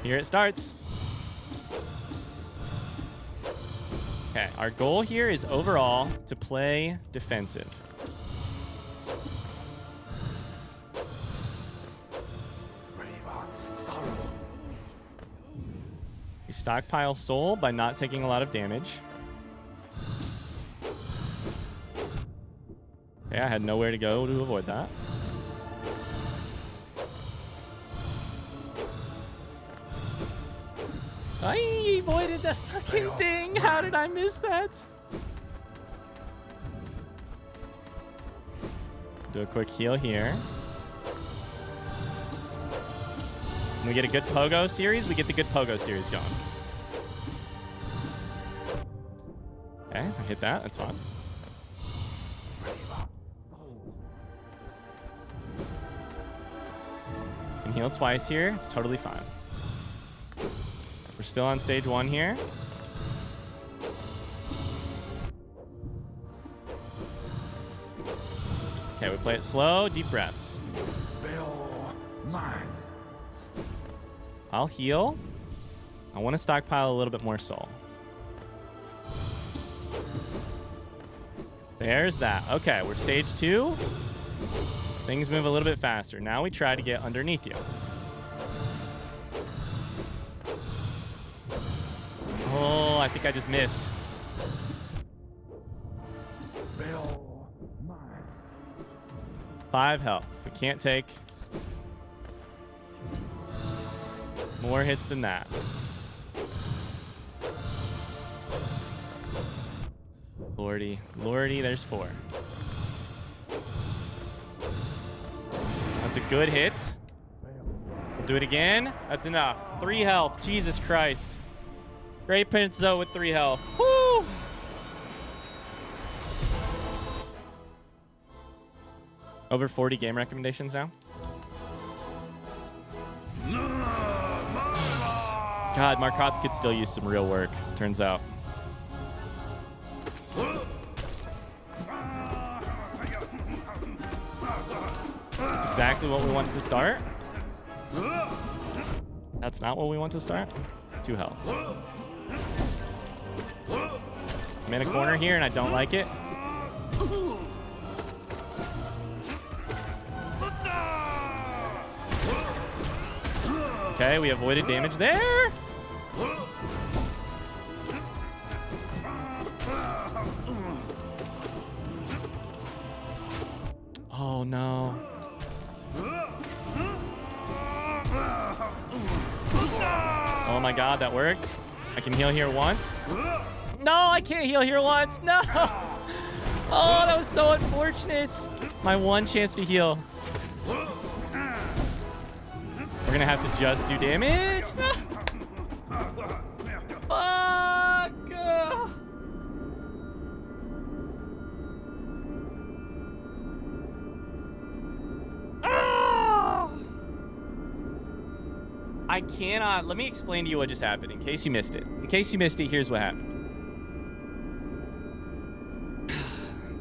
Here it starts. Okay, our goal here is overall to play defensive. You stockpile soul by not taking a lot of damage. Okay, I had nowhere to go to avoid that. I avoided the fucking thing. How did I miss that? Do a quick heal here. When we get a good pogo series, we get the good pogo series going. Okay, I hit that. That's fine. Can heal twice here. It's totally fine. We're still on stage 1 here. Okay, we play it slow, deep breaths. I'll heal. I want to stockpile a little bit more soul. There's that. Okay, we're stage 2. Things move a little bit faster. Now we try to get underneath you. Oh, I think I just missed. Five health. We can't take more hits than that. Lordy, Lordy, there's 4. That's a good hit. We'll do it again. That's enough. 3 health. Jesus Christ. Great Prince Zoe with 3 health. Woo! Over 40 game recommendations now. God, Markoth could still use some real work, turns out. That's exactly what we want to start. That's not what we want to start. 2 health. I'm in a corner here and I don't like it. Okay, we avoided damage there. Oh no. Oh my god, that worked. I can heal here once. No, I can't heal here once. No. Oh, that was so unfortunate. My one chance to heal. We're gonna have to just do damage. No. Fuck. I cannot. Let me explain to you what just happened in case you missed it. In case you missed it, here's what happened.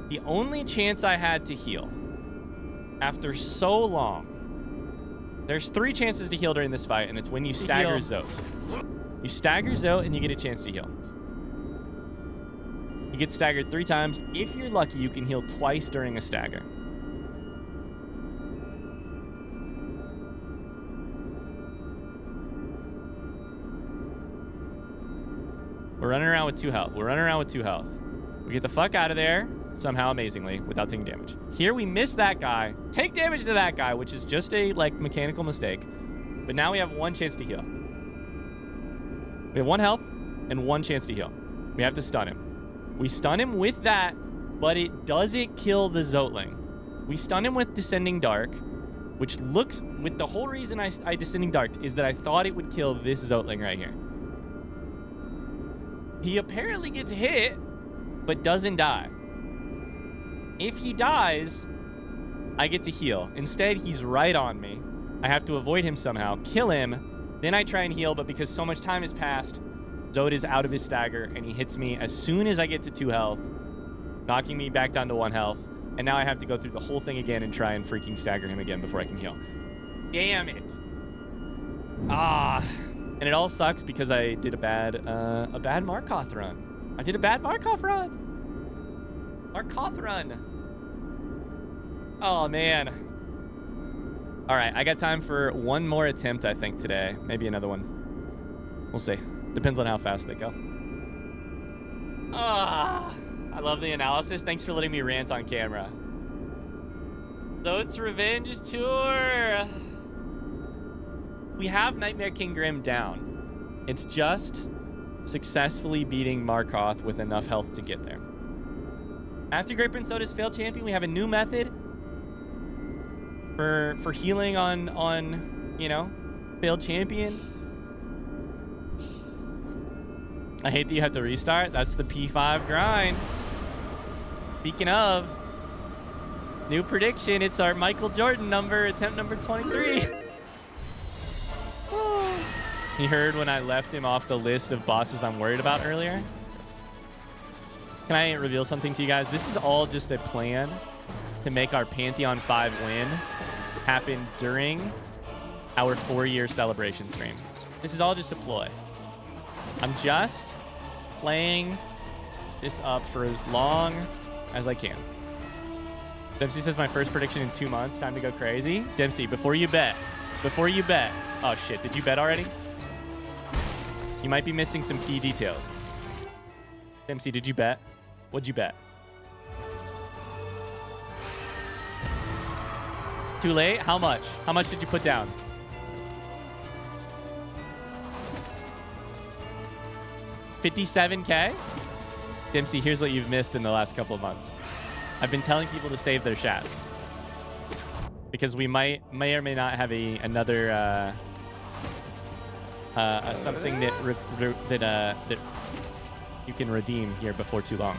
The only chance I had to heal after so long. There's 3 chances to heal during this fight, and it's when you stagger Zote. You stagger Zote, and you get a chance to heal. You get staggered 3 times. If you're lucky, you can heal twice during a stagger. We're running around with 2 health. We're running around with 2 health. We get the fuck out of there, somehow, amazingly, without taking damage. Here, we miss that guy. Take damage to that guy, which is just a, mechanical mistake. But now we have 1 chance to heal. We have 1 health and 1 chance to heal. We have to stun him. We stun him with that, but it doesn't kill the Zotling. We stun him with Descending Dark, which looks... With the whole reason I Descending Darked is that I thought it would kill this Zotling right here. He apparently gets hit, but doesn't die. If he dies, I get to heal. Instead, he's right on me. I have to avoid him somehow, kill him, then I try and heal, but because so much time has passed, Zote is out of his stagger, and he hits me as soon as I get to 2 health, knocking me back down to 1 health, and now I have to go through the whole thing again and try and freaking stagger him again before I can heal. Damn it. And it all sucks because I did a bad Markoth run. I did a bad Markoth run. Markoth run. Oh, man. All right, I got time for 1 more attempt, I think, today. Maybe another one. We'll see. Depends on how fast they go. I love the analysis. Thanks for letting me rant on camera. Zote's Revenge Tour. We have Nightmare King Grim down. It's just successfully beating Markoth with enough health to get there. After Great Prince Otis failed champion, we have a new method for healing on you know, failed champion. I hate that you have to restart. That's the P5 grind. Speaking of, new prediction. It's our Michael Jordan number, attempt number 23. He heard when I left him off the list of bosses I'm worried about earlier. Can I reveal something to you guys? This is all just a plan to make our Pantheon 5 win happen during our 4-year celebration stream. This is all just a ploy. I'm just playing this up for as long as I can. Dempsey says my first prediction in 2 months. Time to go crazy. Dempsey, before you bet. Oh shit, did you bet already? You might be missing some key details. Dempsey, did you bet? What'd you bet? Too late? How much? How much did you put down? $57K? Dempsey, here's what you've missed in the last couple of months. I've been telling people to save their chats. Because we may or may not have another something that you can redeem here before too long.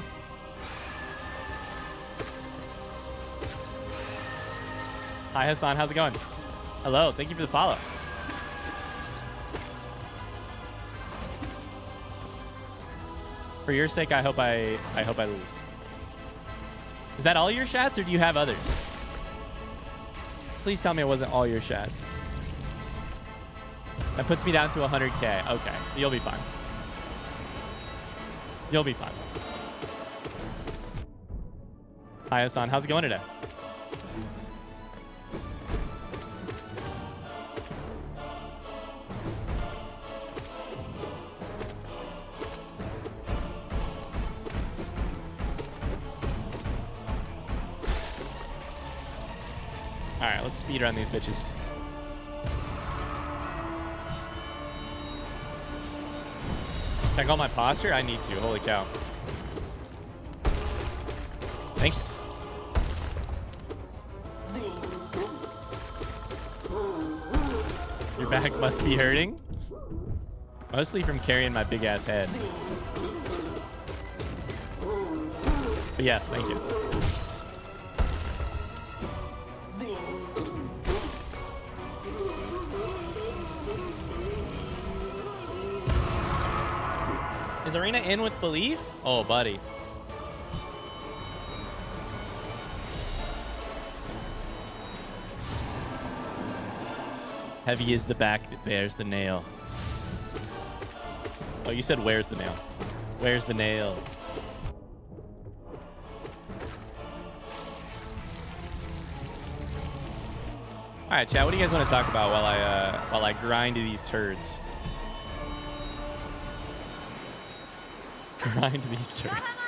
Hi Hassan, how's it going? Hello, thank you for the follow. For your sake, I hope I lose. Is that all your chats, or do you have others? Please tell me it wasn't all your chats. That puts me down to 100K. Okay, so you'll be fine. You'll be fine. Hi Hassan, how's it going today? Alright, let's speed around these bitches. Check out my posture? I need to. Holy cow. Thank you. Your back must be hurting. Mostly from carrying my big ass head. But yes, thank you. Is Arena in with belief? Oh, buddy. Heavy is the back that bears the nail. Oh, you said where's the nail? Where's the nail? All right, chat. What do you guys want to talk about while I grind these turds? Grind these turds.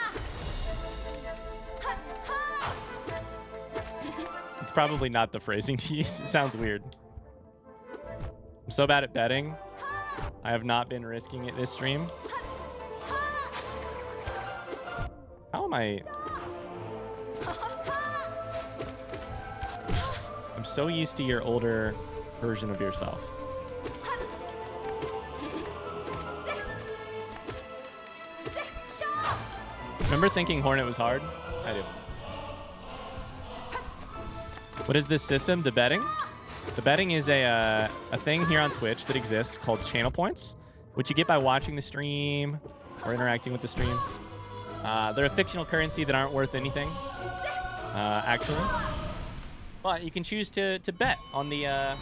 It's probably not the phrasing to use. It sounds weird. I'm so bad at betting. I have not been risking it this stream. How am I? I'm so used to your older version of yourself. Remember thinking Hornet was hard? I do. What is this system? The betting? The betting is a thing here on Twitch that exists called channel points, which you get by watching the stream or interacting with the stream. They're a fictional currency that aren't worth anything, actually. But you can choose to bet on the,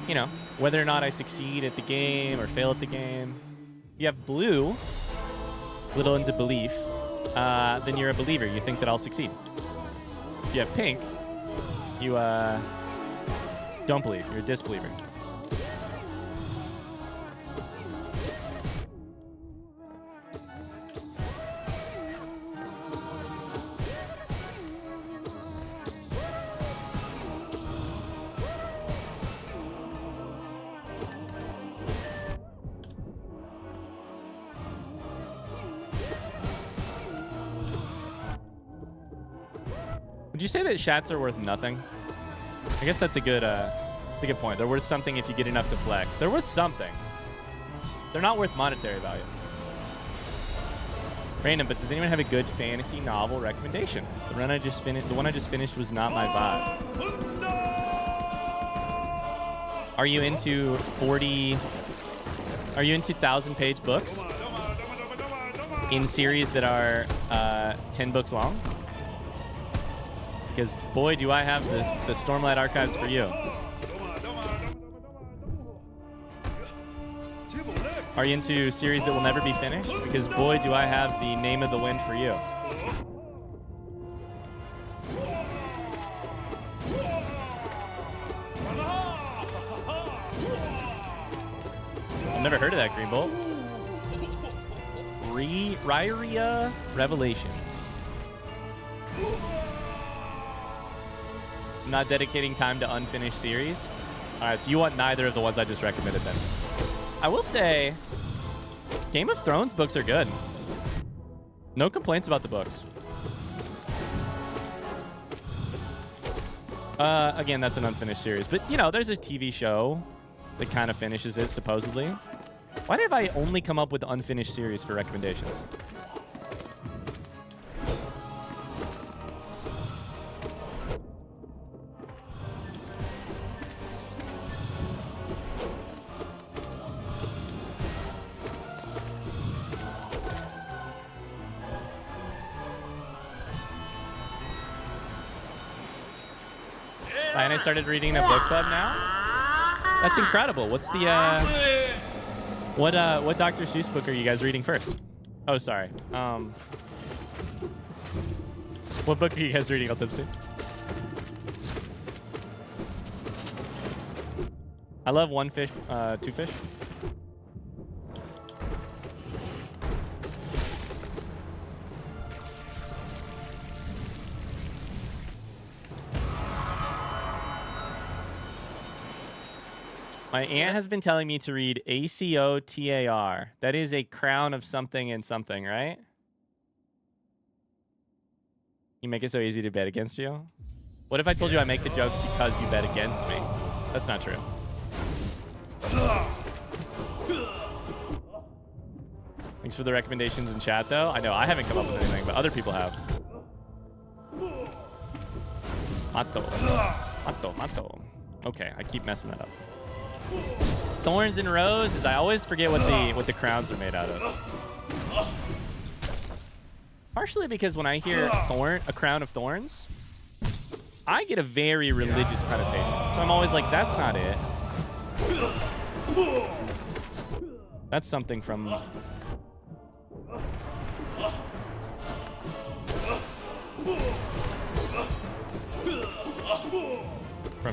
you know, whether or not I succeed at the game or fail at the game. If you have blue, little into belief, then you're a believer. You think that I'll succeed. If you have pink, you don't believe. You're a disbeliever. Would you say that shats are worth nothing? I guess that's a good point. They're worth something if you get enough to flex. They're worth something. They're not worth monetary value. Random, but does anyone have a good fantasy novel recommendation? The one I just finished was not my vibe. Are you into 1,000-page books in series that are 10 books long? Because boy, do I have the Stormlight Archives for you. Are you into series that will never be finished? Because boy, do I have the Name of the Wind for you. I've never heard of that, Green Bolt. Ryria Revelations. I'm not dedicating time to unfinished series. All right, so you want neither of the ones I just recommended then. I will say, Game of Thrones books are good. No complaints about the books. Again, that's an unfinished series. But, you know, there's a TV show that kind of finishes it, supposedly. Why have I only come up with unfinished series for recommendations? And I started reading a book club now. That's incredible. What's the what Dr. Seuss book are you guys reading first? Oh, sorry. What book are you guys reading, Ultimcy? I love One Fish, Two Fish. My aunt has been telling me to read ACOTAR. That is a crown of something and something, right? You make it so easy to bet against you? What if I told you I make the jokes because you bet against me? That's not true. Thanks for the recommendations in chat, though. I know I haven't come up with anything, but other people have. Mato. Okay, I keep messing that up. Thorns and roses. I always forget what the crowns are made out of. Partially because when I hear a crown of thorns, I get a very religious connotation. So I'm always like, that's not it. That's something from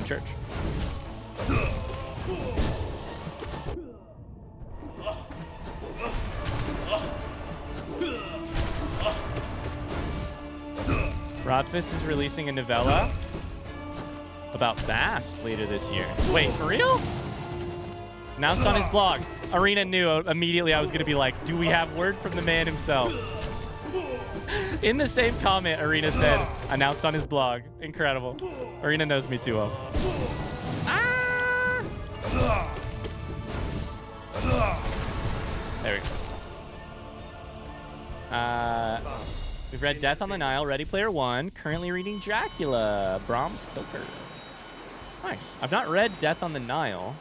church. Rodfist is releasing a novella about Bast later this year. Wait, for real? Announced on his blog. Arena knew immediately I was going to be like, do we have word from the man himself? In the same comment, Arena said, announced on his blog. Incredible. Arena knows me too well. Ah! There we go. We've read Death on the Nile, Ready Player One. Currently reading Dracula, Bram Stoker. Nice. I've not read Death on the Nile.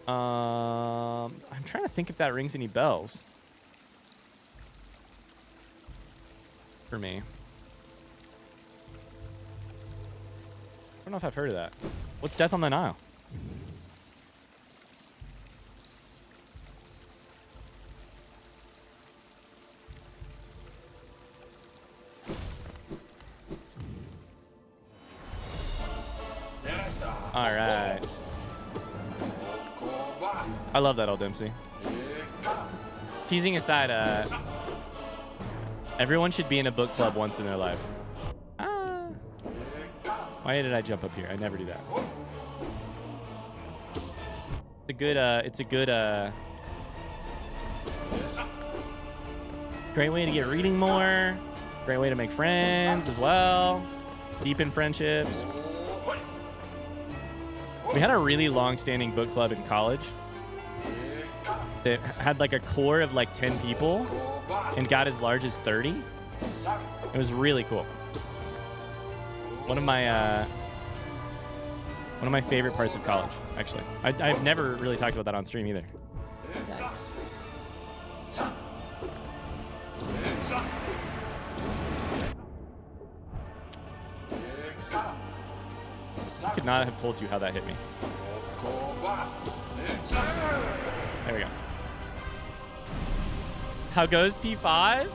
I'm trying to think if that rings any bells for me. I don't know if I've heard of that. What's Death on the Nile? All right. I love that, old Dempsey. Teasing aside, everyone should be in a book club once in their life. Why did I jump up here? I never do that. It's a good, great way to get reading more. Great way to make friends as well. Deepen friendships. We had a really long-standing book club in college. It had like a core of like 10 people and got as large as 30. It was really cool. One of my favorite parts of college, actually. I've never really talked about that on stream either. Yikes. I could not have told you how that hit me. There we go. How goes P5?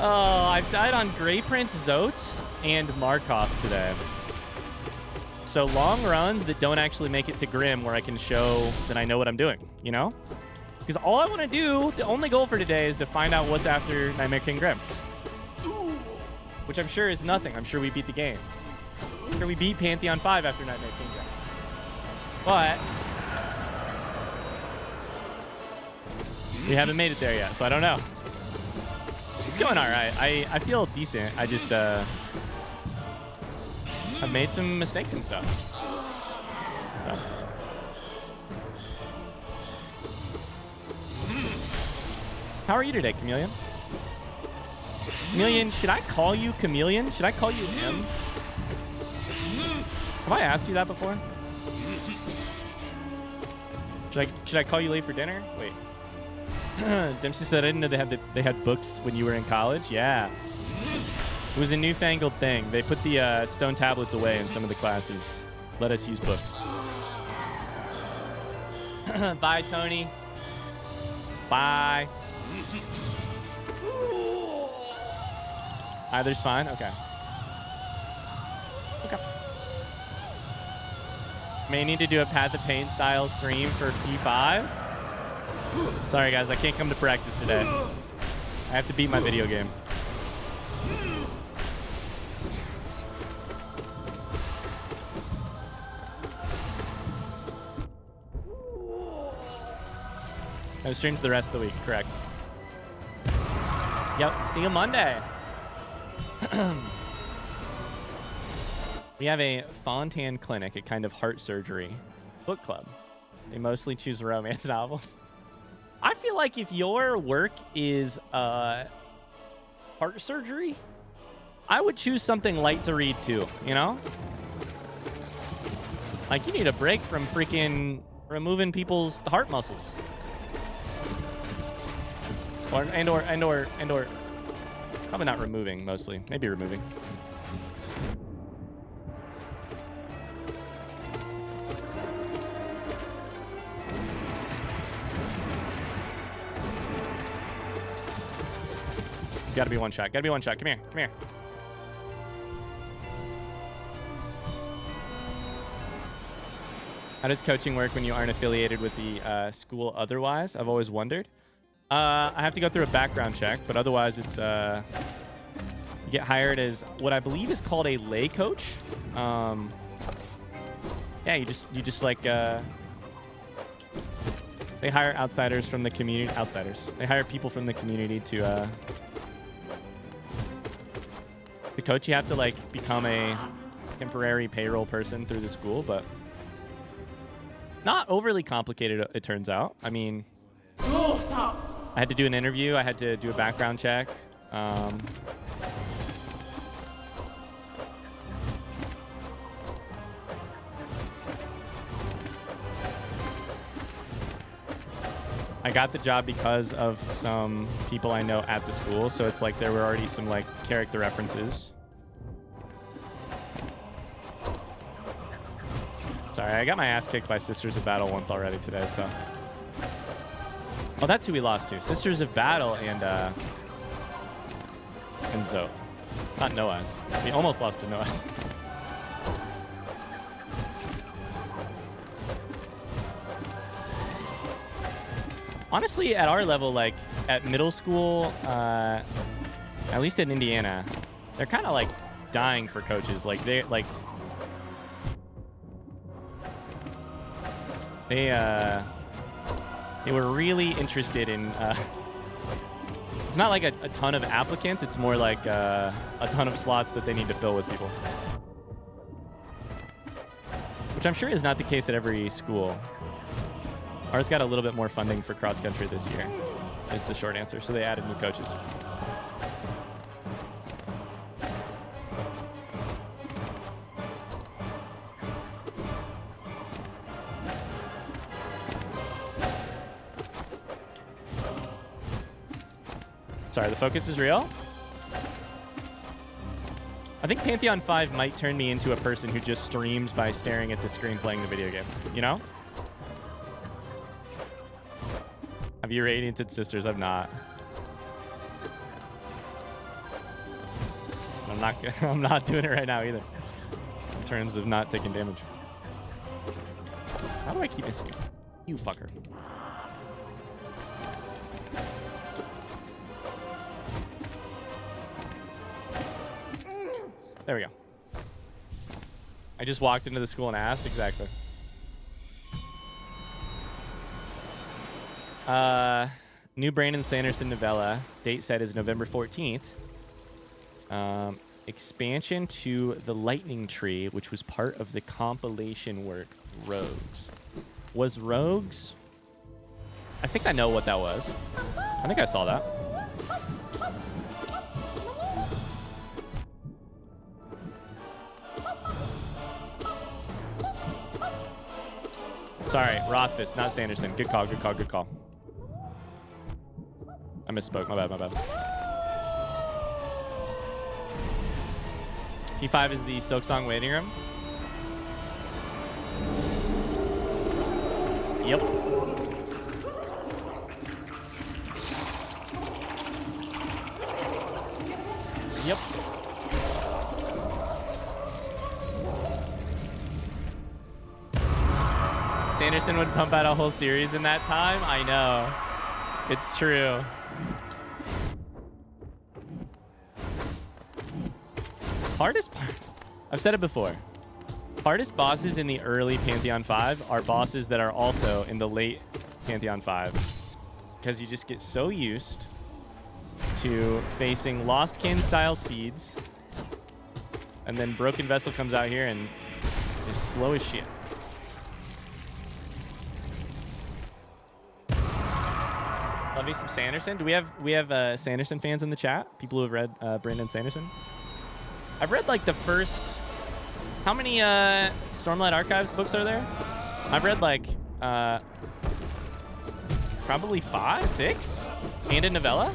Oh, I've died on Grey Prince Zote and Markov today. So long runs that don't actually make it to Grim where I can show that I know what I'm doing, you know? Because all I want to do, the only goal for today is to find out what's after Nightmare King Grim. Which I'm sure is nothing. I'm sure we beat the game. I'm sure we beat Pantheon 5 after Nightmare King Grim. But we haven't made it there yet, so I don't know. It's going all right. I feel decent. I just I've made some mistakes and stuff. So. How are you today, Chameleon? Chameleon, should I call you Chameleon? Should I call you M? Have I asked you that before? Should I call you late for dinner? Wait. Dempsey said I didn't know they had books when you were in college. Yeah. It was a newfangled thing. They put the stone tablets away in some of the classes. Let us use books. Bye, Tony. Bye. Either's fine? Okay. Okay. May need to do a Path of Pain style stream for P5. Sorry, guys. I can't come to practice today. I have to beat my video game. No streams the rest of the week, correct. Yep, see you Monday. We have a Fontan clinic, a kind of heart surgery book club. They mostly choose romance novels. I feel like if your work is heart surgery, I would choose something light to read too, you know? Like you need a break from freaking removing people's heart muscles. Or probably not removing, mostly. Maybe removing. Gotta be one shot. Gotta be one shot. Come here. Come here. How does coaching work when you aren't affiliated with the school otherwise? I've always wondered. I have to go through a background check, but otherwise it's you get hired as what I believe is called a lay coach. Yeah, you just like they hire outsiders from the community. They hire people from the community to coach. You have to like become a temporary payroll person through the school, but not overly complicated. It turns out. I mean. I had to do an interview. I had to do a background check. I got the job because of some people I know at the school, so it's like there were already some like character references. Sorry, I got my ass kicked by Sisters of Battle once already today, so. Oh, that's who we lost to. Sisters of Battle and Zoe. Not Noah's. We almost lost to Noah's. Honestly, at our level, like at middle school, at least in Indiana, they're kind of like dying for coaches. Like they were really interested in It's not like a ton of applicants. It's more like a ton of slots that they need to fill with people. Which I'm sure is not the case at every school. Ours got a little bit more funding for cross country this year, is the short answer. So they added new coaches. Sorry, the focus is real. I think Pantheon 5 might turn me into a person who just streams by staring at the screen playing the video game. You know? Have you radianted sisters? I've not. I'm not doing it right now either. In terms of not taking damage. How do I keep missing you? You fucker. There we go. I just walked into the school and asked. Exactly. New Brandon Sanderson novella. Date set is November 14th. Expansion to the Lightning Tree, which was part of the compilation work Rogues. Was Rogues? I think I know what that was. I think I saw that. Sorry, Rothfuss, not Sanderson. Good call, good call, good call. I misspoke. My bad, my bad. P5 is the Silksong waiting room. Yep. Yep. Sanderson would pump out a whole series in that time? I know. It's true. Hardest part, I've said it before. Hardest bosses in the early Pantheon 5 are bosses that are also in the late Pantheon 5. Because you just get so used to facing Lost Kin style speeds. And then Broken Vessel comes out here and is slow as shit. Love me some Sanderson. Do we have Sanderson fans in the chat? People who have read Brandon Sanderson? I've read like the first. How many Stormlight Archives books are there? I've read like probably 5, 6, and a novella.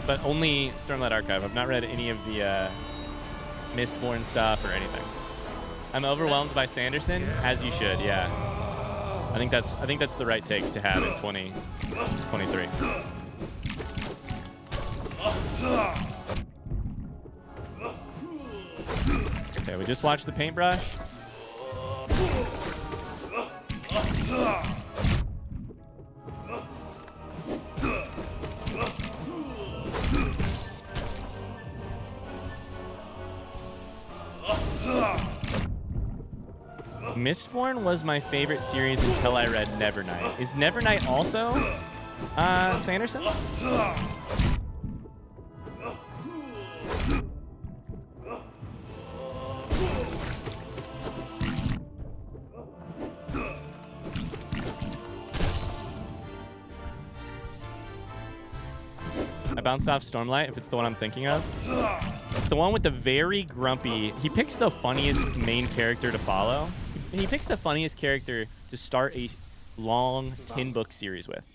But only Stormlight Archive. I've not read any of the Mistborn stuff or anything. I'm overwhelmed by Sanderson, as you should. Yeah, I think that's the right take to have in 2023. Okay, we just watched the paintbrush. Mistborn was my favorite series until I read Nevernight. Is Nevernight also Sanderson? I bounced off Stormlight, if it's the one I'm thinking of. It's the one with the very grumpy... He picks the funniest main character to follow. He picks the funniest character to start a long 10-book series with.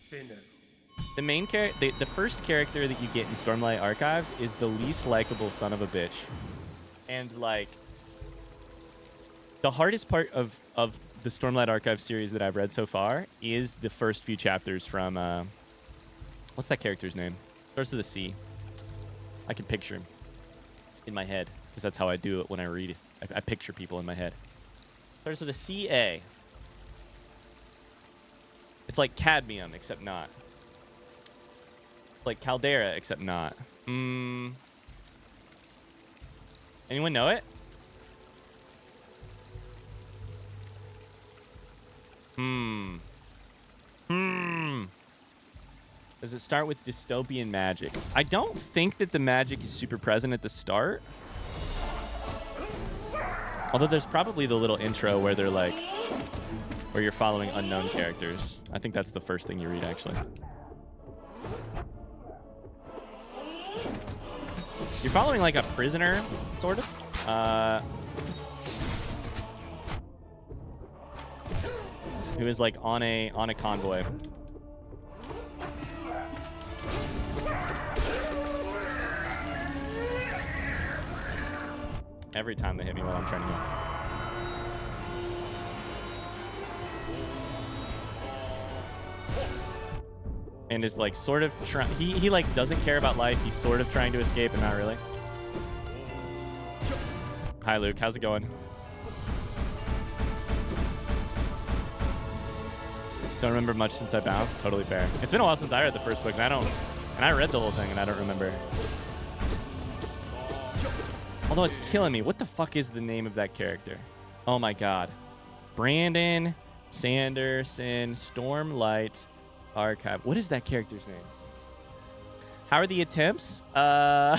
The main character, the first character that you get in Stormlight Archives is the least likable son of a bitch. And like, the hardest part of the Stormlight Archives series that I've read so far is the first few chapters from, what's that character's name? Starts with a C. I can picture him in my head because that's how I do it when I read it. I picture people in my head. Starts with a CA. It's like cadmium, except not. Like Caldera, except not. Anyone know it? Does it start with dystopian magic? I don't think that the magic is super present at the start. Although there's probably the little intro where they're like, where you're following unknown characters. I think that's the first thing you read, actually. You're following like a prisoner, sort of. Who is like on a convoy. Every time they hit me while I'm trying to go. And is like sort of trying. He like doesn't care about life. He's sort of trying to escape, and not really. Hi Luke, how's it going? Don't remember much since I bounced. Totally fair. It's been a while since I read the first book, and I read the whole thing, and I don't remember. Although it's killing me. What the fuck is the name of that character? Oh my god. Brandon Sanderson, Stormlight Archive. What is that character's name? How are the attempts? How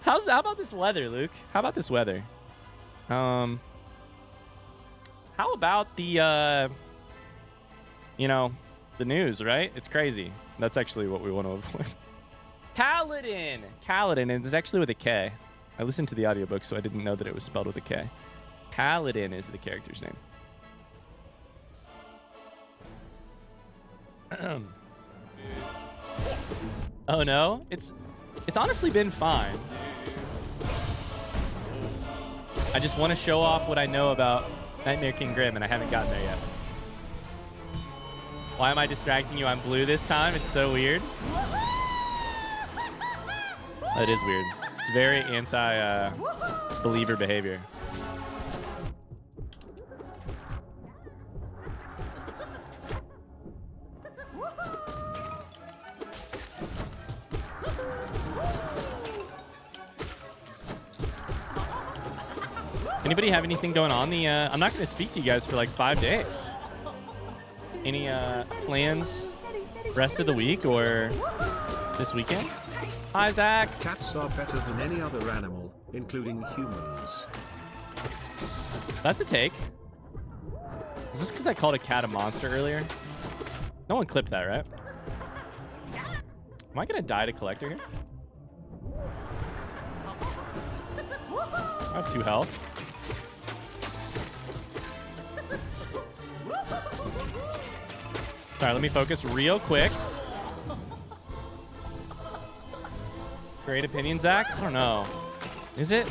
about this weather, Luke? How about this weather? How about the you know, the news, right? It's crazy. That's actually what we want to avoid. Kaladin. Kaladin, and it's actually with a K. I listened to the audiobook, so I didn't know that it was spelled with a K. Kaladin is the character's name. Oh no? It's honestly been fine. I just want to show off what I know about Nightmare King Grim, and I haven't gotten there yet. Why am I distracting you? I'm blue this time. It's so weird. That is weird. It's very anti-believer behavior. Anybody have anything going on? I'm not going to speak to you guys for like 5 days. Any plans rest of the week or this weekend? Hi, Zach. Cats are better than any other animal, including humans. That's a take. Is this because I called a cat a monster earlier? No one clipped that, right? Am I going to die to collector here? I have 2 health. Sorry, let me focus real quick. Great opinion, Zach? I don't know. Is it?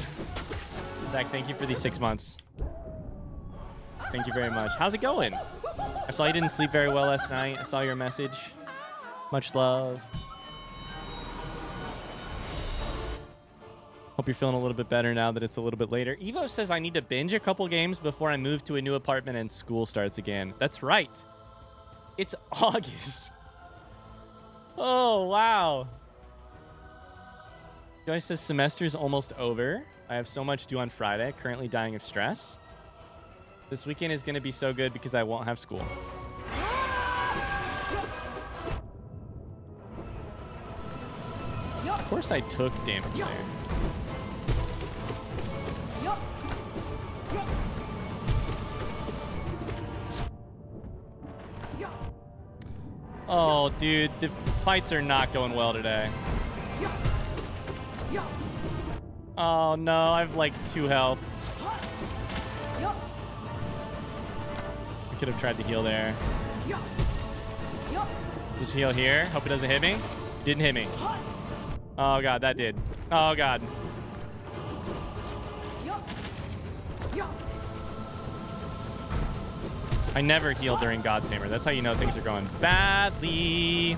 Zach, thank you for these 6 months. Thank you very much. How's it going? I saw you didn't sleep very well last night. I saw your message. Much love. Hope you're feeling a little bit better now that it's a little bit later. Evo says I need to binge a couple games before I move to a new apartment and school starts again. That's right. It's August. Oh, wow. Joyce says semester's almost over. I have so much due on Friday. Currently dying of stress. This weekend is going to be so good because I won't have school. Of course I took damage there. Oh, dude, the fights are not going well today. Oh, no, I have like 2 health. I could have tried to heal there. Just heal here. Hope it doesn't hit me. Didn't hit me. Oh, God, that did. Oh, God. I never heal during God Tamer. That's how you know things are going badly.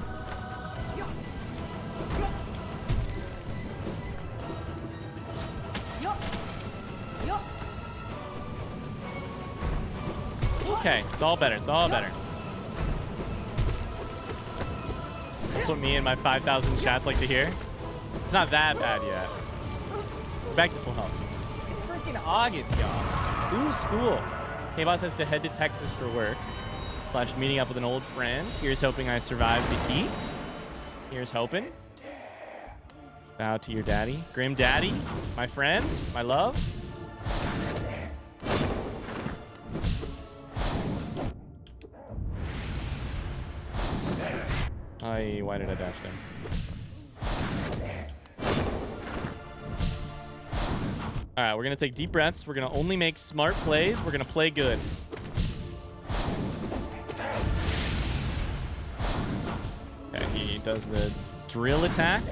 Okay, it's all better. It's all better. That's what me and my 5,000 chats like to hear. It's not that bad yet. We're back to full health. It's freaking August, y'all. Ooh, school. K-Boss has to head to Texas for work. / meeting up with an old friend. Here's hoping I survive the heat. Here's hoping. Bow to your daddy. Grim daddy, my friend, my love. Why did I dash there? All right, we're going to take deep breaths. We're going to only make smart plays. We're going to play good. Okay, he does the drill attack.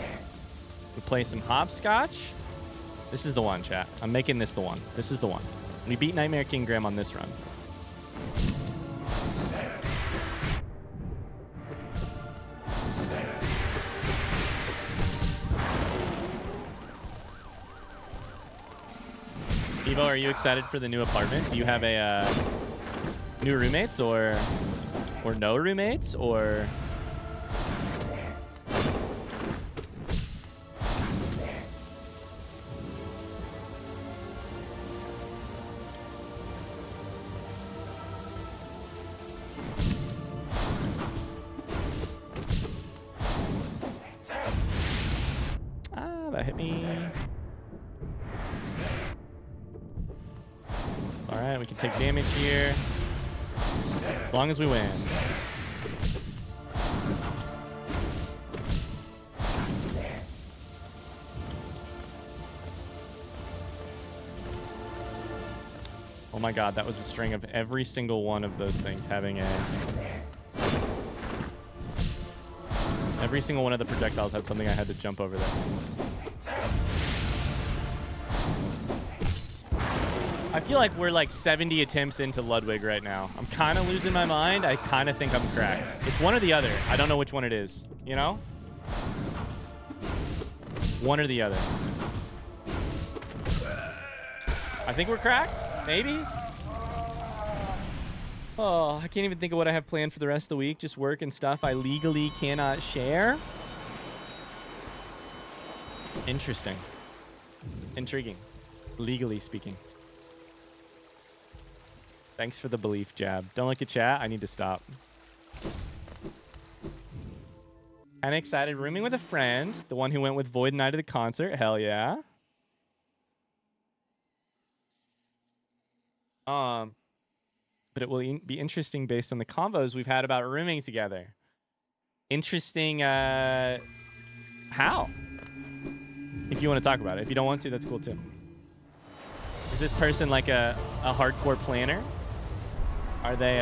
We play some hopscotch. This is the one, chat. I'm making this the one. This is the one. We beat Nightmare King Graham on this run. Evo, are you excited for the new apartment? Do you have a new roommates or no roommates or? That hit me. All right, we can take damage here. As long as we win. Oh my god, that was a string of every single one of those things having a... Every single one of the projectiles had something I had to jump over there. I feel like we're like 70 attempts into Ludwig right now. I'm kind of losing my mind. I kind of think I'm cracked. It's one or the other. I don't know which one it is, you know? One or the other. I think we're cracked. Maybe. Oh, I can't even think of what I have planned for the rest of the week. Just work and stuff I legally cannot share. Interesting. Intriguing. Legally speaking. Thanks for the belief, Jab. Don't look at chat. I need to stop. Kinda excited. Rooming with a friend. The one who went with Void Night to the concert. Hell yeah. But it will be interesting based on the convos we've had about rooming together. Interesting, how? If you want to talk about it. If you don't want to, that's cool too. Is this person like a hardcore planner? Are they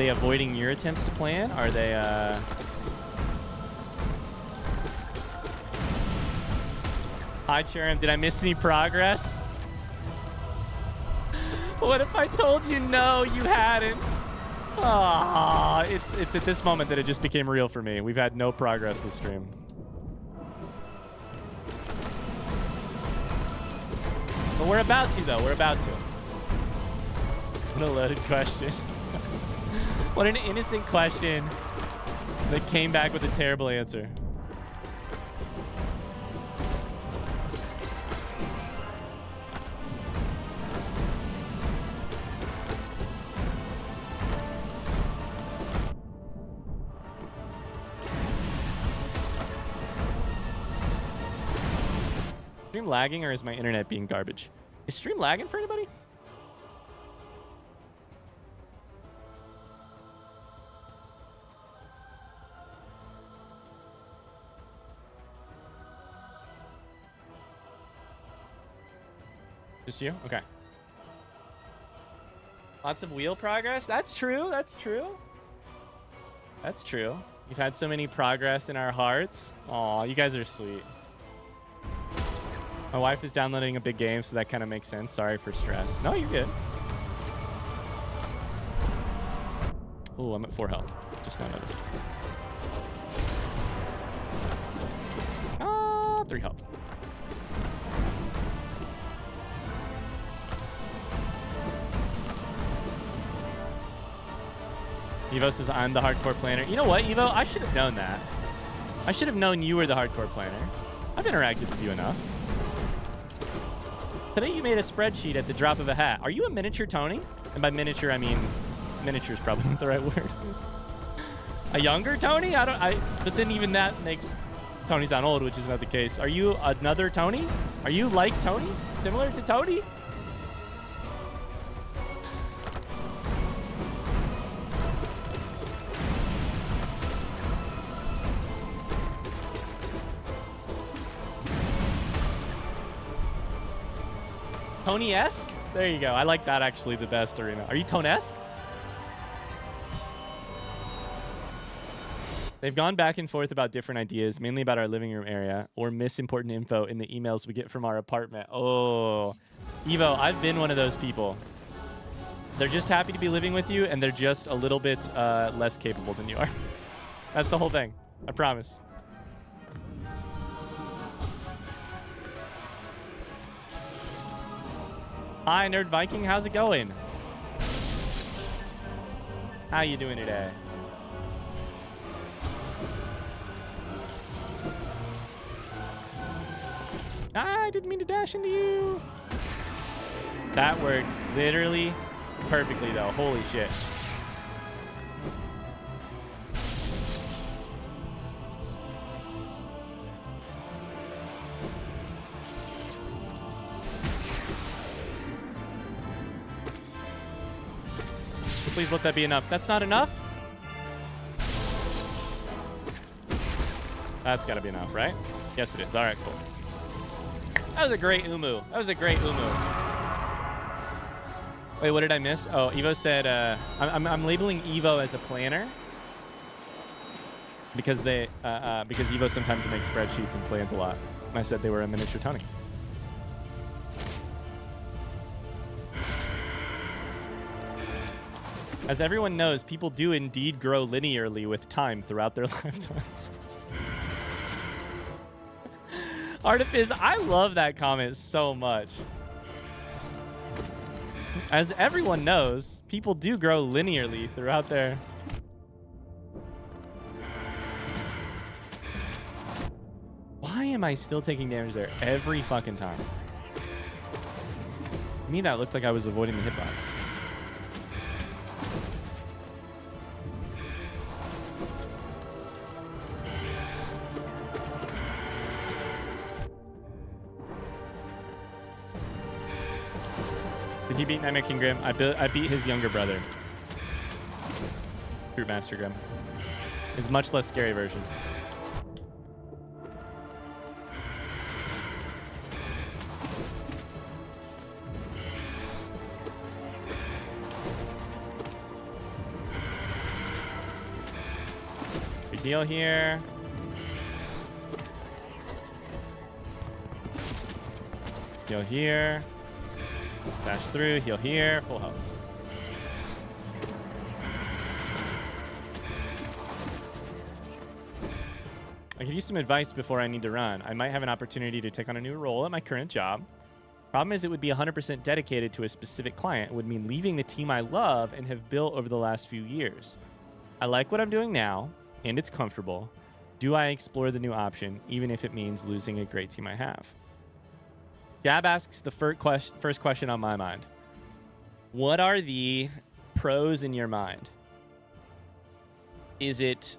avoiding your attempts to plan? Are they Hi Cherim, did I miss any progress? What if I told you no, you hadn't? Ah, it's at this moment that it just became real for me. We've had no progress this stream. But we're about to, though. We're about to. What a loaded question. What an innocent question that came back with a terrible answer. Stream lagging or is my internet being garbage? Is stream lagging for anybody? Just you? Okay. Lots of wheel progress? That's true. That's true. That's true. You've had so many progress in our hearts. Aw, you guys are sweet. My wife is downloading a big game, so that kind of makes sense. Sorry for stress. No, you're good. Oh, I'm at 4 health. Just now noticed. Ah, 3 health. Evo says I'm the hardcore planner. You know what, Evo? I should have known that. I should have known you were the hardcore planner. I've interacted with you enough. Today you made a spreadsheet at the drop of a hat. Are you a miniature Tony? And by miniature, I mean miniature is probably not the right word. A younger Tony? But then even that makes Tony sound old, which is not the case. Are you another Tony? Are you like Tony? Similar to Tony? Tony-esque? There you go. I like that actually the best, Arena. Are you Tone-esque? They've gone back and forth about different ideas, mainly about our living room area, or miss important info in the emails we get from our apartment. Oh, Evo, I've been one of those people. They're just happy to be living with you, and they're just a little bit less capable than you are. That's the whole thing. I promise. Hi, Nerd Viking. How's it going? How you doing today? I didn't mean to dash into you. That worked literally perfectly, though. Holy shit. Please let that be enough. That's not enough? That's got to be enough, right? Yes, it is. All right, cool. That was a great Umu. That was a great Umu. Wait, what did I miss? Oh, Evo said, I'm labeling Evo as a planner because because Evo sometimes makes spreadsheets and plans a lot. And I said they were a miniature Tony. As everyone knows, people do indeed grow linearly with time throughout their lifetimes. Artifice, I love that comment so much. As everyone knows, people do grow linearly throughout their... Why am I still taking damage there every fucking time? To me, that looked like I was avoiding the hitbox. Did he beat Nightmare King Grim? I beat his younger brother. Fruit Master Grim. His much less scary version. Big deal here. Heal here. Dash through, heal here, full health. I could use some advice before I need to run. I might have an opportunity to take on a new role at my current job. Problem is, it would be 100% dedicated to a specific client. It would mean leaving the team I love and have built over the last few years. I like what I'm doing now, and it's comfortable. Do I explore the new option, even if it means losing a great team I have? Gab asks the first question on my mind. What are the pros in your mind? Is it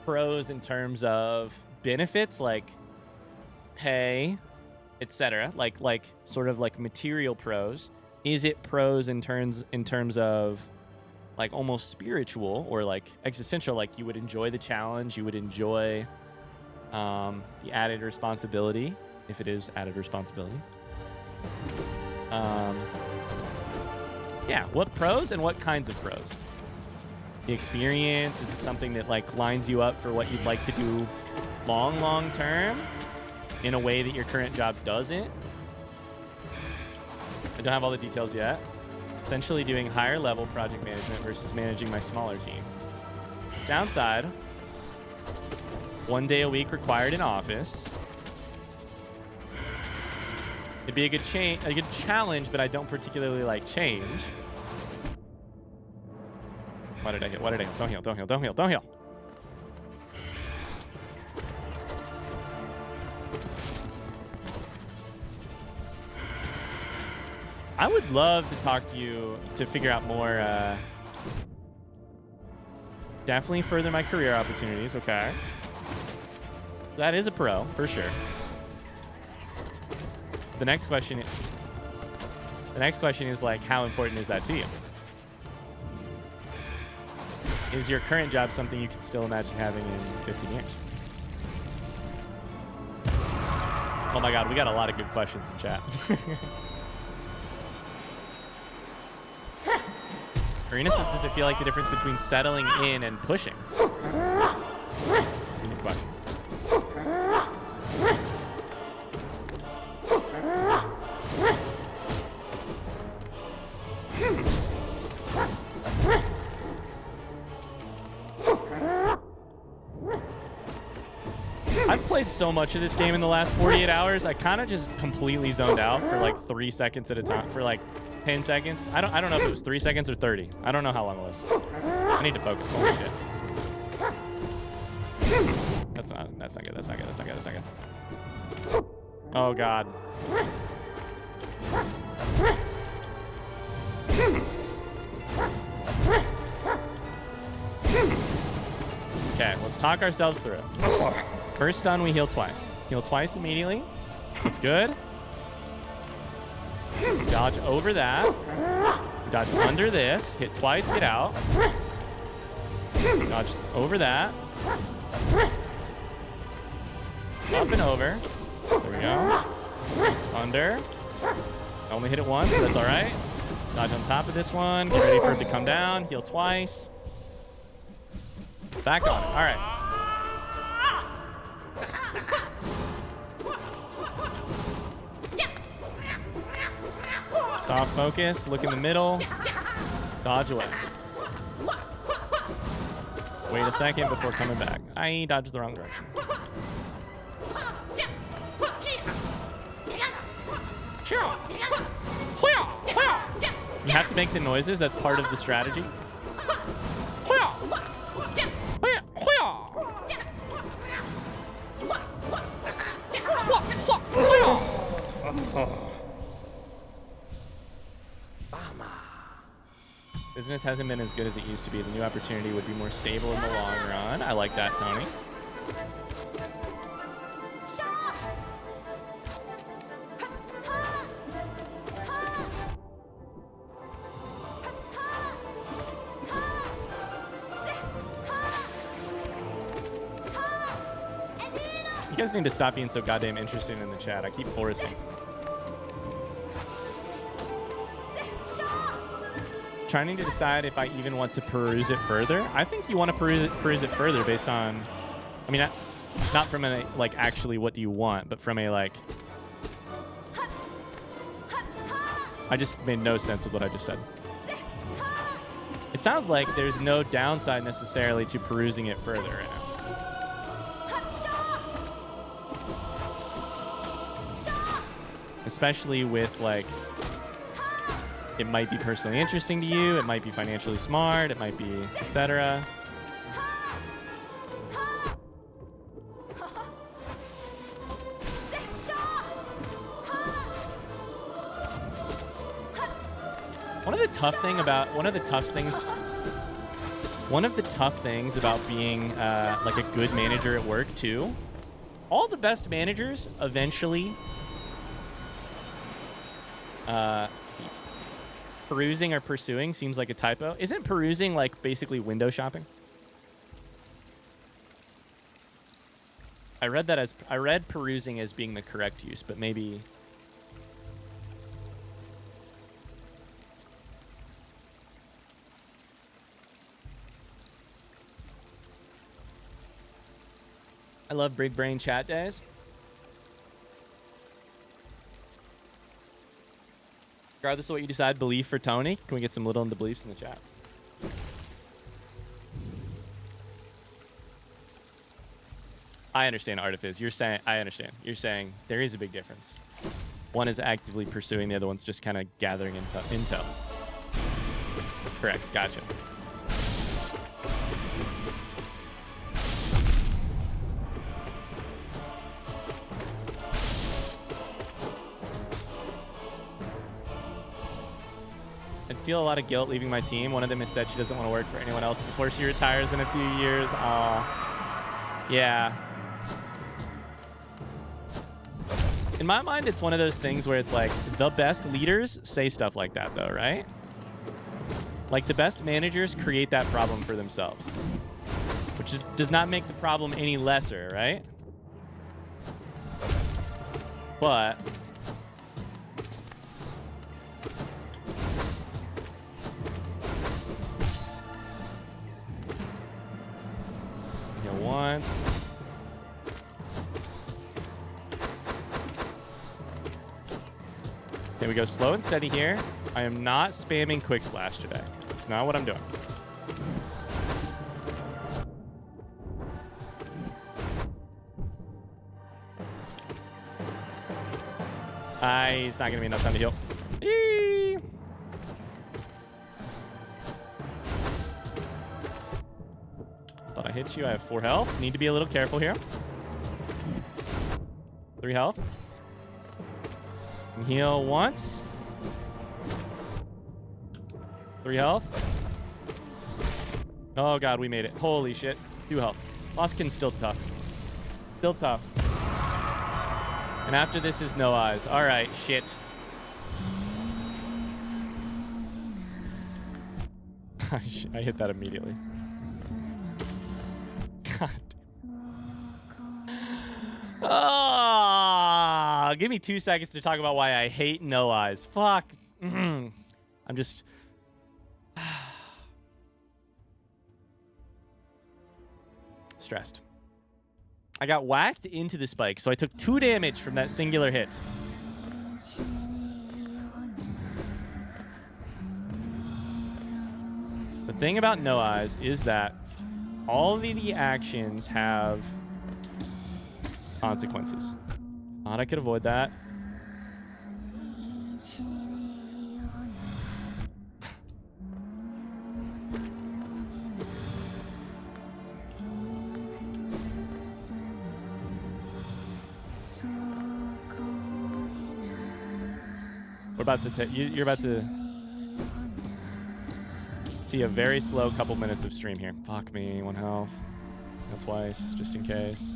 pros in terms of benefits like pay, etc., like sort of like material pros? Is it pros in terms of like almost spiritual or like existential, like you would enjoy the challenge, you would enjoy the added responsibility? If it is added responsibility. Yeah, what pros and what kinds of pros? The experience, is it something that like lines you up for what you'd like to do long term in a way that your current job doesn't? I don't have all the details yet. Essentially doing higher level project management versus managing my smaller team. Downside, 1 day a week required in office. It'd be a good challenge, but I don't particularly like change. Why did I hit? Don't heal, don't heal, don't heal, don't heal. I would love to talk to you to figure out more. Definitely further my career opportunities. Okay. That is a pro for sure. The next question is like, how important is that to you? Is your current job something you could still imagine having in 15 years? Oh my God, we got a lot of good questions in chat. Arena says, does it feel like the difference between settling in and pushing? Good question. I've played so much of this game in the last 48 hours. I kind of just completely zoned out for like 3 seconds at a time, for like 10 seconds. I don't know if it was 3 seconds or 30. I don't know how long it was. I need to focus. Holy shit. That's not good. That's not good. That's not good. That's not good. Oh God. Okay, let's talk ourselves through it. First stun, we heal twice. Heal twice immediately. That's good. Dodge over that. Dodge under this. Hit twice, get out. Dodge over that. Up and over. There we go. Under. Only hit it once, but that's all right. Dodge on top of this one. Get ready for him to come down. Heal twice. Back on it. All right. Soft focus. Look in the middle. Dodge away. Wait a second before coming back. I dodged the wrong direction. You have to make the noises. That's part of the strategy. Business hasn't been as good as it used to be. The new opportunity would be more stable in the long run. I like that, Tony. You guys need to stop being so goddamn interested in the chat. I keep forcing. Trying to decide if I even want to peruse it further. I think you want to peruse it further based on, I mean, not from a, like, actually what do you want, but from a, like, I just made no sense with what I just said. It sounds like there's no downside necessarily to perusing it further right now. Especially with, like, it might be personally interesting to you, it might be financially smart, it might be etc. One of the tough things about being like a good manager at work too, all the best managers eventually perusing or pursuing seems like a typo. Isn't perusing like basically window shopping? I read perusing as being the correct use, but maybe I love big brain chat days. Regardless of what you decide, belief for Tony. Can we get some little into beliefs in the chat? I understand Artifice. You're saying, I understand. You're saying there is a big difference. One is actively pursuing, the other one's just kind of gathering intel. Correct. Gotcha. feel a lot of guilt leaving my team. One of them has said she doesn't want to work for anyone else before she retires in a few years. Aw. Yeah. In my mind, it's one of those things where it's like the best leaders say stuff like that, though, right? Like the best managers create that problem for themselves, which does not make the problem any lesser, right? But once. Okay, we go slow and steady here. I am not spamming quick slash today. That's not what I'm doing. It's not gonna be enough time to heal. Eee! Thought I hit you. I have 4 health. Need to be a little careful here. 3 health. And heal once. 3 health. Oh god, we made it. Holy shit. 2 health. Lostkin's still tough. Still tough. And after this is no eyes. Alright, shit. I hit that immediately. God. Oh, give me 2 seconds to talk about why I hate no eyes. Fuck. I'm just... stressed. I got whacked into the spike, so I took 2 damage from that singular hit. The thing about no eyes is that all of the actions have consequences. Thought I could avoid that. We're about to take you're about to see a very slow couple minutes of stream here. Fuck me, 1 health. Not twice, just in case.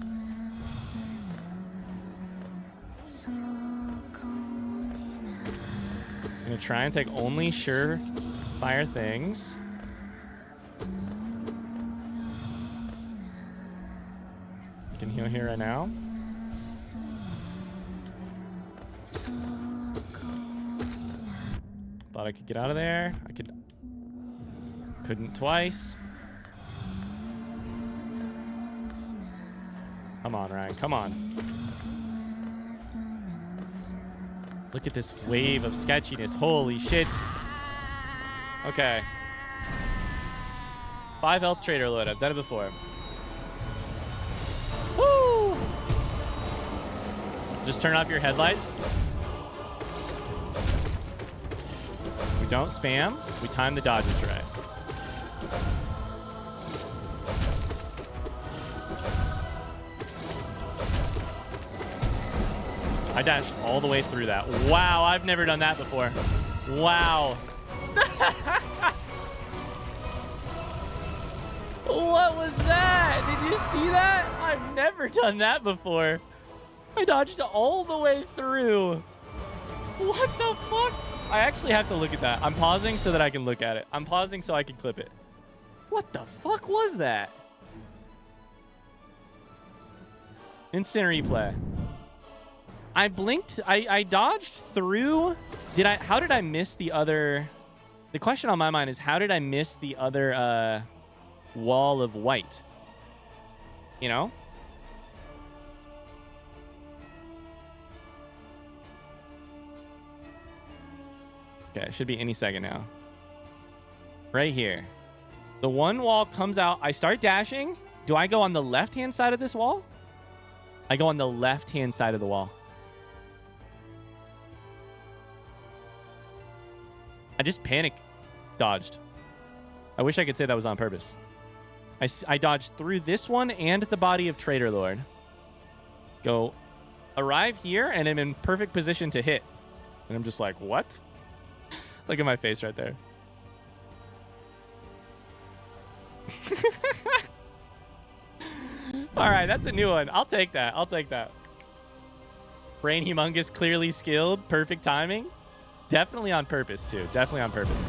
I'm gonna try and take only surefire things. I can heal here right now. Thought I could get out of there. Couldn't twice. Come on, Ryan. Come on. Look at this wave of sketchiness. Holy shit. Okay. 5 health trader load. I've done it before. Woo! Just turn off your headlights. We don't spam. We time the dodges right. I dashed all the way through that. Wow, I've never done that before. Wow. What was that? Did you see that? I've never done that before. I dodged all the way through. What the fuck? I actually have to look at that. I'm pausing so that I can look at it. I'm pausing so I can clip it. What the fuck was that? Instant replay. I blinked. I dodged through. How did I miss the other? The question on my mind is, how did I miss the other wall of white? You know? Okay, it should be any second now. Right here. The one wall comes out. I start dashing. Do I go on the left-hand side of this wall? I go on the left-hand side of the wall. I just panic dodged. I wish I could say that was on purpose. I dodged through this one and the body of Trader Lord. Go arrive here and I'm in perfect position to hit. And I'm just like, what? Look at my face right there. All right, that's a new one. I'll take that. I'll take that. Brain humongous, clearly skilled, perfect timing. Definitely on purpose, too. Definitely on purpose.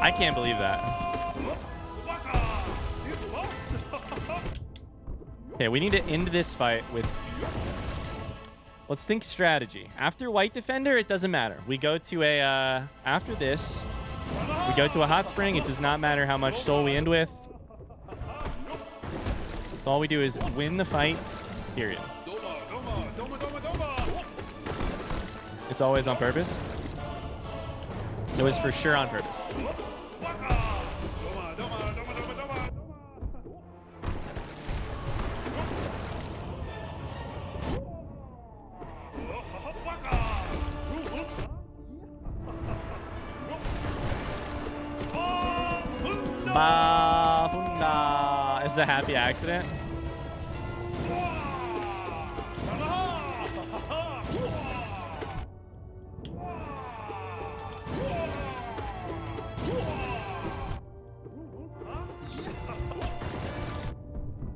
I can't believe that. Okay, we need to end this fight with... Let's think strategy. After White Defender, it doesn't matter. We go to a... after this, we go to a hot spring. It does not matter how much soul we end with. All we do is win the fight, period. It's always on purpose. It was for sure on purpose. Bafunda. It's a happy accident.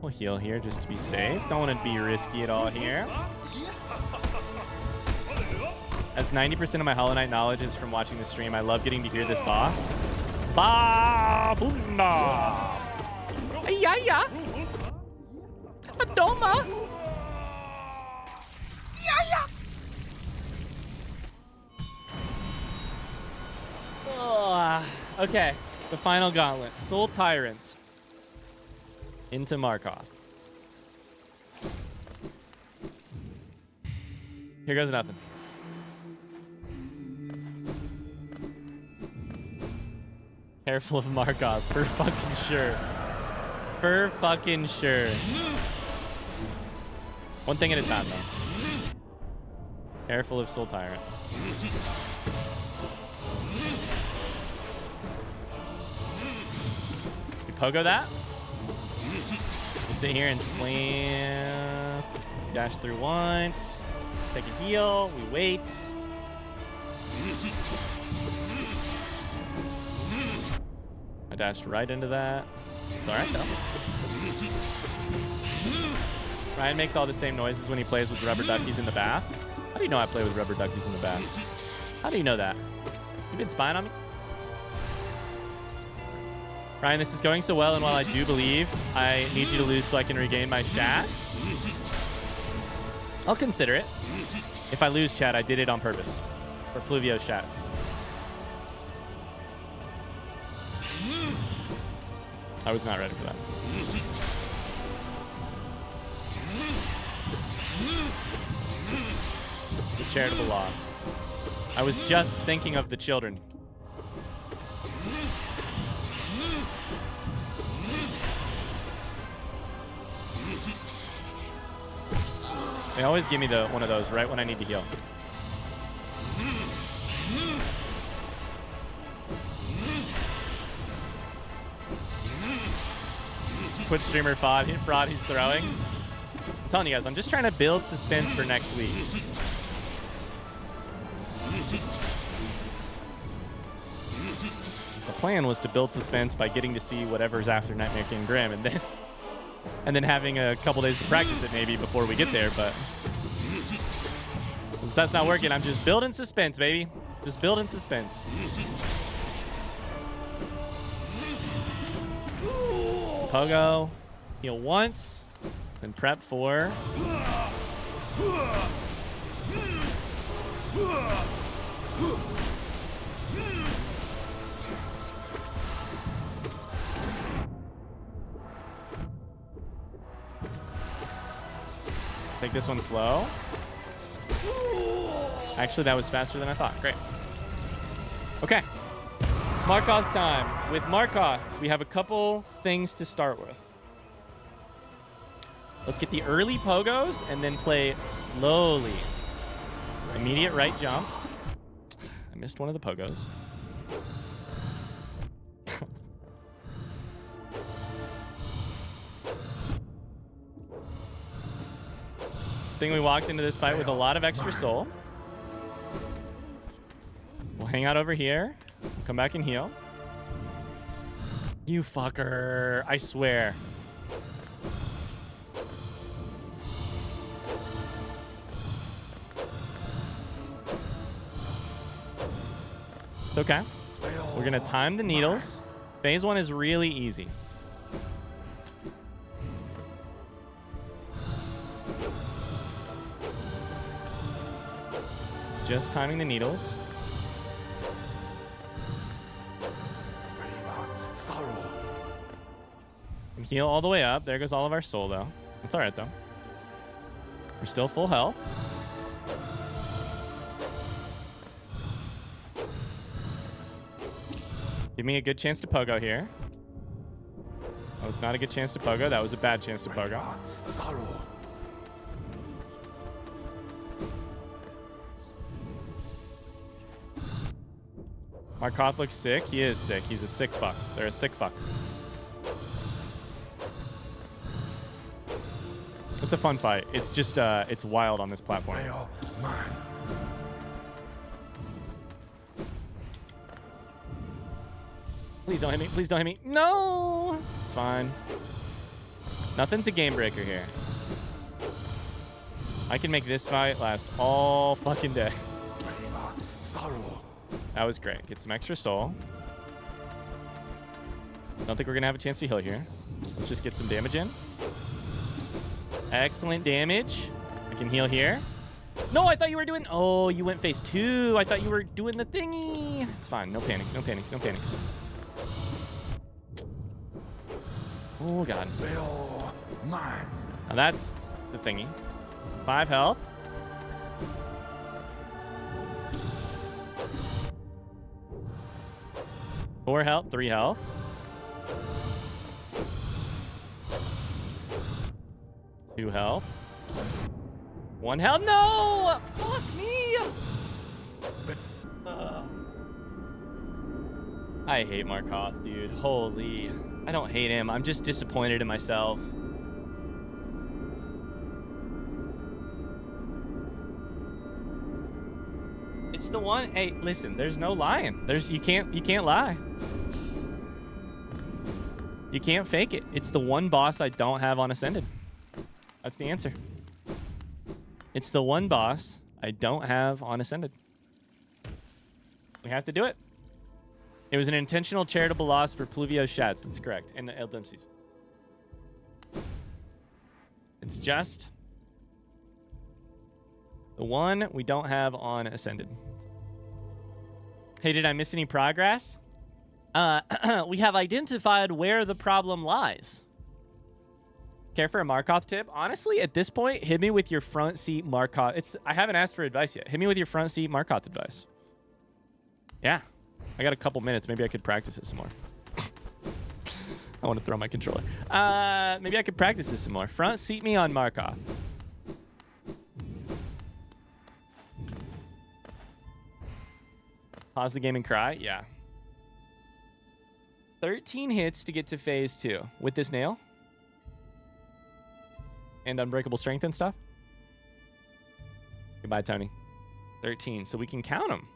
We'll heal here just to be safe. Don't want to be risky at all here. As 90% of my Hollow Knight knowledge is from watching the stream, I love getting to hear this boss. Ba-bunda! Ay-ya-ya! Adoma! Ya-ya! Okay, the final gauntlet. Soul Tyrants. Into Markov. Here goes nothing. Careful of Markov, for fucking sure. For fucking sure. One thing at a time, though. Careful of Soul Tyrant. We pogo that. We sit here and slam. Dash through once. Take a heal. We wait. I dashed right into that. It's all right, though. Ryan makes all the same noises when he plays with rubber duckies in the bath. How do you know I play with rubber duckies in the bath? How do you know that? You been spying on me? Ryan, this is going so well, and while I do believe I need you to lose so I can regain my shats, I'll consider it. If I lose chat, I did it on purpose. For Pluvio's shats. I was not ready for that. It's a charitable loss. I was just thinking of the children. They always give me one of those right when I need to heal. Twitch streamer fraud he's throwing. I'm telling you guys, I'm just trying to build suspense for next week. The plan was to build suspense by getting to see whatever's after Nightmare King Grim, and then having a couple days to practice it maybe before we get there, but since that's not working, I'm just building suspense, baby. Just building suspense. Pogo, heal once, then prep for. Take this one slow. Actually, that was faster than I thought. Great. Okay. Markov time. With Markov, we have a couple things to start with. Let's get the early pogos and then play slowly. Immediate right jump. I missed one of the pogos. Thing we walked into this fight with a lot of extra soul. We'll hang out over here. Come back and heal. You fucker. I swear. It's okay. We're going to time the needles. Phase 1 is really easy. It's just timing the needles. And heal all the way up. There goes all of our soul, though. It's all right, though. We're still full health. Give me a good chance to pogo here. That was not a good chance to pogo. That was a bad chance to pogo. Markoth looks sick. He is sick. He's a sick fuck. They're a sick fuck. It's a fun fight. It's just, it's wild on this platform. Please don't hit me. Please don't hit me. No! It's fine. Nothing's a game breaker here. I can make this fight last all fucking day. That was great. Get some extra soul. Don't think we're going to have a chance to heal here. Let's just get some damage in. Excellent damage. I can heal here. No, I thought you were doing... Oh, you went phase 2. I thought you were doing the thingy. It's fine. No panics. No panics. No panics. Oh, God. Now that's the thingy. 5 health. 4 health. 3 health. 2 health. 1 health. No! Fuck me! I hate Markoth, dude. Holy. I don't hate him. I'm just disappointed in myself. It's the one. Hey, listen, there's no lying. You can't lie. You can't fake it. It's the one boss I don't have on Ascended. That's the answer. It's the one boss I don't have on Ascended. We have to do it. It was an intentional charitable loss for Pluvio's Shats. That's correct. And the El Dempsey's. It's just the one we don't have on Ascended. Hey, did I miss any progress? We have identified where the problem lies. Care for a Markoth tip? Honestly, at this point, hit me with your front seat Markoth. I haven't asked for advice yet. Hit me with your front seat Markoth advice. Yeah. I got a couple minutes. Maybe I could practice it some more. I want to throw my controller. Maybe I could practice this some more. Front seat me on Markoth. Pause the game and cry? Yeah. 13 hits to get to phase 2 with this nail. And unbreakable strength and stuff. Goodbye, Tony. 13. So we can count them.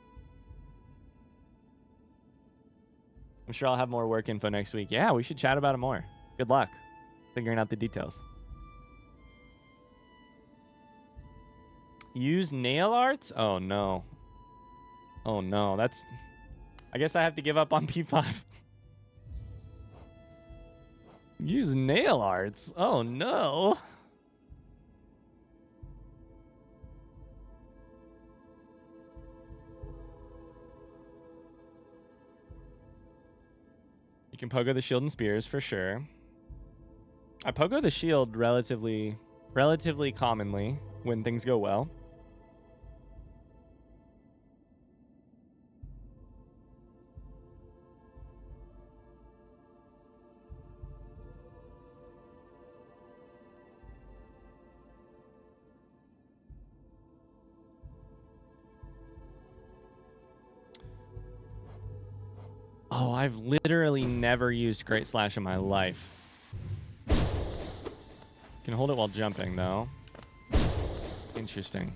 I'm sure I'll have more work info next week. Yeah, we should chat about it more. Good luck figuring out the details. Use nail arts? Oh, no. Oh, no. That's... I guess I have to give up on P5. Use nail arts? Oh, no. You can pogo the shield and spears for sure. I pogo the shield relatively commonly when things go well. Oh, I've literally never used Great Slash in my life. Can hold it while jumping, though. Interesting.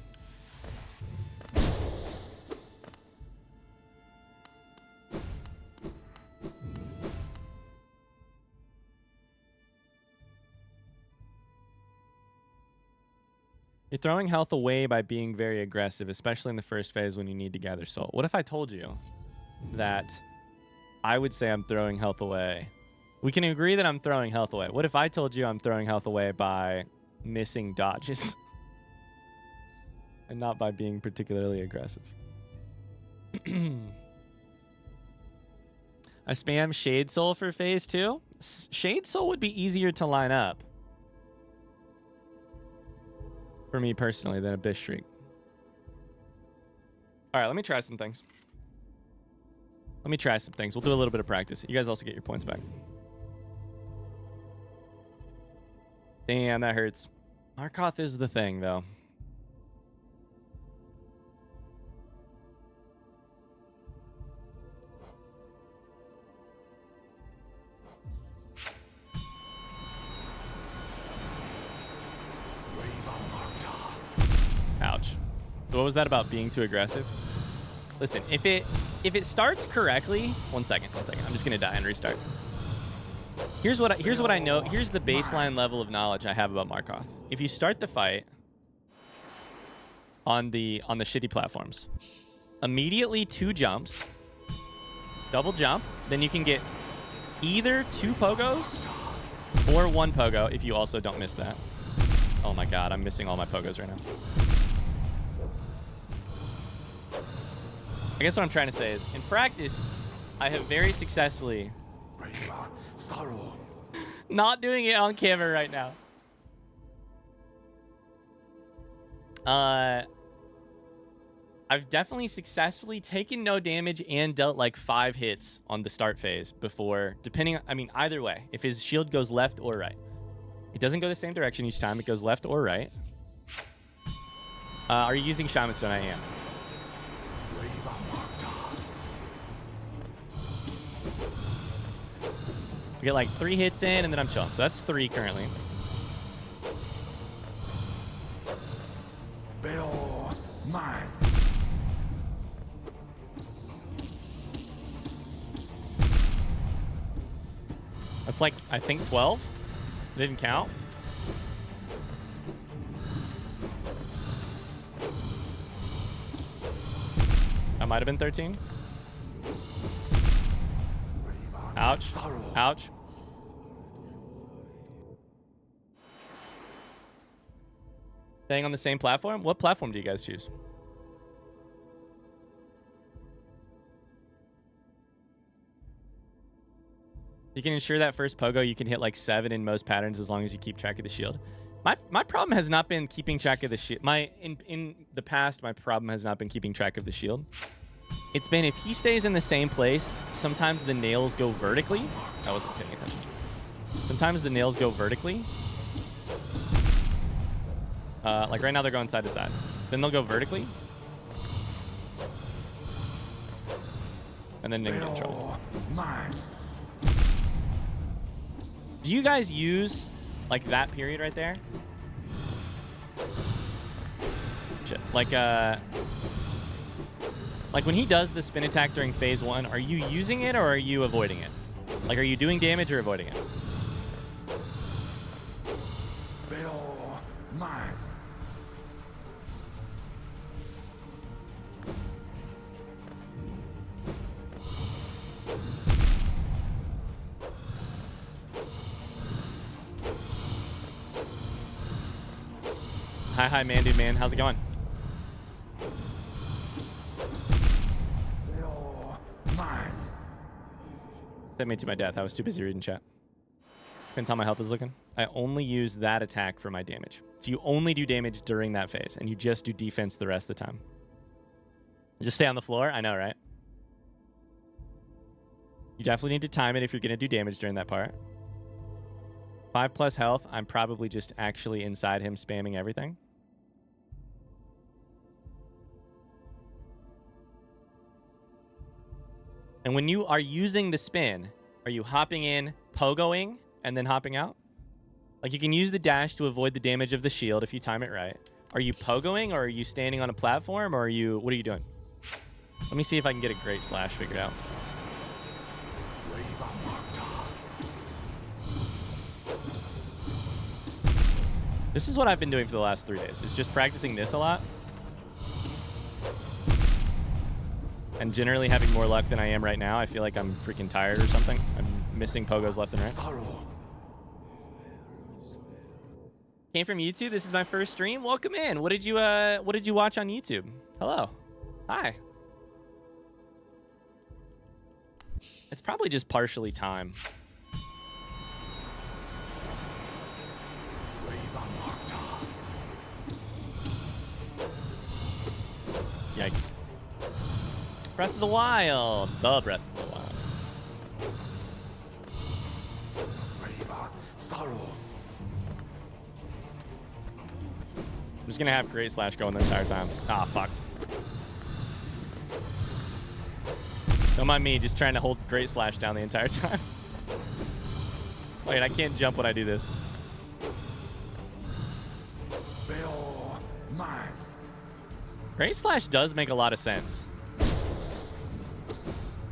You're throwing health away by being very aggressive, especially in the first phase when you need to gather soul. What if I told you that I would say I'm throwing health away. We can agree that I'm throwing health away. What if I told you I'm throwing health away by missing dodges and not by being particularly aggressive? I spam Shade Soul for phase 2. Shade Soul would be easier to line up for me personally than Abyss Shriek. All right, let me try some things. We'll do a little bit of practice. You guys also get your points back. Damn, that hurts. Markoth is the thing, though. Ouch. So what was that about being too aggressive? Listen, if it starts correctly, one second. I'm just gonna die and restart. Here's what I know. Here's the baseline level of knowledge I have about Markoth. If you start the fight on the shitty platforms, immediately 2 jumps, double jump, then you can get either 2 pogos or 1 pogo if you also don't miss that. Oh my god, I'm missing all my pogos right now. I guess what I'm trying to say is, in practice, I have very successfully not doing it on camera right now. I've definitely successfully taken no damage and dealt like 5 hits on the start phase before, depending on, I mean, either way, if his shield goes left or right. It doesn't go the same direction each time, it goes left or right. Are you using Shaman Stone? I am. We get like 3 hits in, and then I'm chilling. So that's 3 currently. Mine. That's like, I think 12. It didn't count. That might have been 13. Ouch. Ouch. Staying on the same platform? What platform do you guys choose? You can ensure that first pogo you can hit like 7 in most patterns as long as you keep track of the shield. My problem has not been keeping track of the shield. In the past, my problem has not been keeping track of the shield. It's been if he stays in the same place, sometimes the nails go vertically. I wasn't paying attention. Sometimes the nails go vertically. Like right now they're going side to side. Then they'll go vertically. And then they get in trouble. Do you guys use like that period right there? Shit. Like when he does the spin attack during phase 1, are you using it or are you avoiding it? Like, are you doing damage or avoiding it? Hi, man, dude, man. How's it going? Sent me to my death. I was too busy reading chat. Depends how my health is looking. I only use that attack for my damage. So you only do damage during that phase, and you just do defense the rest of the time. Just stay on the floor? I know, right? You definitely need to time it if you're going to do damage during that part. 5+ health. I'm probably just actually inside him spamming everything. And when you are using the spin, are you hopping in, pogoing, and then hopping out? Like you can use the dash to avoid the damage of the shield if you time it right. Are you pogoing or are you standing on a platform or are you, what are you doing? Let me see if I can get a great slash figured out. This is what I've been doing for the last 3 days. Is just practicing this a lot. and generally having more luck than I am right now. I feel like I'm freaking tired or something. I'm missing pogos left and right. Came from YouTube. This is my first stream. Welcome in. What did you watch on YouTube? Hello. Hi. It's probably just partially time. Yikes. Breath of the Wild. The Breath of the Wild. I'm just gonna have Great Slash going the entire time. Ah, fuck. Don't mind me just trying to hold Great Slash down the entire time. Wait, I can't jump when I do this. Great Slash does make a lot of sense.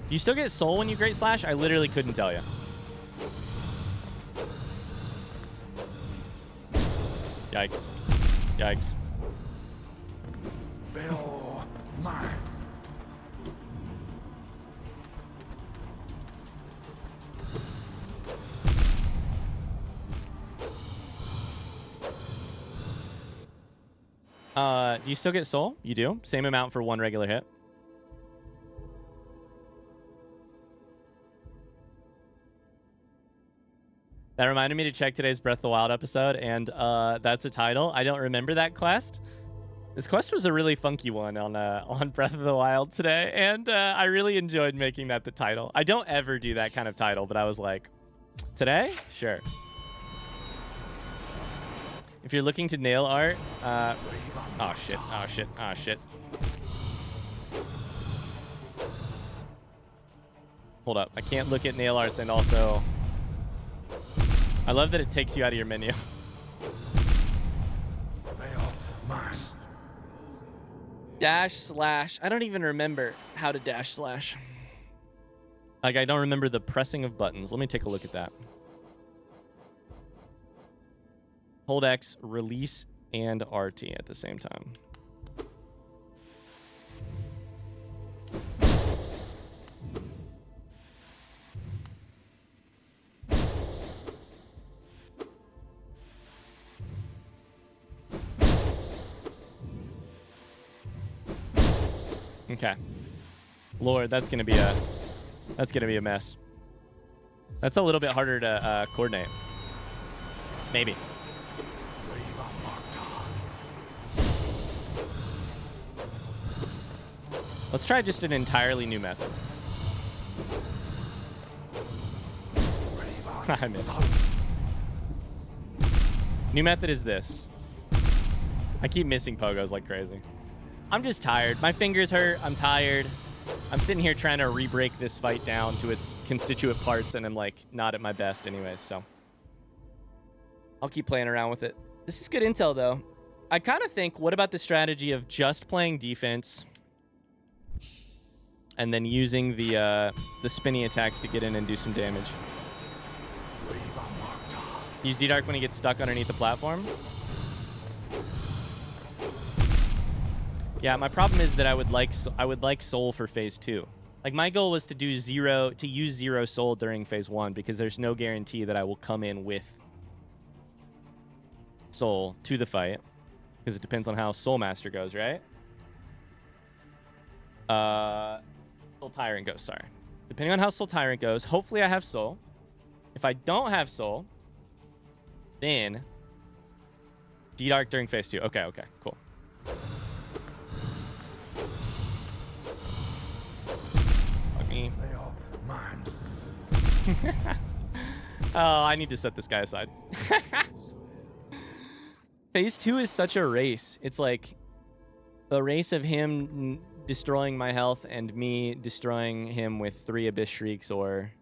Do you still get soul when you Great Slash? I literally couldn't tell you. Yikes. Yikes. Bill, mine. Do you still get soul? You do. Same amount for one regular hit. That reminded me to check today's Breath of the Wild episode, and that's a title. I don't remember that quest. This quest was a really funky one on Breath of the Wild today, and I really enjoyed making that the title. I don't ever do that kind of title, but I was like, today? Sure. If you're looking to nail art, oh shit, oh shit, oh shit. Hold up, I can't look at nail arts and also... I love that it takes you out of your menu. Dash slash. I don't even remember how to dash slash. Like, I don't remember the pressing of buttons. Let me take a look at that. Hold X, release, and RT at the same time. Okay. Lord, that's gonna be a mess. That's a little bit harder to coordinate. Maybe. Let's try just an entirely new method. I missed. New method is this. I keep missing pogos like crazy. I'm just tired. My fingers hurt. I'm tired. I'm sitting here trying to re-break this fight down to its constituent parts, and I'm like not at my best anyways, so I'll keep playing around with it. This is good intel though. I kind of think, what about the strategy of just playing defense and then using the spinny attacks to get in and do some damage? Use D-Dark when he gets stuck underneath the platform. Yeah, my problem is that I would like soul for phase 2. Like, my goal was to use 0 soul during phase 1 because there's no guarantee that I will come in with soul to the fight, because it depends on how Soul Master goes, right? Soul Tyrant goes, sorry. Depending on how Soul Tyrant goes, hopefully I have soul. If I don't have soul, then D-Dark during phase 2. Okay, cool. Me. Oh, I need to set this guy aside. Phase 2 is such a race. It's like a race of him destroying my health and me destroying him with 3 Abyss Shrieks, or...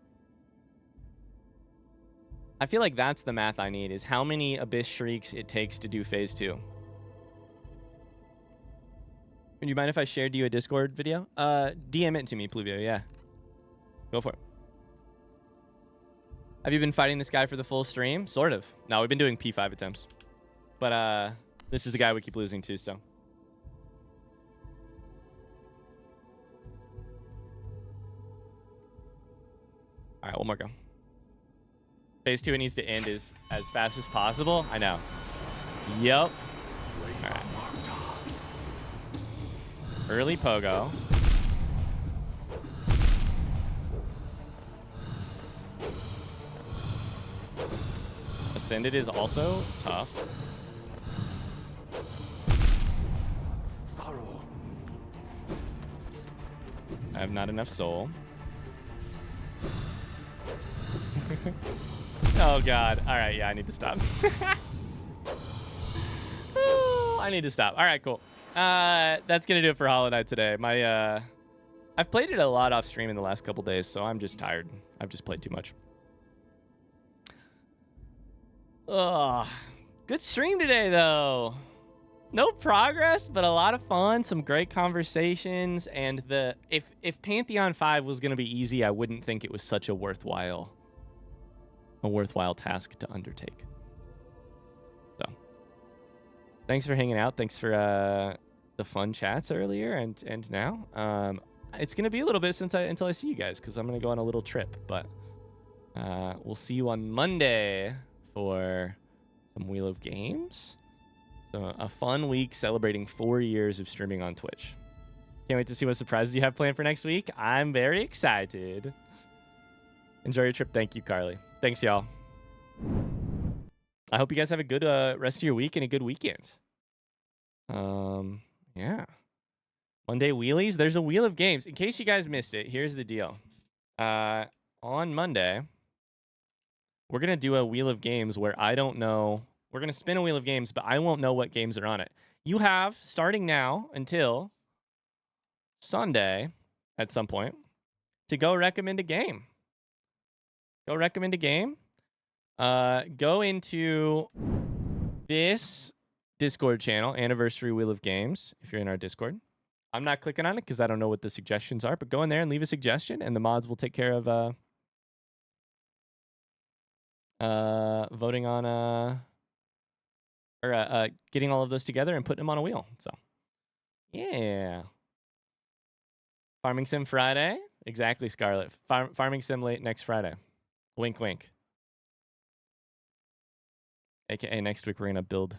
I feel like that's the math I need, is how many Abyss Shrieks it takes to do phase 2. Would you mind if I shared you a Discord video? DM it to me, Pluvio, yeah. Go for it. Have you been fighting this guy for the full stream? Sort of. No, we've been doing P5 attempts. But this is the guy we keep losing to, so. right, one more go. Phase 2, it needs to end as fast as possible. I know. Yep. All right. Early pogo. Ascended is also tough. Thorough. I have not enough soul. Oh god. All right, yeah, I need to stop. I need to stop. All right, cool. That's gonna do it for Hollow Knight today. I've played it a lot off stream in the last couple days, so I'm just tired. I've just played too much. Ugh. Good stream today, though. No progress, but a lot of fun. Some great conversations, and if Pantheon 5 was gonna be easy, I wouldn't think it was such a worthwhile task to undertake. So, thanks for hanging out. Thanks for the fun chats earlier and now. It's gonna be a little bit until I see you guys, because I'm gonna go on a little trip. But we'll see you on Monday for some Wheel of Games. So a fun week celebrating 4 years of streaming on Twitch. Can't wait to see what surprises you have planned for next week. I'm very excited. Enjoy your trip. Thank you, Carly. Thanks, y'all. I hope you guys have a good rest of your week and a good weekend. Yeah. Monday wheelies. There's a Wheel of Games. In case you guys missed it, here's the deal. On Monday, we're going to do a Wheel of Games where I don't know. We're going to spin a Wheel of Games, but I won't know what games are on it. You have, starting now until Sunday at some point, to go recommend a game. Go recommend a game. Go into this Discord channel, Anniversary Wheel of Games, if you're in our Discord. I'm not clicking on it because I don't know what the suggestions are, but go in there and leave a suggestion, and the mods will take care of voting on getting all of those together and putting them on a wheel. So, yeah. Farming Sim Friday. Exactly, Scarlett. Farming Sim late next Friday. Wink, wink. AKA next week we're going to build.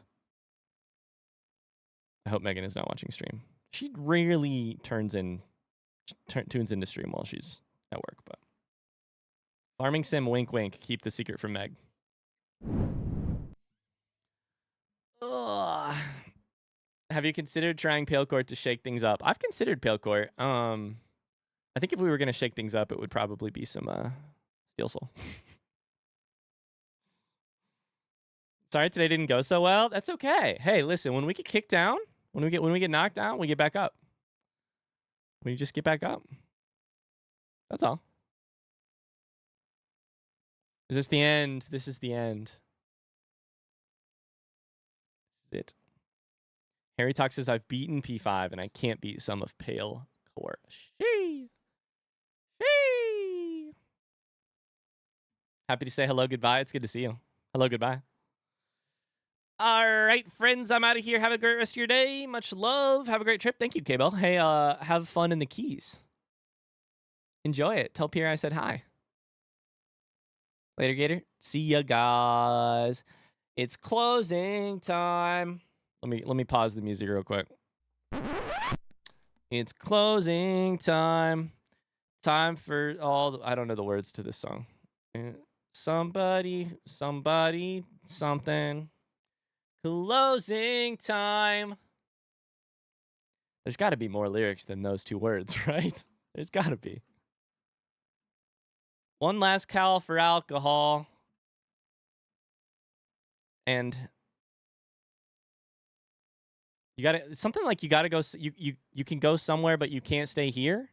I hope Megan is not watching stream. She rarely tunes into stream while she's at work, but Farming Sim, wink, wink. Keep the secret from Meg. Ugh. Have you considered trying Pale Court to shake things up? I've considered Pale Court. I think if we were going to shake things up, it would probably be some Steel Soul. Sorry today didn't go so well. That's okay. Hey, listen, when we get kicked down, when we get knocked down, we get back up. We just get back up. That's all. Is this the end? This is the end. This is it. Harry Talk says, I've beaten P5 and I can't beat some of Pale Court. Shee. Happy to say hello, goodbye. It's good to see you. Hello, goodbye. All right, friends, I'm out of here. Have a great rest of your day. Much love. Have a great trip. Thank you, K-Bell. Hey, have fun in the Keys. Enjoy it. Tell Pierre I said hi. Later, Gator. See ya, guys. It's closing time. Let me pause the music real quick. It's closing time. Time for all. I don't know the words to this song. Somebody, something. Closing time. There's got to be more lyrics than those two words, right? There's got to be. One last call for alcohol. And you got to something like you got to go you can go somewhere but you can't stay here.